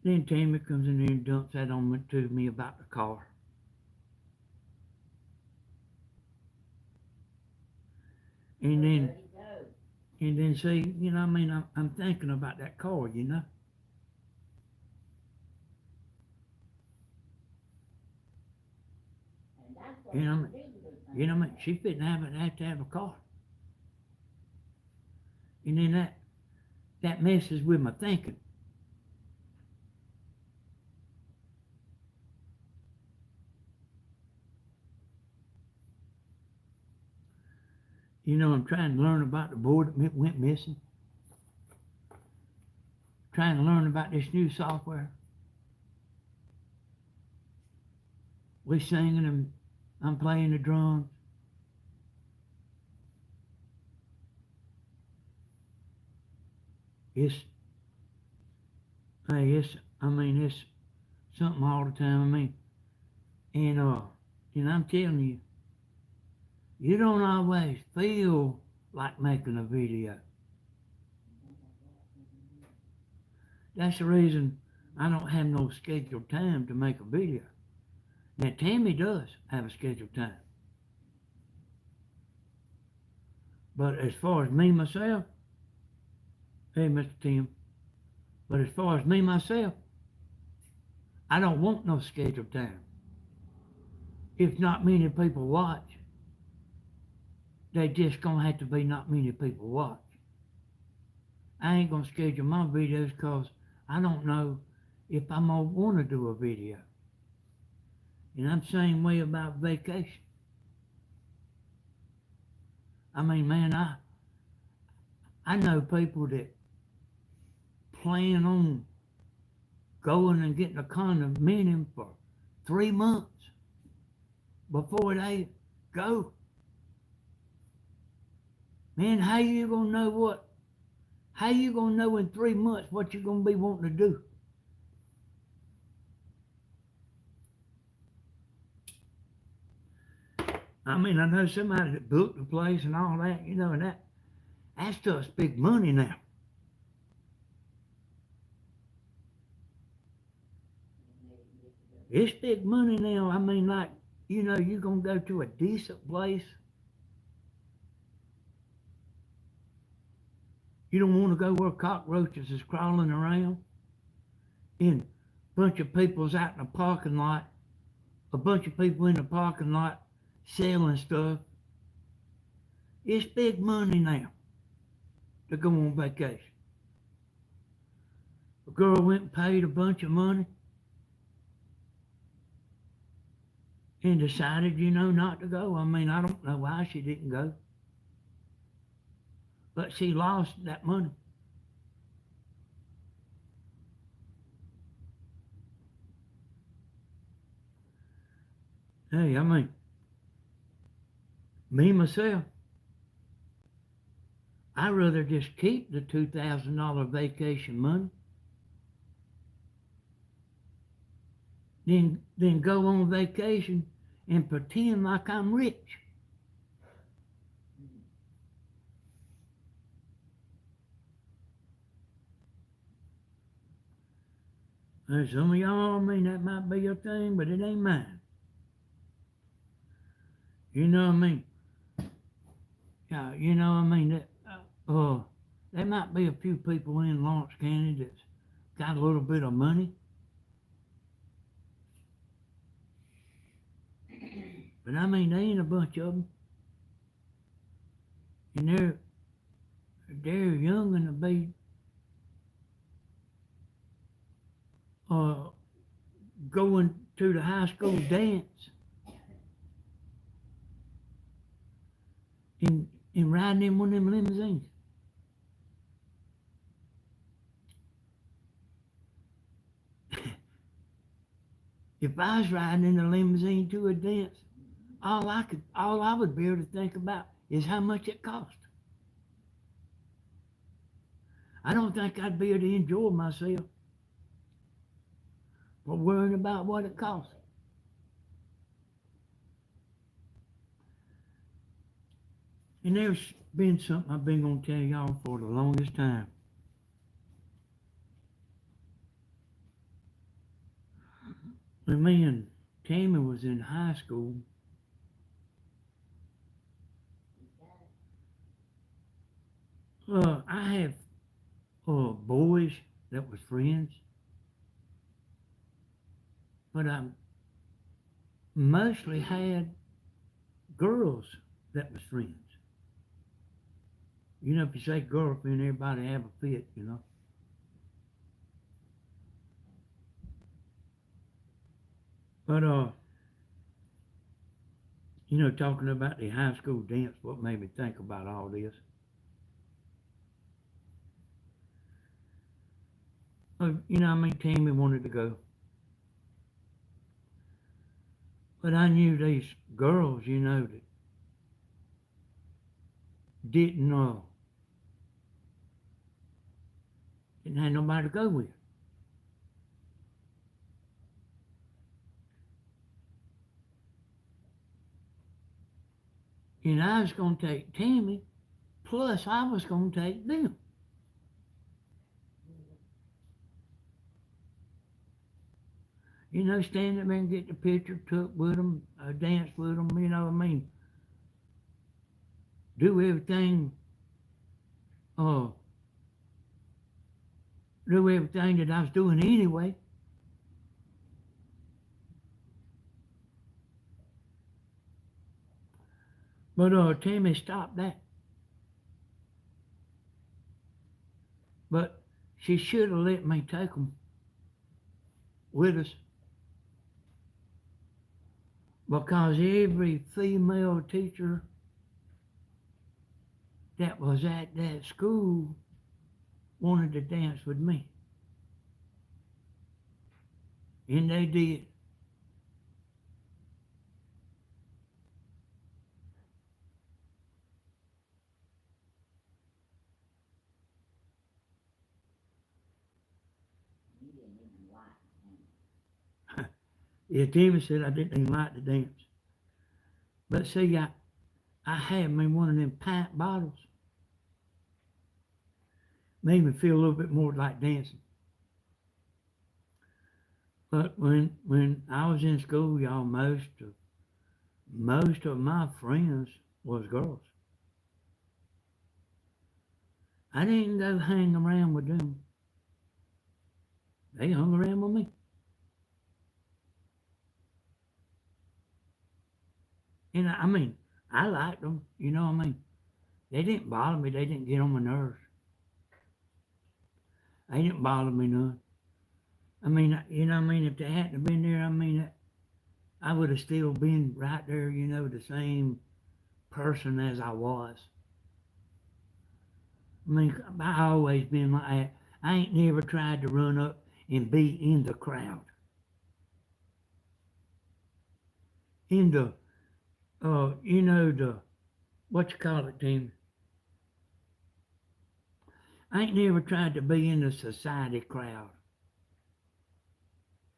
Then Tammy comes in there and dumps that on to me about the car. And then see, you know, I mean, I'm thinking about that car, you know. You know, you know, she fitting have to have a car. And then that messes with my thinking. You know, I'm trying to learn about the board that went missing. Trying to learn about this new software. We singing and I'm playing the drums. It's it's something all the time. I mean, and I'm telling you, you don't always feel like making a video. That's the reason I don't have no scheduled time to make a video. Now Tammy does have a scheduled time. But as far as me myself, hey Mr. Tim, but as far as me myself, I don't want no scheduled time. If not many people watch, they just gonna have to be not many people watch. I ain't gonna schedule my videos because I don't know if I'm gonna want to do a video. And I'm the same way about vacation. I mean, man, I know people that plan on going and getting a condominium for 3 months before they go. Man, how you gonna know in 3 months what you're gonna be wanting to do? I mean, I know somebody that booked the place and all that, you know, and that stuff's big money now. It's big money now. I mean, like, you know, you're gonna go to a decent place. You don't want to go where cockroaches is crawling around and a bunch of people's out in the parking lot, a bunch of people in the parking lot selling stuff. It's big money now to go on vacation. A girl went and paid a bunch of money and decided, you know, not to go. I mean, I don't know why she didn't go. But she lost that money. Hey, I mean, me myself, I'd rather just keep the $2,000 vacation money than go on vacation and pretend like I'm rich. Hey, some of y'all, I mean, that might be your thing, but it ain't mine. You know what I mean? Yeah, you know what I mean? There might be a few people in Lawrence County that's got a little bit of money. But I mean, there ain't a bunch of them. And they're young and to be going to the high school dance. And and riding in one of them limousines. If I was riding in a limousine to a dance, all I would be able to think about is how much it cost. I don't think I'd be able to enjoy myself for worrying about what it costs. And there's been something I've been going to tell y'all for the longest time. When me and Tammy was in high school, I had boys that was friends, but I mostly had girls that was friends. You know, if you say girlfriend, everybody have a fit, you know. But you know, talking about the high school dance, what made me think about all this? You know, I mean, Tammy wanted to go, but I knew these girls, you know, that didn't didn't have nobody to go with. And I was going to take Tammy, plus I was going to take them. You know, stand there and get the picture took with them, dance with them, you know what I mean? Do everything, uh, do everything that I was doing anyway. But Tammy stopped that. But she should have let me take them with us. Because every female teacher that was at that school wanted to dance with me. And they did. You didn't even like him. Yeah, Tammy said I didn't even like to dance. But see, I had me one of them pint bottles. Made me feel a little bit more like dancing. But when I was in school, y'all, most of my friends was girls. I didn't go hang around with them. They hung around with me. And I mean, I liked them, you know what I mean? They didn't bother me. They didn't get on my nerves. They didn't bother me none. I mean, you know what I mean? If they hadn't been there, I mean, I would have still been right there, you know, the same person as I was. I mean, I always been like that. I ain't never tried to run up and be in the crowd. In the, you know, what you call it, Tim? I ain't never tried to be in the society crowd.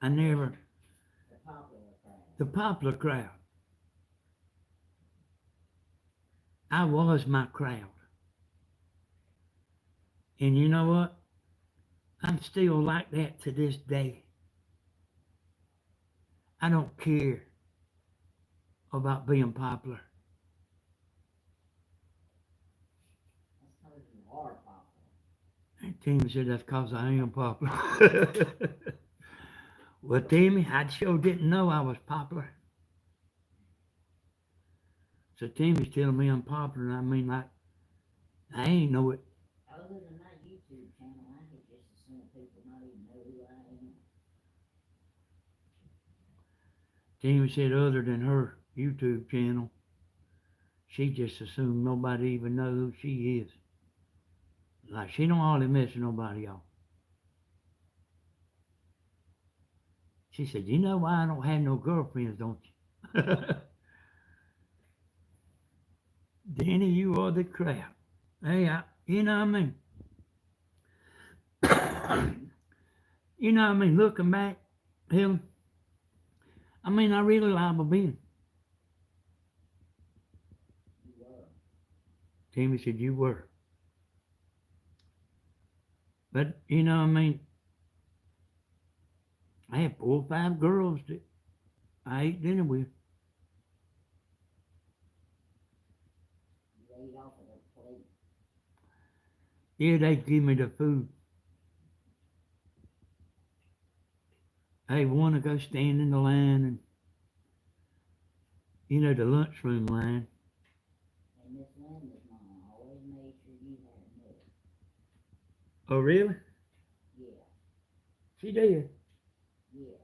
I never. The popular crowd. The popular crowd. I was my crowd. And you know what? I'm still like that to this day. I don't care about being popular. That's because you are popular. And Timmy said that's because I am popular. Well, Timmy, I sure didn't know I was popular. So Timmy's telling me I'm popular, and I mean, like, I ain't know it. Other than my YouTube channel, I could just assume people not even know who I am. Timmy said other than her YouTube channel, she just assumed nobody even know who she is. Like, she don't hardly mess with nobody else. She said, you know why I don't have no girlfriends, don't you? Danny, you are the crap. Hey, you know what I mean? You know what I mean? Looking back, him, I mean, I really liable being. You were. Tammy said, you were. But, you know what I mean? I had 4 or 5 girls that I ate dinner with. You ate off of their plate. Yeah, they'd give me the food. Hey, want to go stand in the line and, you know, the lunchroom line. And Miss Linda's mom always made sure you had enough. Oh, really? Yeah, She did. yeah.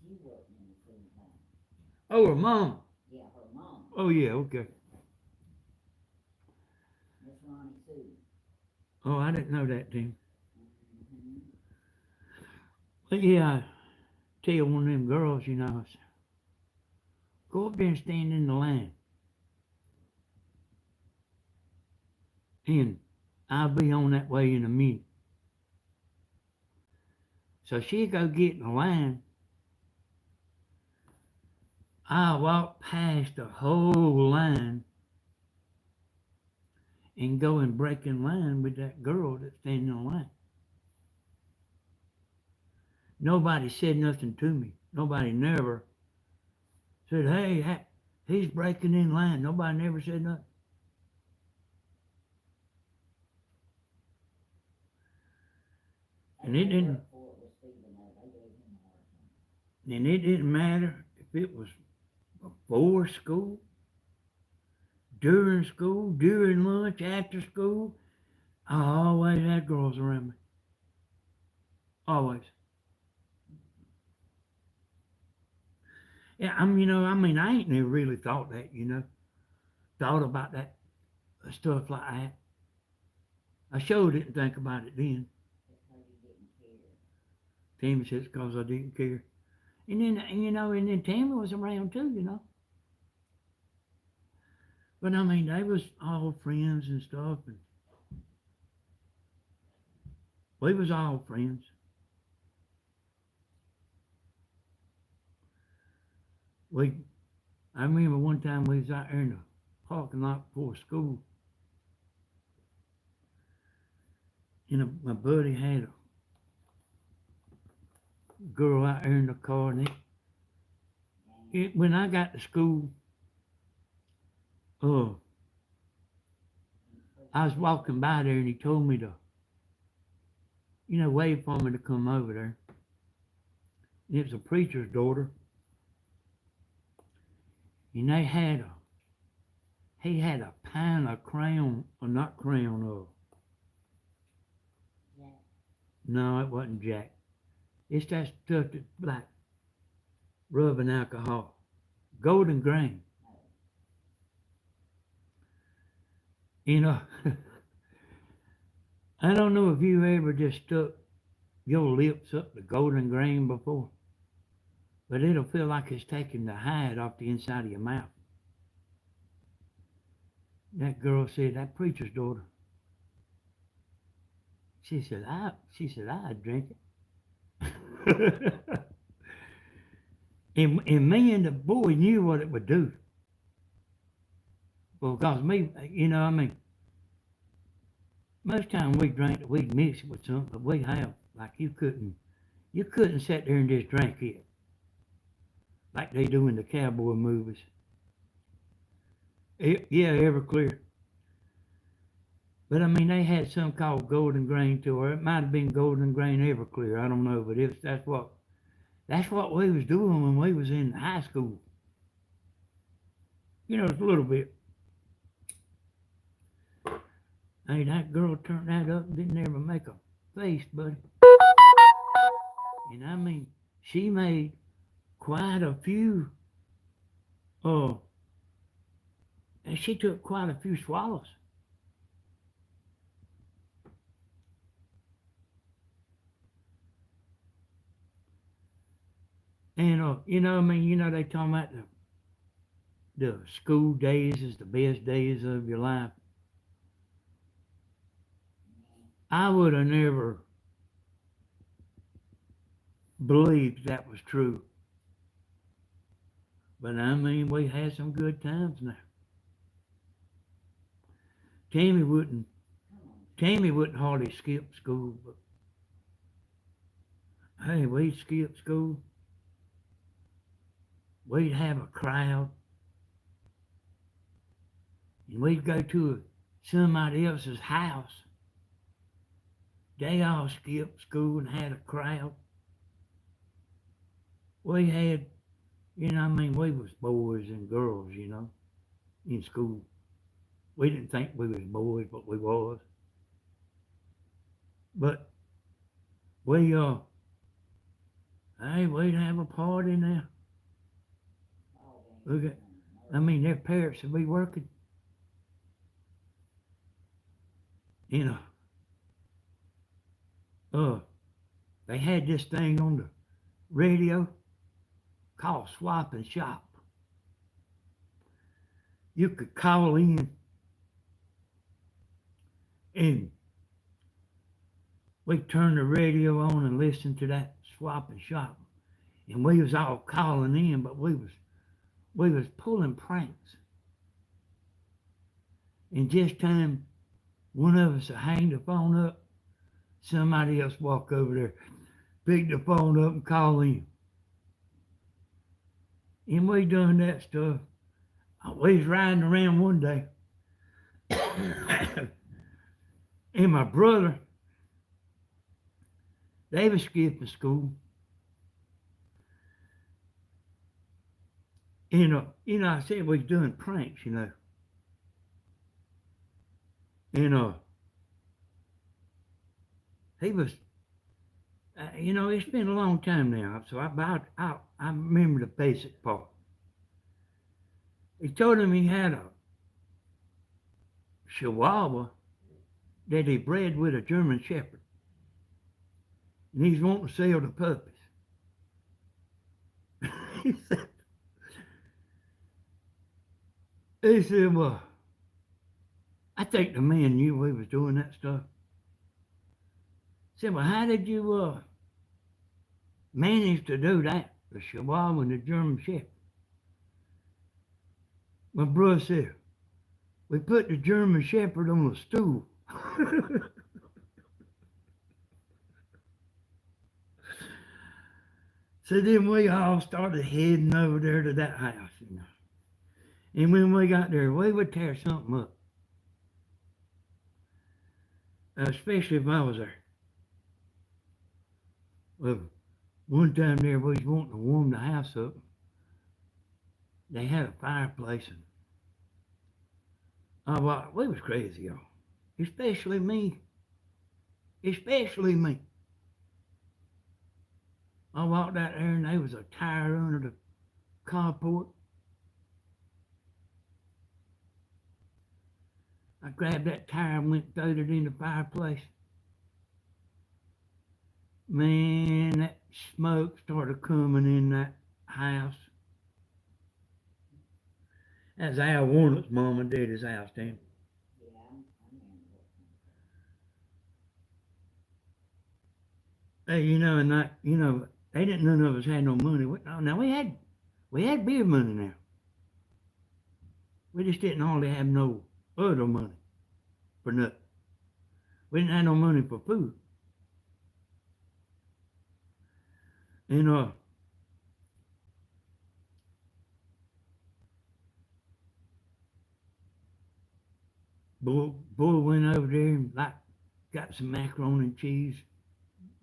She worked in the food bank. Oh, her mom. Yeah, her mom, Oh, yeah, okay. Miss Ronnie Sue. Oh, I didn't know that, Tim. Mm-hmm. But yeah, I tell one of them girls, you know, I said, go up there and stand in the line. And I'll be on that way in a minute. So she'd go get in the line. I walk past the whole line and go and break in line with that girl that's standing in the line. Nobody said nothing to me. Nobody never said, hey, he's breaking in line. Nobody never said nothing. And it didn't. And it didn't matter if it was before school, during lunch, after school. I always had girls around me. Always. Yeah, I ain't never really thought that, thought about that stuff like that. I sure didn't think about it then. Because you didn't care. Tammy says because I didn't care. And then Tammy was around too. But I mean, they was all friends and stuff, and we was all friends. I remember one time we was out there in the parking lot before school, and my buddy had a girl out there in the car, and when I got to school, I was walking by there, and he told me to, wait for me to come over there. And it was a preacher's daughter, and he had a pint of Crown, or not Crown, Jack. no, it wasn't Jack. It's that stuff that's like rubbing alcohol. Golden grain. I don't know if you ever just stuck your lips up to golden grain before, but it'll feel like it's taking the hide off the inside of your mouth. That girl said, that preacher's daughter, she said, I'd drink it. and me and the boy knew what it would do. Well, because most time we drink it, we'd mix it with something, but we have, like you couldn't sit there and just drink it like they do in the cowboy movies. Yeah, Everclear. But I mean, they had some called golden grain too, or it might have been golden grain Everclear. I don't know, but that's what we was doing when we was in high school. It's a little bit. Hey, that girl turned that up and didn't ever make a face, buddy. And I mean, she made quite a few And she took quite a few swallows. And they talking about the school days is the best days of your life. I would have never believed that was true. But I mean, we had some good times now. Tammy wouldn't Tammy wouldn't hardly skip school, but hey, we'd skip school. We'd have a crowd, and we'd go to somebody else's house. They all skipped school and had a crowd. We had, we was boys and girls, in school. We didn't think we was boys, but we was. But we, hey, we'd have a party now. Look at, their parents would be working. They had this thing on the radio called Swap and Shop. You could call in and we turned the radio on and listened to that Swap and Shop. And we was all calling in, but we was pulling pranks. And just time one of us would hang the phone up, somebody else walk over there, pick the phone up and call in. And we done that stuff. We was riding around one day. And my brother, they was skipping school. I said we was doing pranks, And he was, it's been a long time now, so I remember the basic part. He told him he had a Chihuahua that he bred with a German Shepherd, and he's wanting to sell the puppies. he said, well, I think the man knew we was doing that stuff. I said, well, how did you manage to do that, the Chihuahua and the German Shepherd? My brother said, we put the German Shepherd on a stool. So then we all started heading over there to that house, And when we got there, we would tear something up. Especially if I was there. Well, one time there, we was wanting to warm the house up. They had a fireplace, and we was crazy, y'all. Especially me. I walked out there and there was a tire under the carport. I grabbed that tire and went and throwed it in the fireplace. Man, that smoke started coming in that house. That's Al Warnock's mom and daddy's house, then. Hey, they didn't, none of us had no money. Now we had beer money now. We just didn't hardly have no other money for nothing. We didn't have no money for food. And boy went over there and got some macaroni and cheese,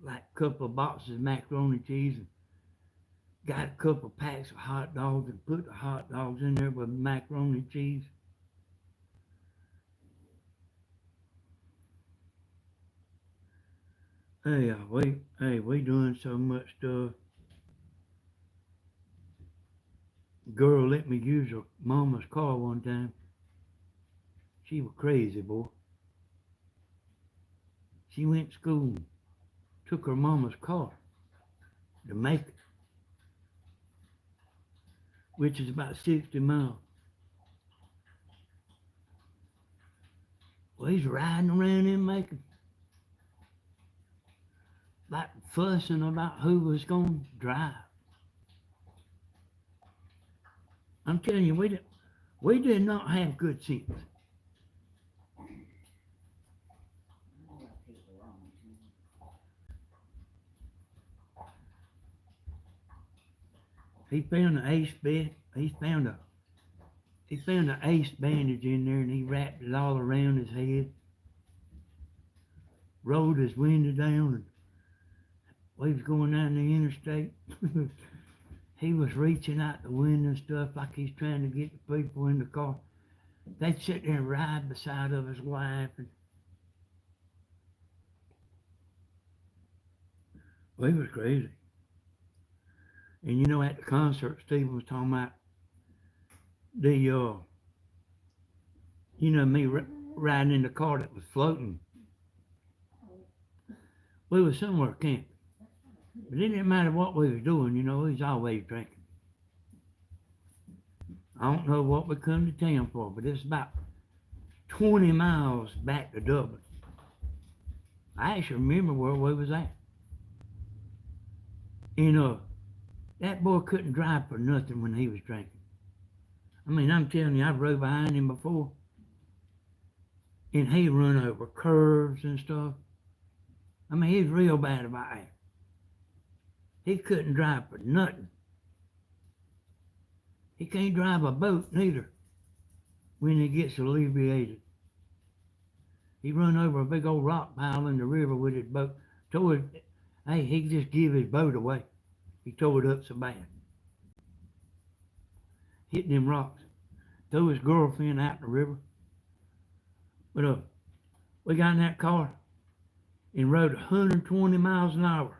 like a couple of boxes of macaroni and cheese, and got a couple of packs of hot dogs and put the hot dogs in there with macaroni and cheese. Hey, we doing so much stuff. Girl let me use her mama's car one time. She was crazy, boy. She went to school, took her mama's car to Macon, which is about 60 miles. Well, he's riding around in Macon, like fussing about who was going to drive. I'm telling you, we did not have good sense. He found an ace bed. He found an ace bandage in there, and he wrapped it all around his head. Rolled his window down, and we was going down the interstate. He was reaching out the window and stuff like he's trying to get the people in the car. They'd sit there and ride beside of his wife. And well, he was crazy. And you know, at the concert, Stephen was talking about the, you know, me riding in the car that was floating. We was somewhere camping. But it didn't matter what we was doing, you know, we was always drinking. I don't know what we come to town for, but it's about 20 miles back to Dublin. I actually remember where we was at. And that boy couldn't drive for nothing when he was drinking. I mean, I'm telling you, I've rode behind him before, and he run over curves and stuff. I mean, he's real bad about that. He couldn't drive for nothing. He can't drive a boat neither when he gets alleviated. He run over a big old rock pile in the river with his boat. He just give his boat away. He tore it up so bad. Hit them rocks. Threw his girlfriend out in the river. But we got in that car and rode 120 miles an hour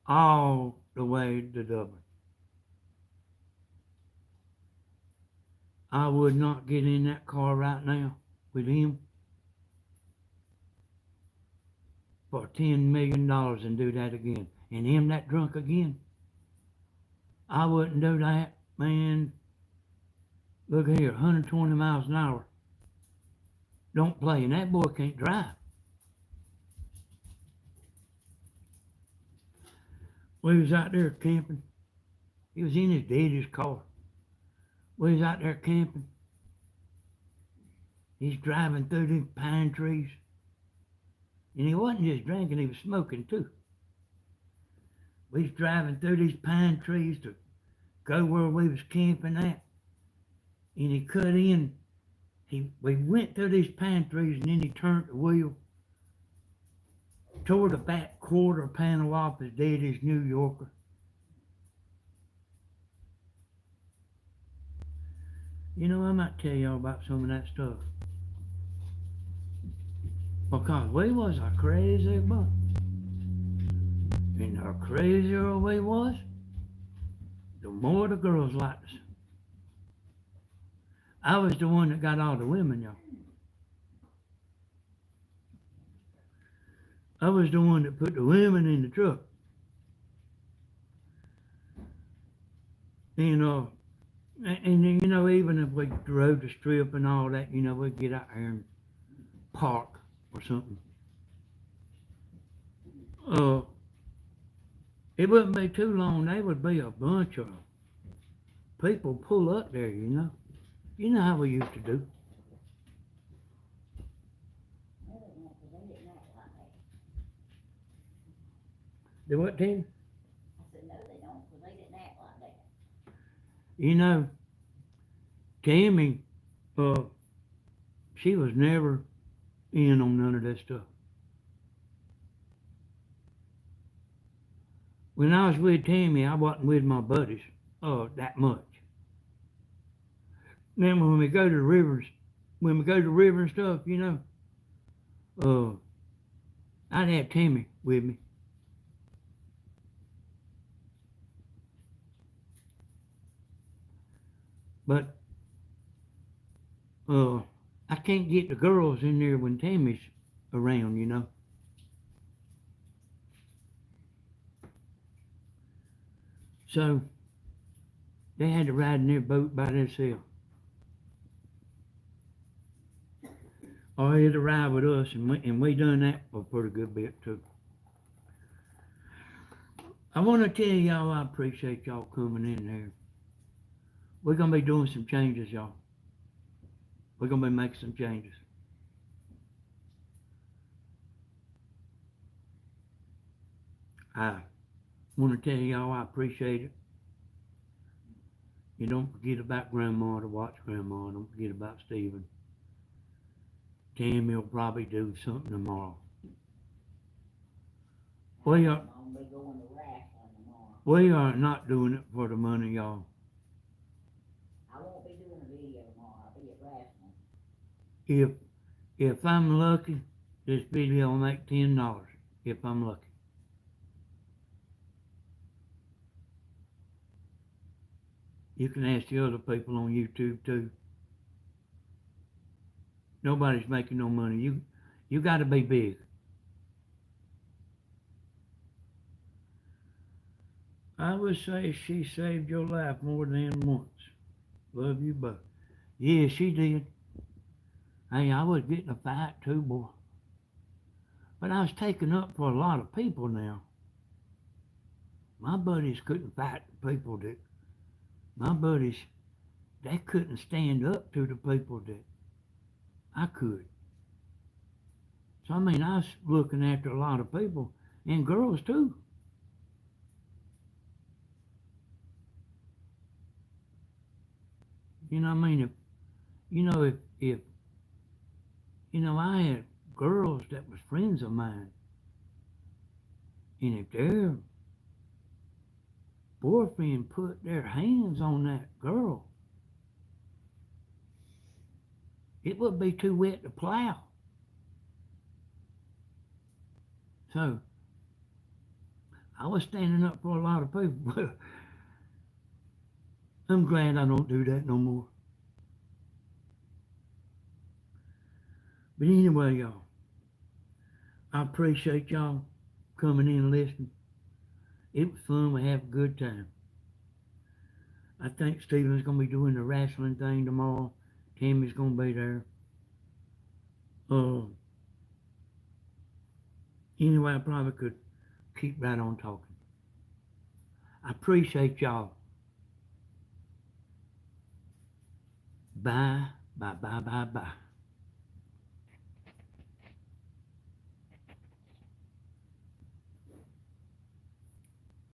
all the way to Dublin. I would not get in that car right now with him for $10 million and do that again. And him that drunk again. I wouldn't do that, man. Look here, 120 miles an hour. Don't play, and that boy can't drive. We was out there camping. He was in his daddy's car. We was out there camping. He's driving through these pine trees. And he wasn't just drinking, he was smoking too. We was driving through these pine trees to go where we was camping at. And he cut in. We went through these pine trees, and then he turned the wheel, tore the back quarter panel off his daddy's New Yorker. You know, I might tell y'all about some of that stuff. Because we was a crazy bunch. And the crazier we was, the more the girls liked us. I was the one that got all the women, y'all. I was the one that put the women in the truck. And you know, even if we drove the strip and all that, you know, we'd get out here and park or something. It wouldn't be too long, there would be a bunch of people pull up there, you know. You know how we used to do. They what, Tim? I said, no, they don't, because they didn't act like that. You know, Tammy, she was never in on none of that stuff. When I was with Tammy, I wasn't with my buddies that much. Then when we go to the rivers, and stuff, you know, I'd have Tammy with me. But I can't get the girls in there when Tammy's around, you know. So they had to ride in their boat by themselves. Or they'd ride with us, and we done that for a pretty good bit too. I want to tell y'all I appreciate y'all coming in here. We're going to be doing some changes, y'all. We're going to be making some changes. I want to tell y'all I appreciate it. You don't forget about Grandma to watch Grandma. Don't forget about Stephen. Tammy will probably do something tomorrow. We are, I'm gonna be going to wrestling tomorrow. we are not doing it for the money, y'all. I won't be doing a video tomorrow. I'll be at wrestling. If I'm lucky, this video will make $10 if I'm lucky. You can ask the other people on YouTube too. Nobody's making no money. You got to be big. I would say she saved your life more than once. Love you both. Yeah, she did. Hey, I was getting a fight too, boy. But I was taking up for a lot of people now. My buddies couldn't fight the people that, my buddies, they couldn't stand up to the people that I could. So, I mean, I was looking after a lot of people, and girls too. You know what I mean? If I had girls that was friends of mine, and if their boyfriend put their hands on that girl, it would be too wet to plow. So, I was standing up for a lot of people. I'm glad I don't do that no more. But anyway, y'all, I appreciate y'all coming in and listening. It was fun. We have a good time. I think Stephen's going to be doing the wrestling thing tomorrow. Tammy's going to be there. Anyway, I probably could keep right on talking. I appreciate y'all. Bye, bye, bye, bye, bye.